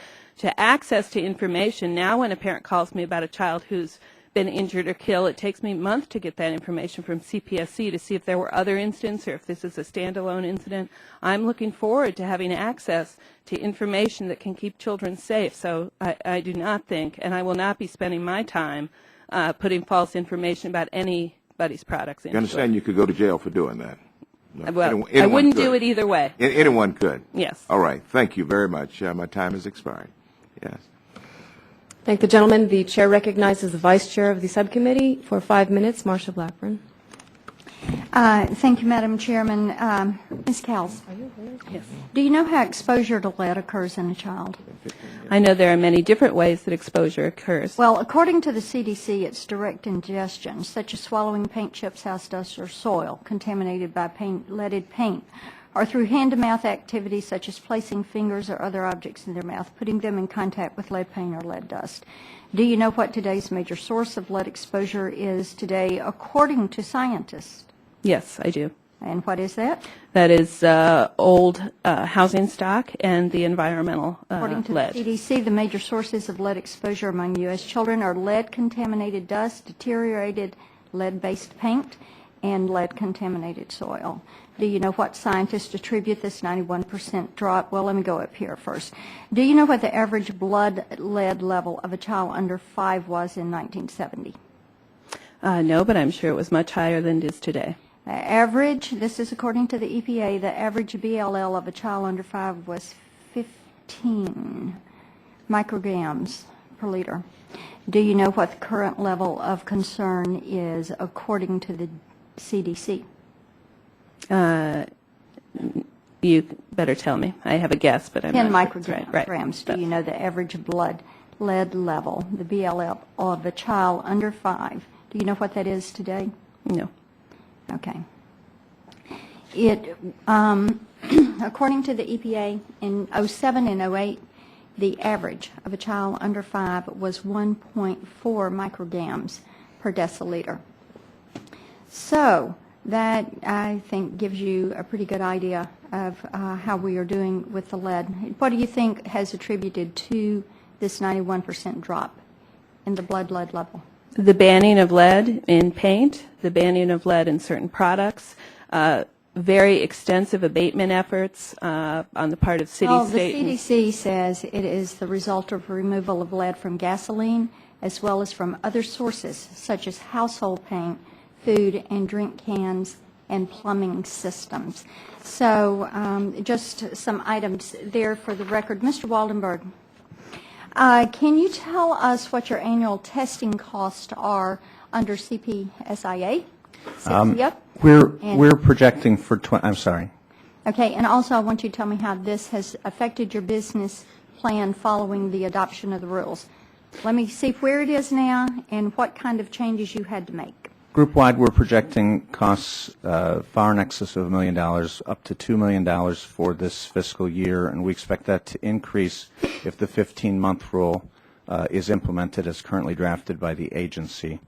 access to information. Now when a parent calls me about a child who's been injured or killed, it takes me months to get that information from CPSC to see if there were other incidents or if this is a standalone incident. I'm looking forward to having access to information that can keep children safe. So I do not think, and I will not be spending my time putting false information about anybody's products into You understand you could go to jail for doing that? Well, I wouldn't do it either way. Anyone could? Yes. All right. Thank you very much. My time has expired. Yes. Thank the gentleman. The chair recognizes the vice chair of the subcommittee for 5 minutes, Marcia Blackburn. Thank you, Madam Chairman. Ms. Cowles, Yes. do you know how exposure to lead occurs in a child? I know there are many different ways that exposure occurs. Well, according to the CDC, it's direct ingestion, such as swallowing paint chips, house dust, or soil contaminated by leaded paint, or through hand-to-mouth activities such as placing fingers or other objects in their mouth, putting them in contact with lead paint or lead dust. Do you know what today's major source of lead exposure is today, according to scientists? Yes, I do. And what is that? That is old housing stock and the environmental According to lead. the CDC, the major sources of lead exposure among U.S. children are lead-contaminated dust, deteriorated lead-based paint, and lead-contaminated soil. Do you know what scientists attribute this 91% drop? Well, let me go up here first. Do you know what the average blood lead level of a child under 5 was in 1970? No, but I'm sure it was much higher than it is today. The average, this is according to the EPA, the average BLL of a child under 5 was 15 micrograms per liter. Do you know what the current level of concern is according to the CDC? You better tell me. I have a guess, but I'm 10 not sure. micrograms. Right. Do you know the average blood lead level, the BLL of a child under 5? Do you know what that is today? No. Okay. According to the EPA, in '07 and '08, the average of a child under 5 was 1.4 micrograms per deciliter. So that, I think, gives you a pretty good idea of how we are doing with the lead. What do you think has attributed to this 91% drop in the blood lead level? The banning of lead in paint, the banning of lead in certain products, very extensive abatement efforts on the part of city, state. The CDC says it is the result of removal of lead from gasoline as well as from other sources such as household paint, food and drink cans, and plumbing systems. So just some items there for the record. Mr. Waldenberg, can you tell us what your annual testing costs are under CPSIA? We're projecting for I'm sorry. Okay, and also I want you to tell me how this has affected your business plan following the adoption of the rules. Let me see where it is now and what kind of changes you had to make. Group-wide, we're projecting costs far in excess of $1 million, up to $2 million for this fiscal year, and we expect that to increase if the 15-month rule is implemented as currently drafted by the agency.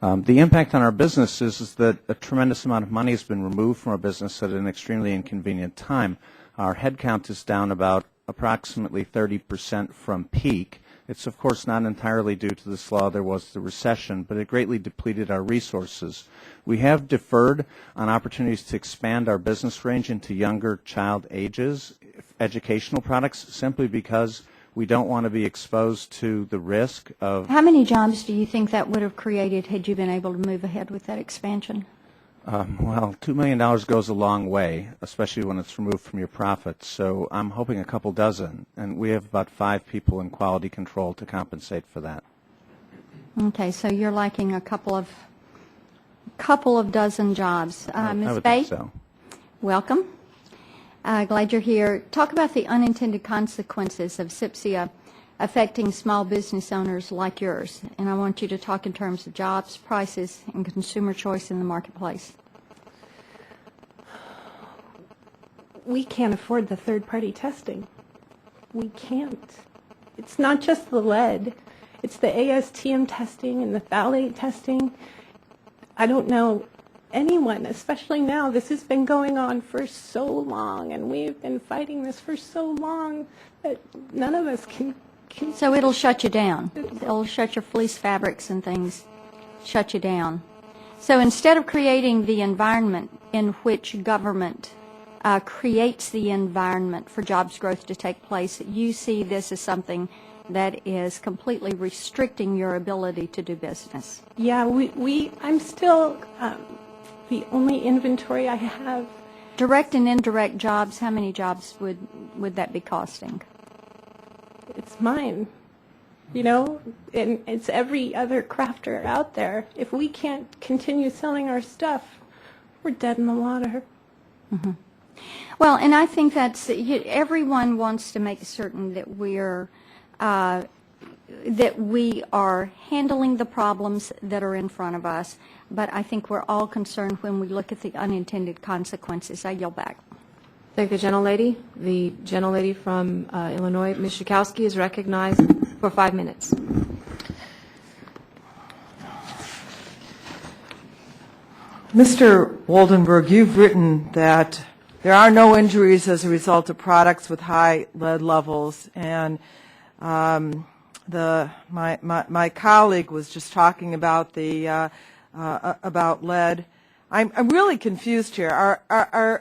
The impact on our business is that a tremendous amount of money has been removed from our business at an extremely inconvenient time. Our headcount is down about approximately 30% from peak. It's, of course, not entirely due to this law. There was the recession, but it greatly depleted our resources. We have deferred on opportunities to expand our business range into younger child ages, educational products, simply because we don't want to be exposed to the risk of... How many jobs do you think that would have created had you been able to move ahead with that expansion? Well, $2 million goes a long way, especially when it's removed from your profits. So I'm hoping a couple dozen, and we have about 5 people in quality control to compensate for that. Okay, so you're liking a couple of dozen jobs. Ms. Bay, think so. Welcome. Glad you're here. Talk about the unintended consequences of CPSIA affecting small business owners like yours. And I want you to talk in terms of jobs, prices, and consumer choice in the marketplace. We can't afford the third-party testing. We can't. It's not just the lead. It's the ASTM testing and the phthalate testing. I don't know anyone, especially now. This has been going on for so long, and we've been fighting this for so long that none of us can. So it'll shut you down. It'll shut your fleece fabrics and things, shut you down. So instead of creating the environment in which government creates the environment for jobs growth to take place, you see this as something that is completely restricting your ability to do business. Yeah, I'm still the only inventory I have. Direct and indirect jobs, how many jobs would that be costing? It's mine, you know, and it's every other crafter out there. If we can't continue selling our stuff, we're dead in the water. Mm-hmm. Well, and I think that's, everyone wants to make certain that we are handling the problems that are in front of us, but I think we're all concerned when we look at the unintended consequences. I yield back. Thank the gentlelady. The gentlelady from Illinois, Ms. Schakowsky, is recognized for 5 minutes. Mr. Waldenberg, you've written that there are no injuries as a result of products with high lead levels, and my colleague was just talking about the about lead. I'm really confused here.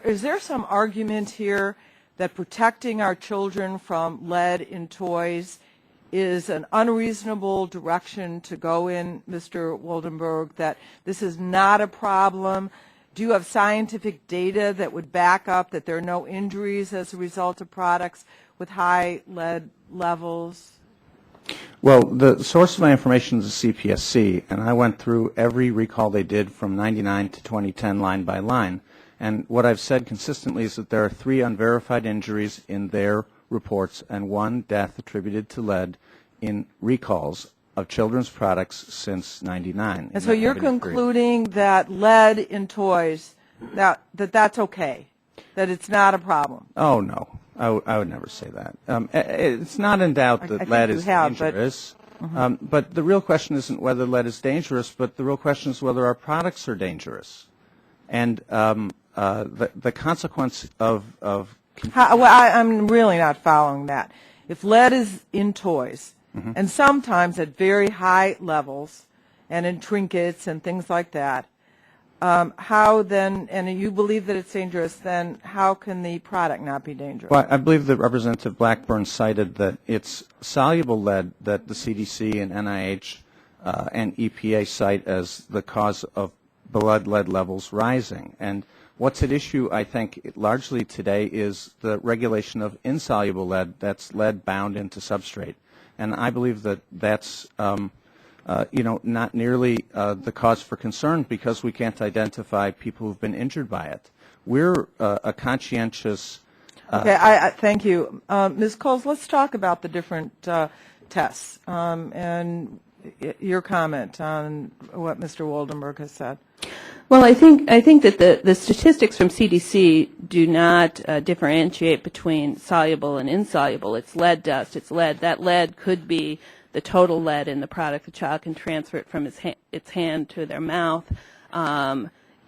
Is there some argument here that protecting our children from lead in toys is an unreasonable direction to go in, Mr. Waldenberg, that this is not a problem? Do you have scientific data that would back up that there are no injuries as a result of products with high lead levels? Well, the source of my information is the CPSC, and I went through every recall they did from 99 to 2010 line by line. And what I've said consistently is that there are 3 unverified injuries in their reports and 1 death attributed to lead in recalls of children's products since 99. And so you're concluding that lead in toys, that's okay? that it's not a problem? Oh, no. I would never say that. It's not in doubt that I think lead you is have, but- dangerous. But the real question isn't whether lead is dangerous, but the real question is whether our products are dangerous. And the consequence of I'm really not following that. If lead is in toys, and sometimes at very high levels, and in trinkets and things like that, how then, and you believe that it's dangerous, then how can the product not be dangerous? Well, I believe that Representative Blackburn cited that it's soluble lead that the CDC and NIH and EPA cite as the cause of blood lead levels rising. And what's at issue, I think, largely today is the regulation of insoluble lead, that's lead bound into substrate. And I believe that that's not nearly the cause for concern because we can't identify people who've been injured by it. We're a conscientious... Okay, I thank you. Ms. Coles, let's talk about the different tests and your comment on what Mr. Woldenberg has said. Well, I think that the statistics from CDC do not differentiate between soluble and insoluble. It's lead dust. It's lead. That lead could be the total lead in the product. The child can transfer it from its hand to their mouth.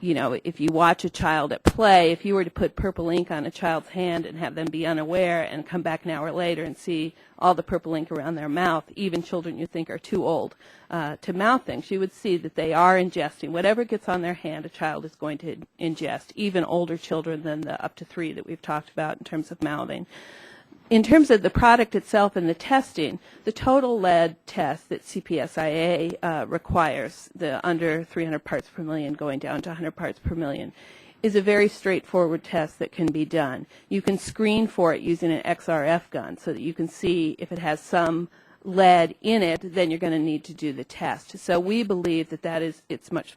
If you watch a child at play, if you were to put purple ink on a child's hand and have them be unaware and come back an hour later and see all the purple ink around their mouth, even children you think are too old to mouth things, you would see that they are ingesting. Whatever gets on their hand, a child is going to ingest, even older children than the up to 3 that we've talked about in terms of mouthing. In terms of the product itself and the testing, the total lead test that CPSIA requires, the under 300 parts per million going down to 100 parts per million, is a very straightforward test that can be done. You can screen for it using an XRF gun so that you can see if it has some lead in it, then you're going to need to do the test. So we believe that it's much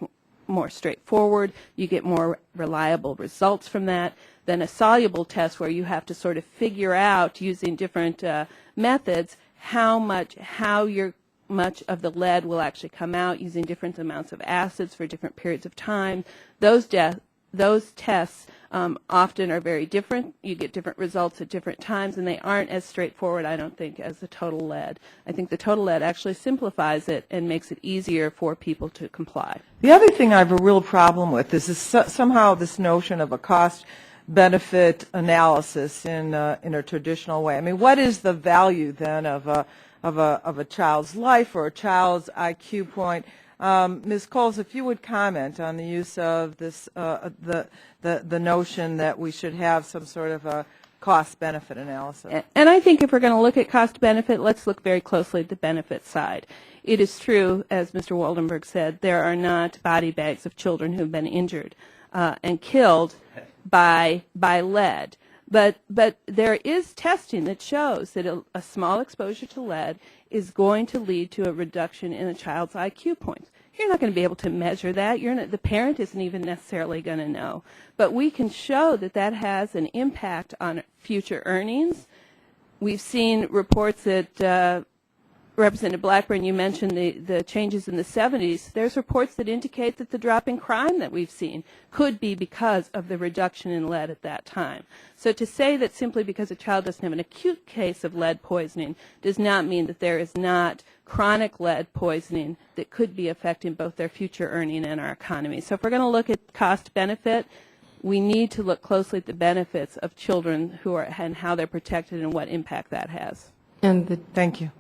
more straightforward. You get more reliable results from that than a soluble test where you have to sort of figure out using different methods how much of the lead will actually come out using different amounts of acids for different periods of time. Those tests often are very different. You get different results at different times, and they aren't as straightforward, I don't think, as the total lead. I think the total lead actually simplifies it and makes it easier for people to comply. The other thing I have a real problem with is somehow this notion of a cost-benefit analysis in a traditional way. I mean, what is the value then of a child's life or a child's IQ point? Ms. Coles, if you would comment on the use of this, the notion that we should have some sort of a cost-benefit analysis. And I think if we're going to look at cost-benefit, let's look very closely at the benefit side. It is true, as Mr. Woldenberg said, there are not body bags of children who have been injured and killed by lead. But there is testing that shows that a small exposure to lead is going to lead to a reduction in a child's IQ points. You're not going to be able to measure that. The parent isn't even necessarily going to know. But we can show that has an impact on future earnings. We've seen reports that Representative Blackburn, you mentioned the changes in the 70s. There's reports that indicate that the drop in crime that we've seen could be because of the reduction in lead at that time. So to say that simply because a child doesn't have an acute case of lead poisoning does not mean that there is not chronic lead poisoning that could be affecting both their future earning and our economy. So if we're going to look at cost benefit, we need to look closely at the benefits of children and how they're protected and what impact that has. And the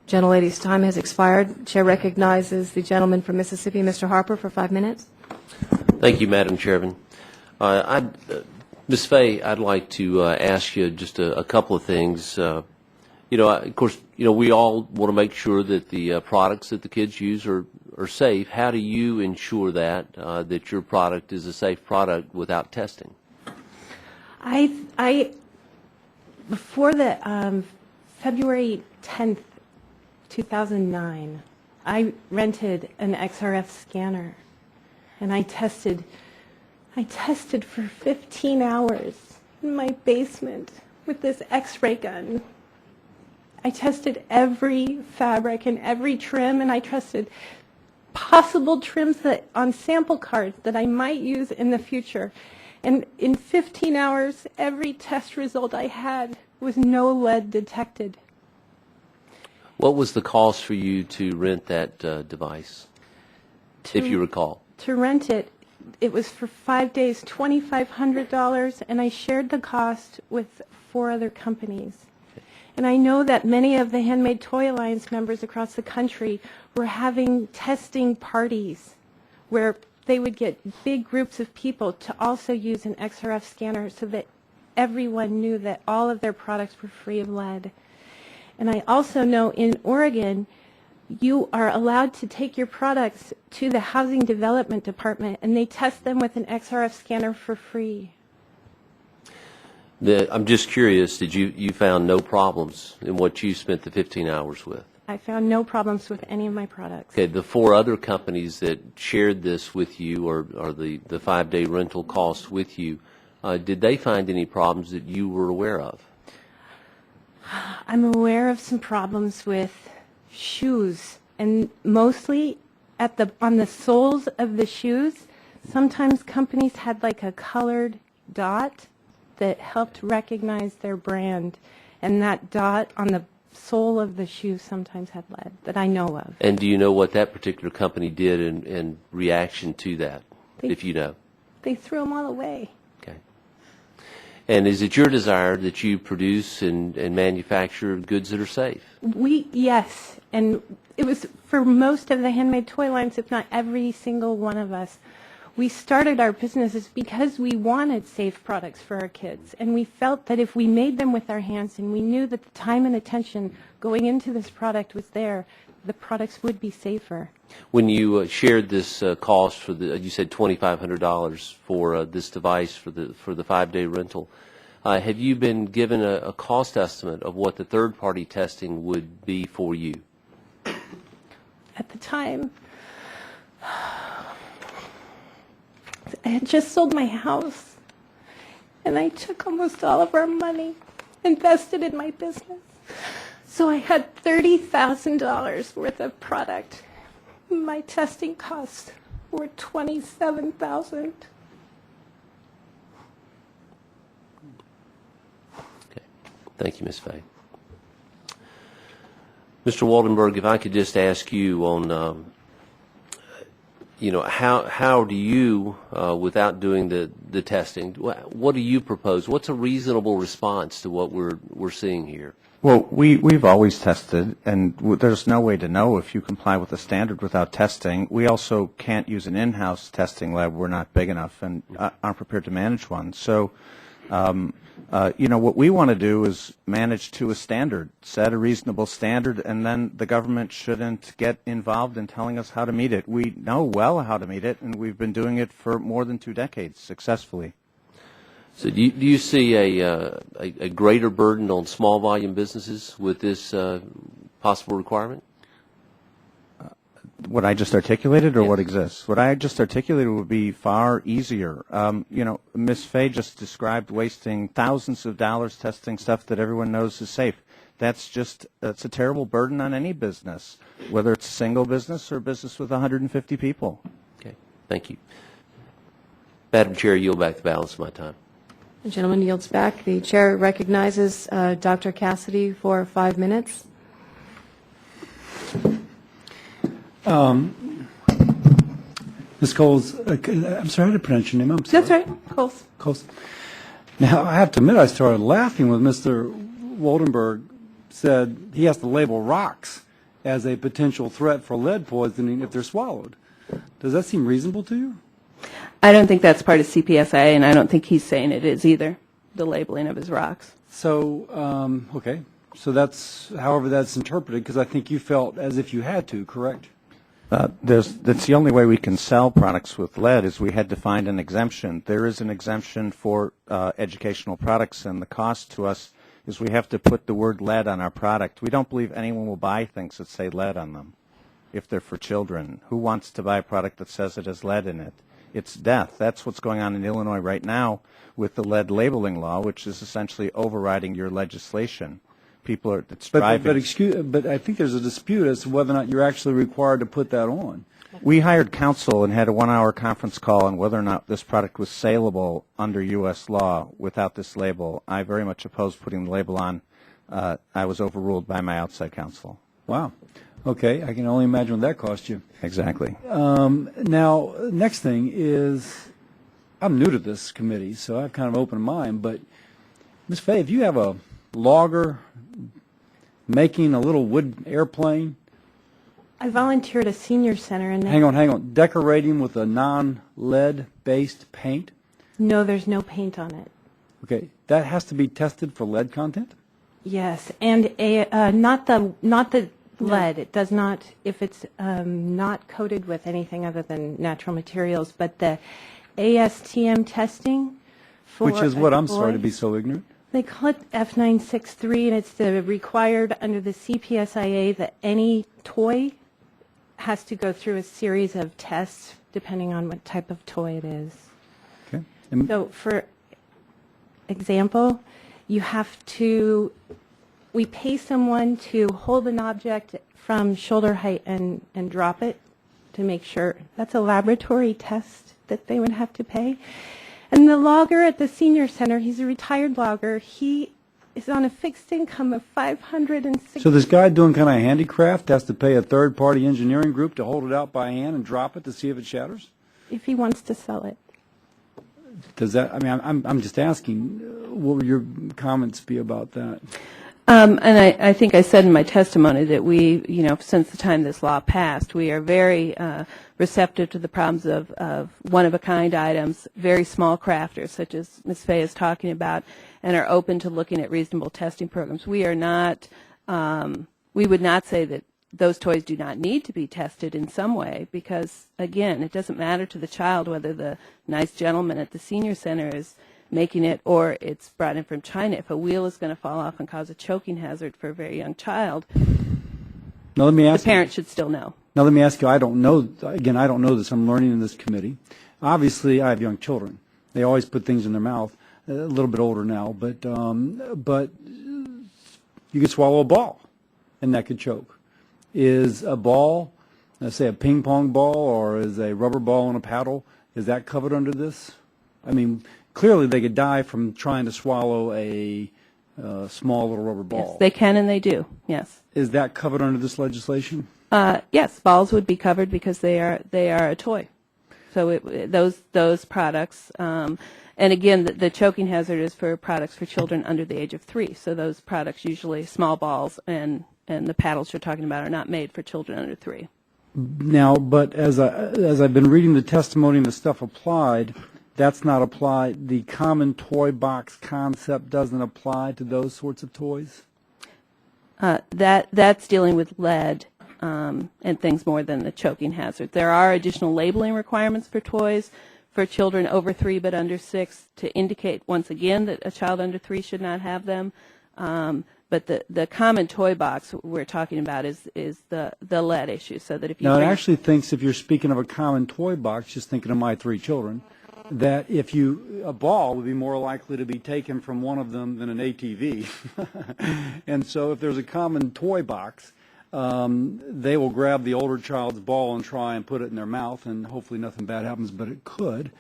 gentlelady's time has expired. Chair recognizes the gentleman from Mississippi, Mr. Harper, for 5 minutes. Thank you, Madam Chairman. Ms. Fay, I'd like to ask you just a couple of things. Of course, we all want to make sure that the products that the kids use are safe. How do you ensure that your product is a safe product without testing? Before the February 10th, 2009, I rented an XRF scanner, and I tested for 15 hours in my basement with this X-ray gun. I tested every fabric and every trim, and I tested possible trims on sample cards that I might use in the future. And in 15 hours, every test result I had was no lead detected. What was the cost for you to rent that device, if you recall? To rent it, it was for 5 days, $2,500, and I shared the cost with 4 other companies. And I know that many of the Handmade Toy Alliance members across the country were having testing parties where they would get big groups of people to also use an XRF scanner so that everyone knew that all of their products were free of lead. And I also know in Oregon, you are allowed to take your products to the Housing Development Department and they test them with an XRF scanner for free. I'm just curious, you found no problems in what you spent the 15 hours with? I found no problems with any of my products. Okay, the 4 other companies that shared this with you, or the 5-day rental costs with you, did they find any problems that you were aware of? I'm aware of some problems with shoes, and mostly on the soles of the shoes. Sometimes companies had like a colored dot that helped recognize their brand, and that dot on the sole of the shoe sometimes had lead that I know of. And do you know what that particular company did in reaction to that, if you know? They threw them all away. Okay. And is it your desire that you produce and manufacture goods that are safe? Yes, and it was for most of the handmade toy lines, if not every single one of us. We started our businesses because we wanted safe products for our kids, and we felt that if we made them with our hands and we knew that the time and attention going into this product was there, the products would be safer. When you shared this cost for you said $2,500 for this device for the 5-day rental, have you been given a cost estimate of what the third-party testing would be for you? At the time, I had just sold my house, and I took almost all of our money, invested in my business. So I had $30,000 worth of product. My testing costs were $27,000. Okay. Thank you, Ms. Fay. Mr. Waldenberg, if I could just ask you on how do you, without doing the testing, what do you propose? What's a reasonable response to what we're seeing here? Well, we've always tested, and there's no way to know if you comply with the standard without testing. We also can't use an in-house testing lab. We're not big enough and aren't prepared to manage one. So, what we want to do is manage to a standard, set a reasonable standard, and then the government shouldn't get involved in telling us how to meet it. We know well how to meet it, and we've been doing it for more than 2 decades successfully. So do you see a greater burden on small volume businesses with this possible requirement? What I just articulated, or Yes. what exists? What I just articulated would be far easier. Ms. Fay just described wasting thousands of dollars testing stuff that everyone knows is safe. That's a terrible burden on any business, whether it's a single business or a business with 150 people. Okay, thank you. Madam Chair, I yield back the balance of my time. The gentleman yields back. The chair recognizes Dr. Cassidy for 5 minutes. Ms. Coles, I'm sorry, how to pronounce your name? I'm sorry. That's right, Coles. Coles. Now, I have to admit, I started laughing when Mr. Waldenberg said he has to label rocks as a potential threat for lead poisoning if they're swallowed. Does that seem reasonable to you? I don't think that's part of CPSIA, and I don't think he's saying it is either, the labeling of his rocks. So, okay. So that's, however that's interpreted, because I think you felt as if you had to, correct? That's the only way we can sell products with lead is we had to find an exemption. There is an exemption for educational products, and the cost to us is we have to put the word lead on our product. We don't believe anyone will buy things that say lead on them if they're for children. Who wants to buy a product that says it has lead in it? It's death. That's what's going on in Illinois right now with the lead labeling law, which is essentially overriding your legislation. People are striving. But I think there's a dispute as to whether or not you're actually required to put that on. We hired counsel and had a 1-hour conference call on whether or not this product was saleable under U.S. law without this label. I very much oppose putting the label on. I was overruled by my outside counsel. Wow. Okay, I can only imagine what that cost you. Exactly. Now, next thing is, I'm new to this committee, so I have kind of an open mind, but Ms. Fay, if you have a logger making a little wood airplane, I volunteered at a senior center and hang on, decorating with a non-lead based paint? No, there's no paint on it. Okay, that has to be tested for lead content? Yes, and not the lead. It does not, if it's not coated with anything other than natural materials, but the ASTM testing for Which is what? a I'm toy, sorry to be so ignorant. They call it F963, and it's the required under the CPSIA that any toy has to go through a series of tests depending on what type of toy it is. Okay. So for example, you have to, we pay someone to hold an object from shoulder height and drop it to make sure. That's a laboratory test that they would have to pay. And the logger at the senior center, he's a retired logger, he is on a fixed income of $560. So this guy doing kind of handicraft has to pay a third-party engineering group to hold it out by hand and drop it to see if it shatters? If he wants to sell it. Does that, I mean, I'm just asking, what would your comments be about that? And I think I said in my testimony that we, since the time this law passed, we are very receptive to the problems of one-of-a-kind items, very small crafters, such as Ms. Fay is talking about, and are open to looking at reasonable testing programs. We are not, we would not say that those toys do not need to be tested in some way because, again, it doesn't matter to the child whether the nice gentleman at the senior center is making it or it's brought in from China. If a wheel is going to fall off and cause a choking hazard for a very young child, now, let me ask the parent should still know. Now, let me ask you, I don't know, again, I don't know this. I'm learning in this committee. Obviously, I have young children. They always put things in their mouth, a little bit older now, but you could swallow a ball, and that could choke. Is a ball, let's say a ping pong ball, or is a rubber ball on a paddle, is that covered under this? I mean, clearly they could die from trying to swallow a small little rubber ball. Yes, they can and they do, yes. Is that covered under this legislation? Yes, balls would be covered because they are a toy. So those products, and again, the choking hazard is for products for children under the age of 3. So those products, usually small balls and the paddles you're talking about, are not made for children under 3. Now, but as I've been reading the testimony and the stuff applied, that's not applied. The common toy box concept doesn't apply to those sorts of toys? That's dealing with lead and things more than the choking hazard. There are additional labeling requirements for toys for children over 3 but under 6 to indicate, once again, that a child under 3 should not have them. But the common toy box we're talking about is the lead issue. So that if you now, it actually thinks if you're speaking of a common toy box, just thinking of my 3 children, that if a ball would be more likely to be taken from one of them than an ATV. And so if there's a common toy box, they will grab the older child's ball and try and put it in their mouth, and hopefully nothing bad happens, but it could.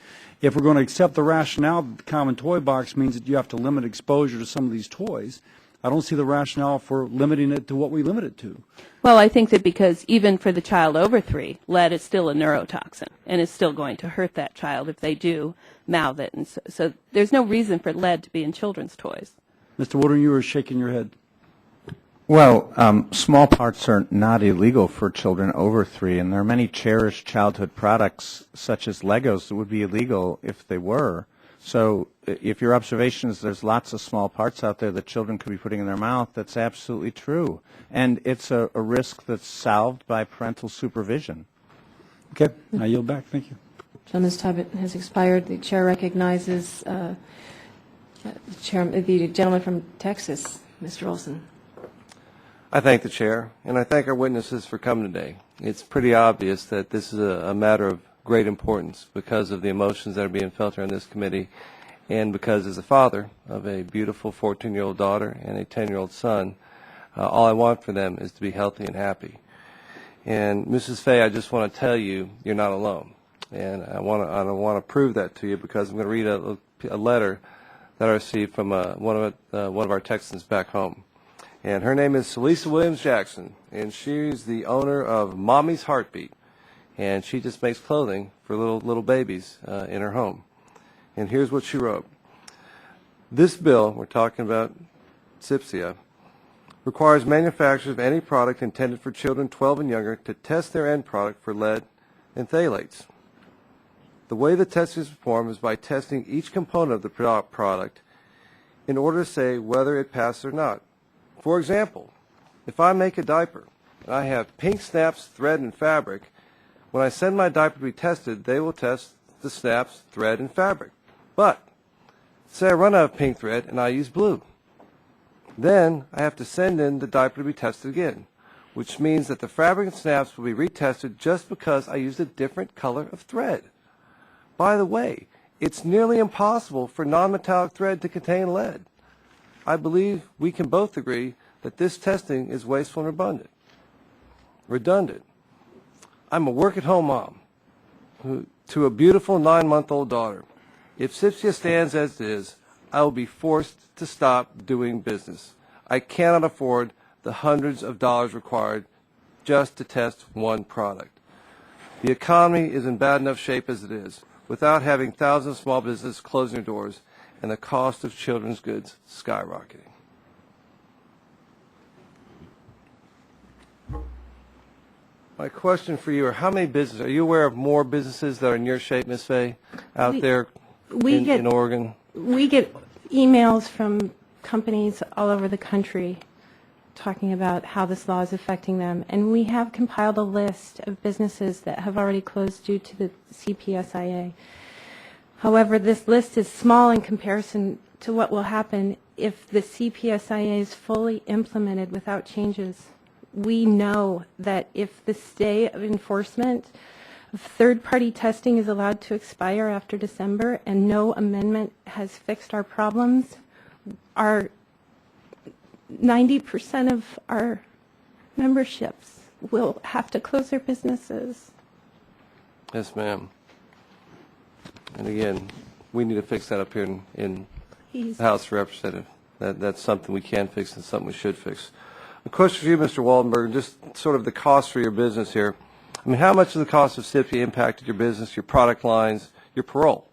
If we're going to accept the rationale that the common toy box means that you have to limit exposure to some of these toys, I don't see the rationale for limiting it to what we limit it to. Well, I think that because even for the child over 3, lead is still a neurotoxin and is still going to hurt that child if they do mouth it. And so there's no reason for lead to be in children's toys. Mr. Woodard, you were shaking your head. Well, small parts are not illegal for children over 3, and there are many cherished childhood products, such as Legos, that would be illegal if they were. So if your observation is there's lots of small parts out there that children could be putting in their mouth, that's absolutely true. And it's a risk that's solved by parental supervision. Okay. I yield back. Thank you. Gentleman's time has expired. The chair recognizes the gentleman from Texas, Mr. Olson. I thank the chair, and I thank our witnesses for coming today. It's pretty obvious that this is a matter of great importance because of the emotions that are being felt here in this committee, and because as a father of a beautiful 14-year-old daughter and a 10-year-old son, all I want for them is to be healthy and happy. And Mrs. Fay, I just want to tell you, you're not alone. And I want to prove that to you because I'm going to read a letter that I received from one of our Texans back home. And her name is Celisa Williams Jackson, and she's the owner of Mommy's Heartbeat. And she just makes clothing for little babies in her home. And here's what she wrote. This bill, we're talking about CPSIA, requires manufacturers of any product intended for children 12 and younger to test their end product for lead and phthalates. The way the testing is performed is by testing each component of the product in order to say whether it passes or not. For example, if I make a diaper and I have pink snaps, thread, and fabric, when I send my diaper to be tested, they will test the snaps, thread, and fabric. But say I run out of pink thread and I use blue. Then I have to send in the diaper to be tested again, which means that the fabric and snaps will be retested just because I used a different color of thread. By the way, it's nearly impossible for non-metallic thread to contain lead. I believe we can both agree that this testing is wasteful and redundant. I'm a work-at-home mom to a beautiful 9-month-old daughter. If CPSIA stands as it is, I will be forced to stop doing business. I cannot afford the hundreds of dollars required just to test one product. The economy is in bad enough shape as it is, without having thousands of small businesses closing their doors and the cost of children's goods skyrocketing. My question for you are how many businesses, are you aware of more businesses that are in your shape, Ms. Fay, out there in Oregon? We get emails from companies all over the country talking about how this law is affecting them, and we have compiled a list of businesses that have already closed due to the CPSIA. However, this list is small in comparison to what will happen if the CPSIA is fully implemented without changes. We know that if the stay of enforcement of third-party testing is allowed to expire after December and no amendment has fixed our problems, our 90% of our memberships will have to close their businesses. Yes, ma'am. And again, we need to fix that up here in the House of Representatives. That's something we can fix and something we should fix. A question for you, Mr. Waldenberg, just sort of the cost for your business here. I mean, how much of the cost of CPSIA impacted your business, your product lines, your parole?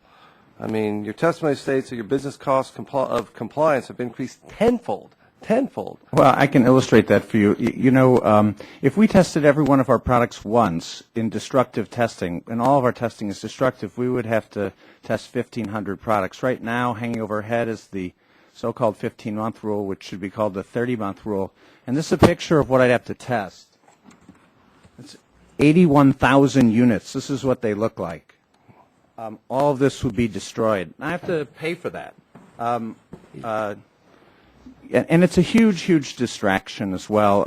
I mean, your testimony states that your business costs of compliance have increased tenfold. Well, I can illustrate that for you. You know, if we tested every one of our products once in destructive testing, and all of our testing is destructive, we would have to test 1,500 products. Right now, hanging over our head is the so-called 15-month rule, which should be called the 30-month rule. And this is a picture of what I'd have to test. It's 81,000 units. This is what they look like. All of this would be destroyed. I have to pay for that. And it's a huge, huge distraction as well.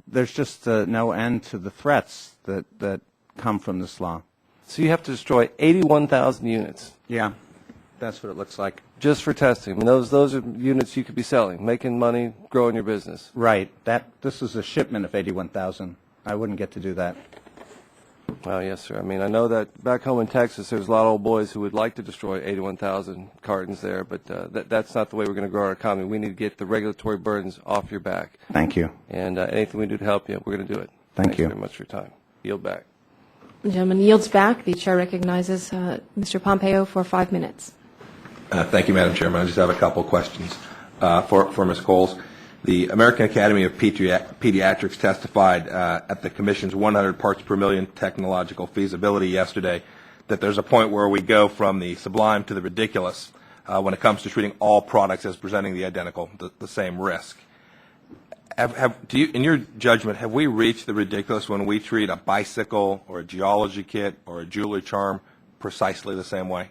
There's just no end to the threats that come from this law. So you have to destroy 81,000 units. Yeah, that's what it looks like. Just for testing. I mean, those are units you could be selling, making money, growing your business. Right. This is a shipment of 81,000. I wouldn't get to do that. Well, yes, sir. I mean, I know that back home in Texas, there's a lot of old boys who would like to destroy 81,000 cartons there, but that's not the way we're going to grow our economy. We need to get the regulatory burdens off your back. Thank you. And anything we do to help you, we're going to do it. Thank you very much for your time. Yield back. The gentleman yields back. The chair recognizes Mr. Pompeo for 5 minutes. Thank you, Madam Chairman. I just have a couple of questions for Ms. Coles. The American Academy of Pediatrics testified at the Commission's 100 parts per million technological feasibility yesterday that there's a point where we go from the sublime to the ridiculous when it comes to treating all products as presenting the same risk. In your judgment, have we reached the ridiculous when we treat a bicycle or a geology kit or a jewelry charm precisely the same way?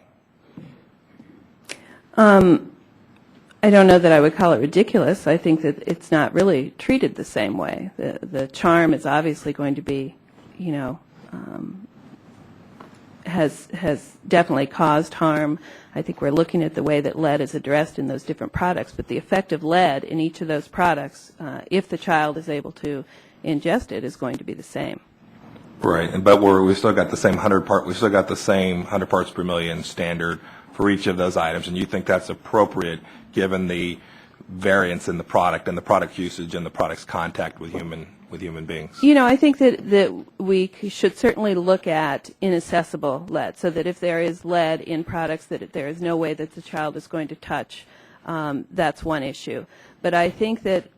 I don't know that I would call it ridiculous. I think that it's not really treated the same way. The charm is obviously going to be, has definitely caused harm. I think we're looking at the way that lead is addressed in those different products, but the effect of lead in each of those products, if the child is able to ingest it, is going to be the same. Right, but we still got the same 100 parts per million standard for each of those items, and you think that's appropriate given the variance in the product and the product usage and the product's contact with human beings? You know, I think that we should certainly look at inaccessible lead, so that if there is lead in products that there is no way that the child is going to touch, that's one issue. But I think that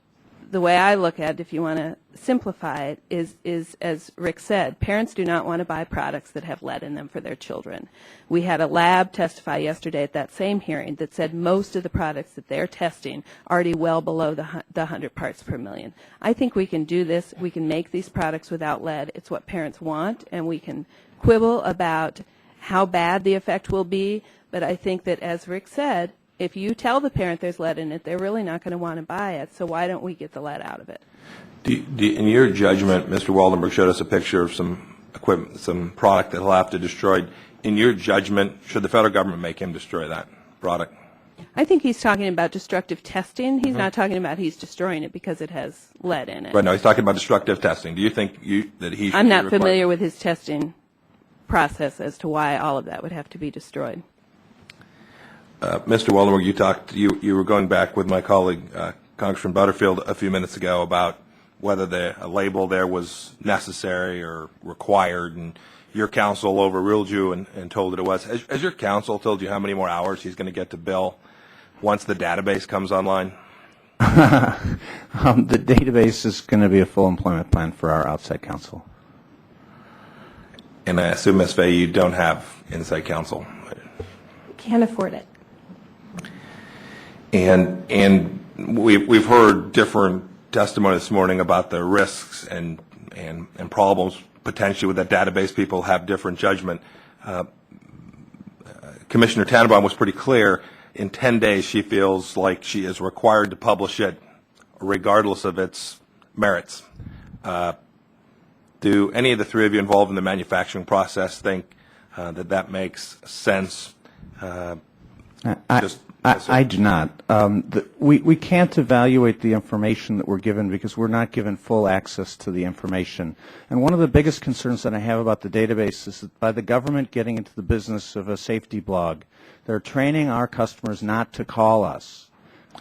the way I look at it, if you want to simplify it, is as Rick said, parents do not want to buy products that have lead in them for their children. We had a lab testify yesterday at that same hearing that said most of the products that they're testing are already well below the 100 parts per million. I think we can do this. We can make these products without lead. It's what parents want, and we can quibble about how bad the effect will be. But I think that, as Rick said, if you tell the parent there's lead in it, they're really not going to want to buy it. So why don't we get the lead out of it? In your judgment, Mr. Waldenberg showed us a picture of some equipment, some product that he'll have to destroy. In your judgment, should the federal government make him destroy that product? I think he's talking about destructive testing. He's not talking about he's destroying it because it has lead in it. Right, no, he's talking about destructive testing. Do you think that he should I'm not be required? familiar with his testing process as to why all of that would have to be destroyed. Mr. Waldenberg, you were going back with my colleague, Congressman Butterfield, a few minutes ago about whether a label there was necessary or required, and your counsel overruled you and told that it was. Has your counsel told you how many more hours he's going to get to bill once the database comes online? The database is going to be a full employment plan for our outside counsel. And I assume, Ms. Fay, you don't have inside counsel. Can't afford it. And we've heard different testimony this morning about the risks and problems potentially with that database. People have different judgment. Commissioner Tannenbaum was pretty clear. In 10 days, she feels like she is required to publish it regardless of its merits. Do any of the three of you involved in the manufacturing process think that makes sense? I do not. We can't evaluate the information that we're given because we're not given full access to the information. And one of the biggest concerns that I have about the database is that by the government getting into the business of a safety blog, they're training our customers not to call us.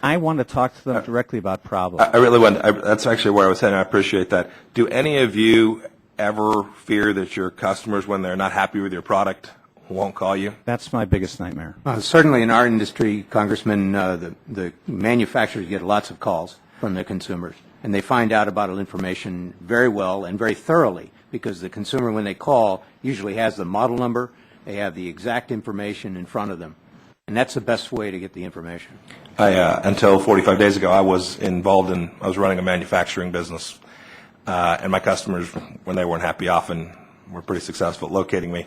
I want to talk to them directly about problems. I really want. That's actually where I was heading. I appreciate that. Do any of you ever fear that your customers, when they're not happy with your product, won't call you? That's my biggest nightmare. Certainly in our industry, Congressman, the manufacturers get lots of calls from the consumers, and they find out about information very well and very thoroughly because the consumer, when they call, usually has the model number, they have the exact information in front of them, and that's the best way to get the information. Until 45 days ago, I was running a manufacturing business, and my customers, when they weren't happy, often were pretty successful at locating me.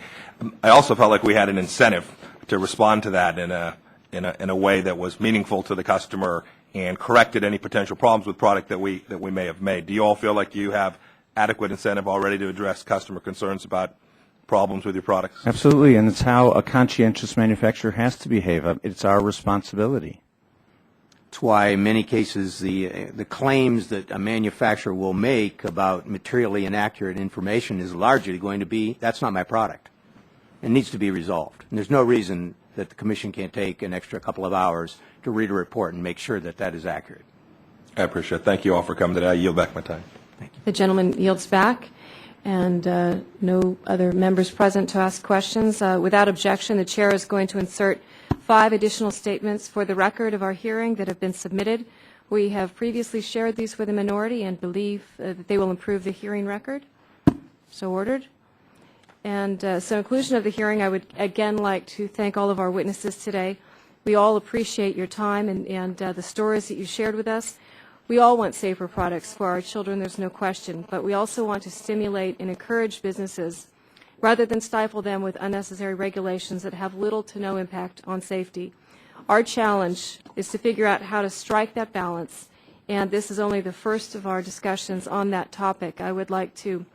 I also felt like we had an incentive to respond to that in a way that was meaningful to the customer and corrected any potential problems with product that we may have made. Do you all feel like you have adequate incentive already to address customer concerns about problems with your products? Absolutely, and it's how a conscientious manufacturer has to behave. It's our responsibility. That's why in many cases the claims that a manufacturer will make about materially inaccurate information is largely going to be, that's not my product. It needs to be resolved. And there's no reason that the Commission can't take an extra couple of hours to read a report and make sure that that is accurate. I appreciate it. Thank you all for coming today. I yield back my time. Thank you. The gentleman yields back, and no other members present to ask questions. Without objection, the chair is going to insert 5 additional statements for the record of our hearing that have been submitted. We have previously shared these with the minority and believe that they will improve the hearing record. So ordered. And so in conclusion of the hearing, I would again like to thank all of our witnesses today. We all appreciate your time and the stories that you shared with us. We all want safer products for our children, there's no question, but we also want to stimulate and encourage businesses rather than stifle them with unnecessary regulations that have little to no impact on safety. Our challenge is to figure out how to strike that balance, and this is only the first of our discussions on that topic. I would like to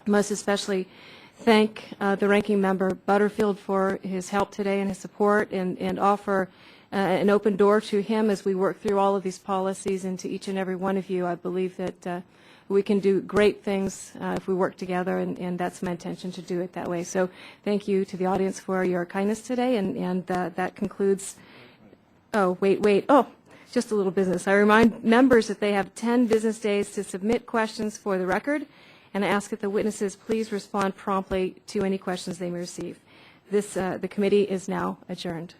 most especially thank the Ranking Member Butterfield for his help today and his support, and offer an open door to him as we work through all of these policies, and to each and every one of you. I believe that We can do great things if we work together, and that's my intention, to do it that way. So thank you to the audience for your kindness today, and that concludes. Oh, wait. Oh, just a little business. I remind members that they have 10 business days to submit questions for the record, and I ask that the witnesses please respond promptly to any questions they may receive. The committee is now adjourned.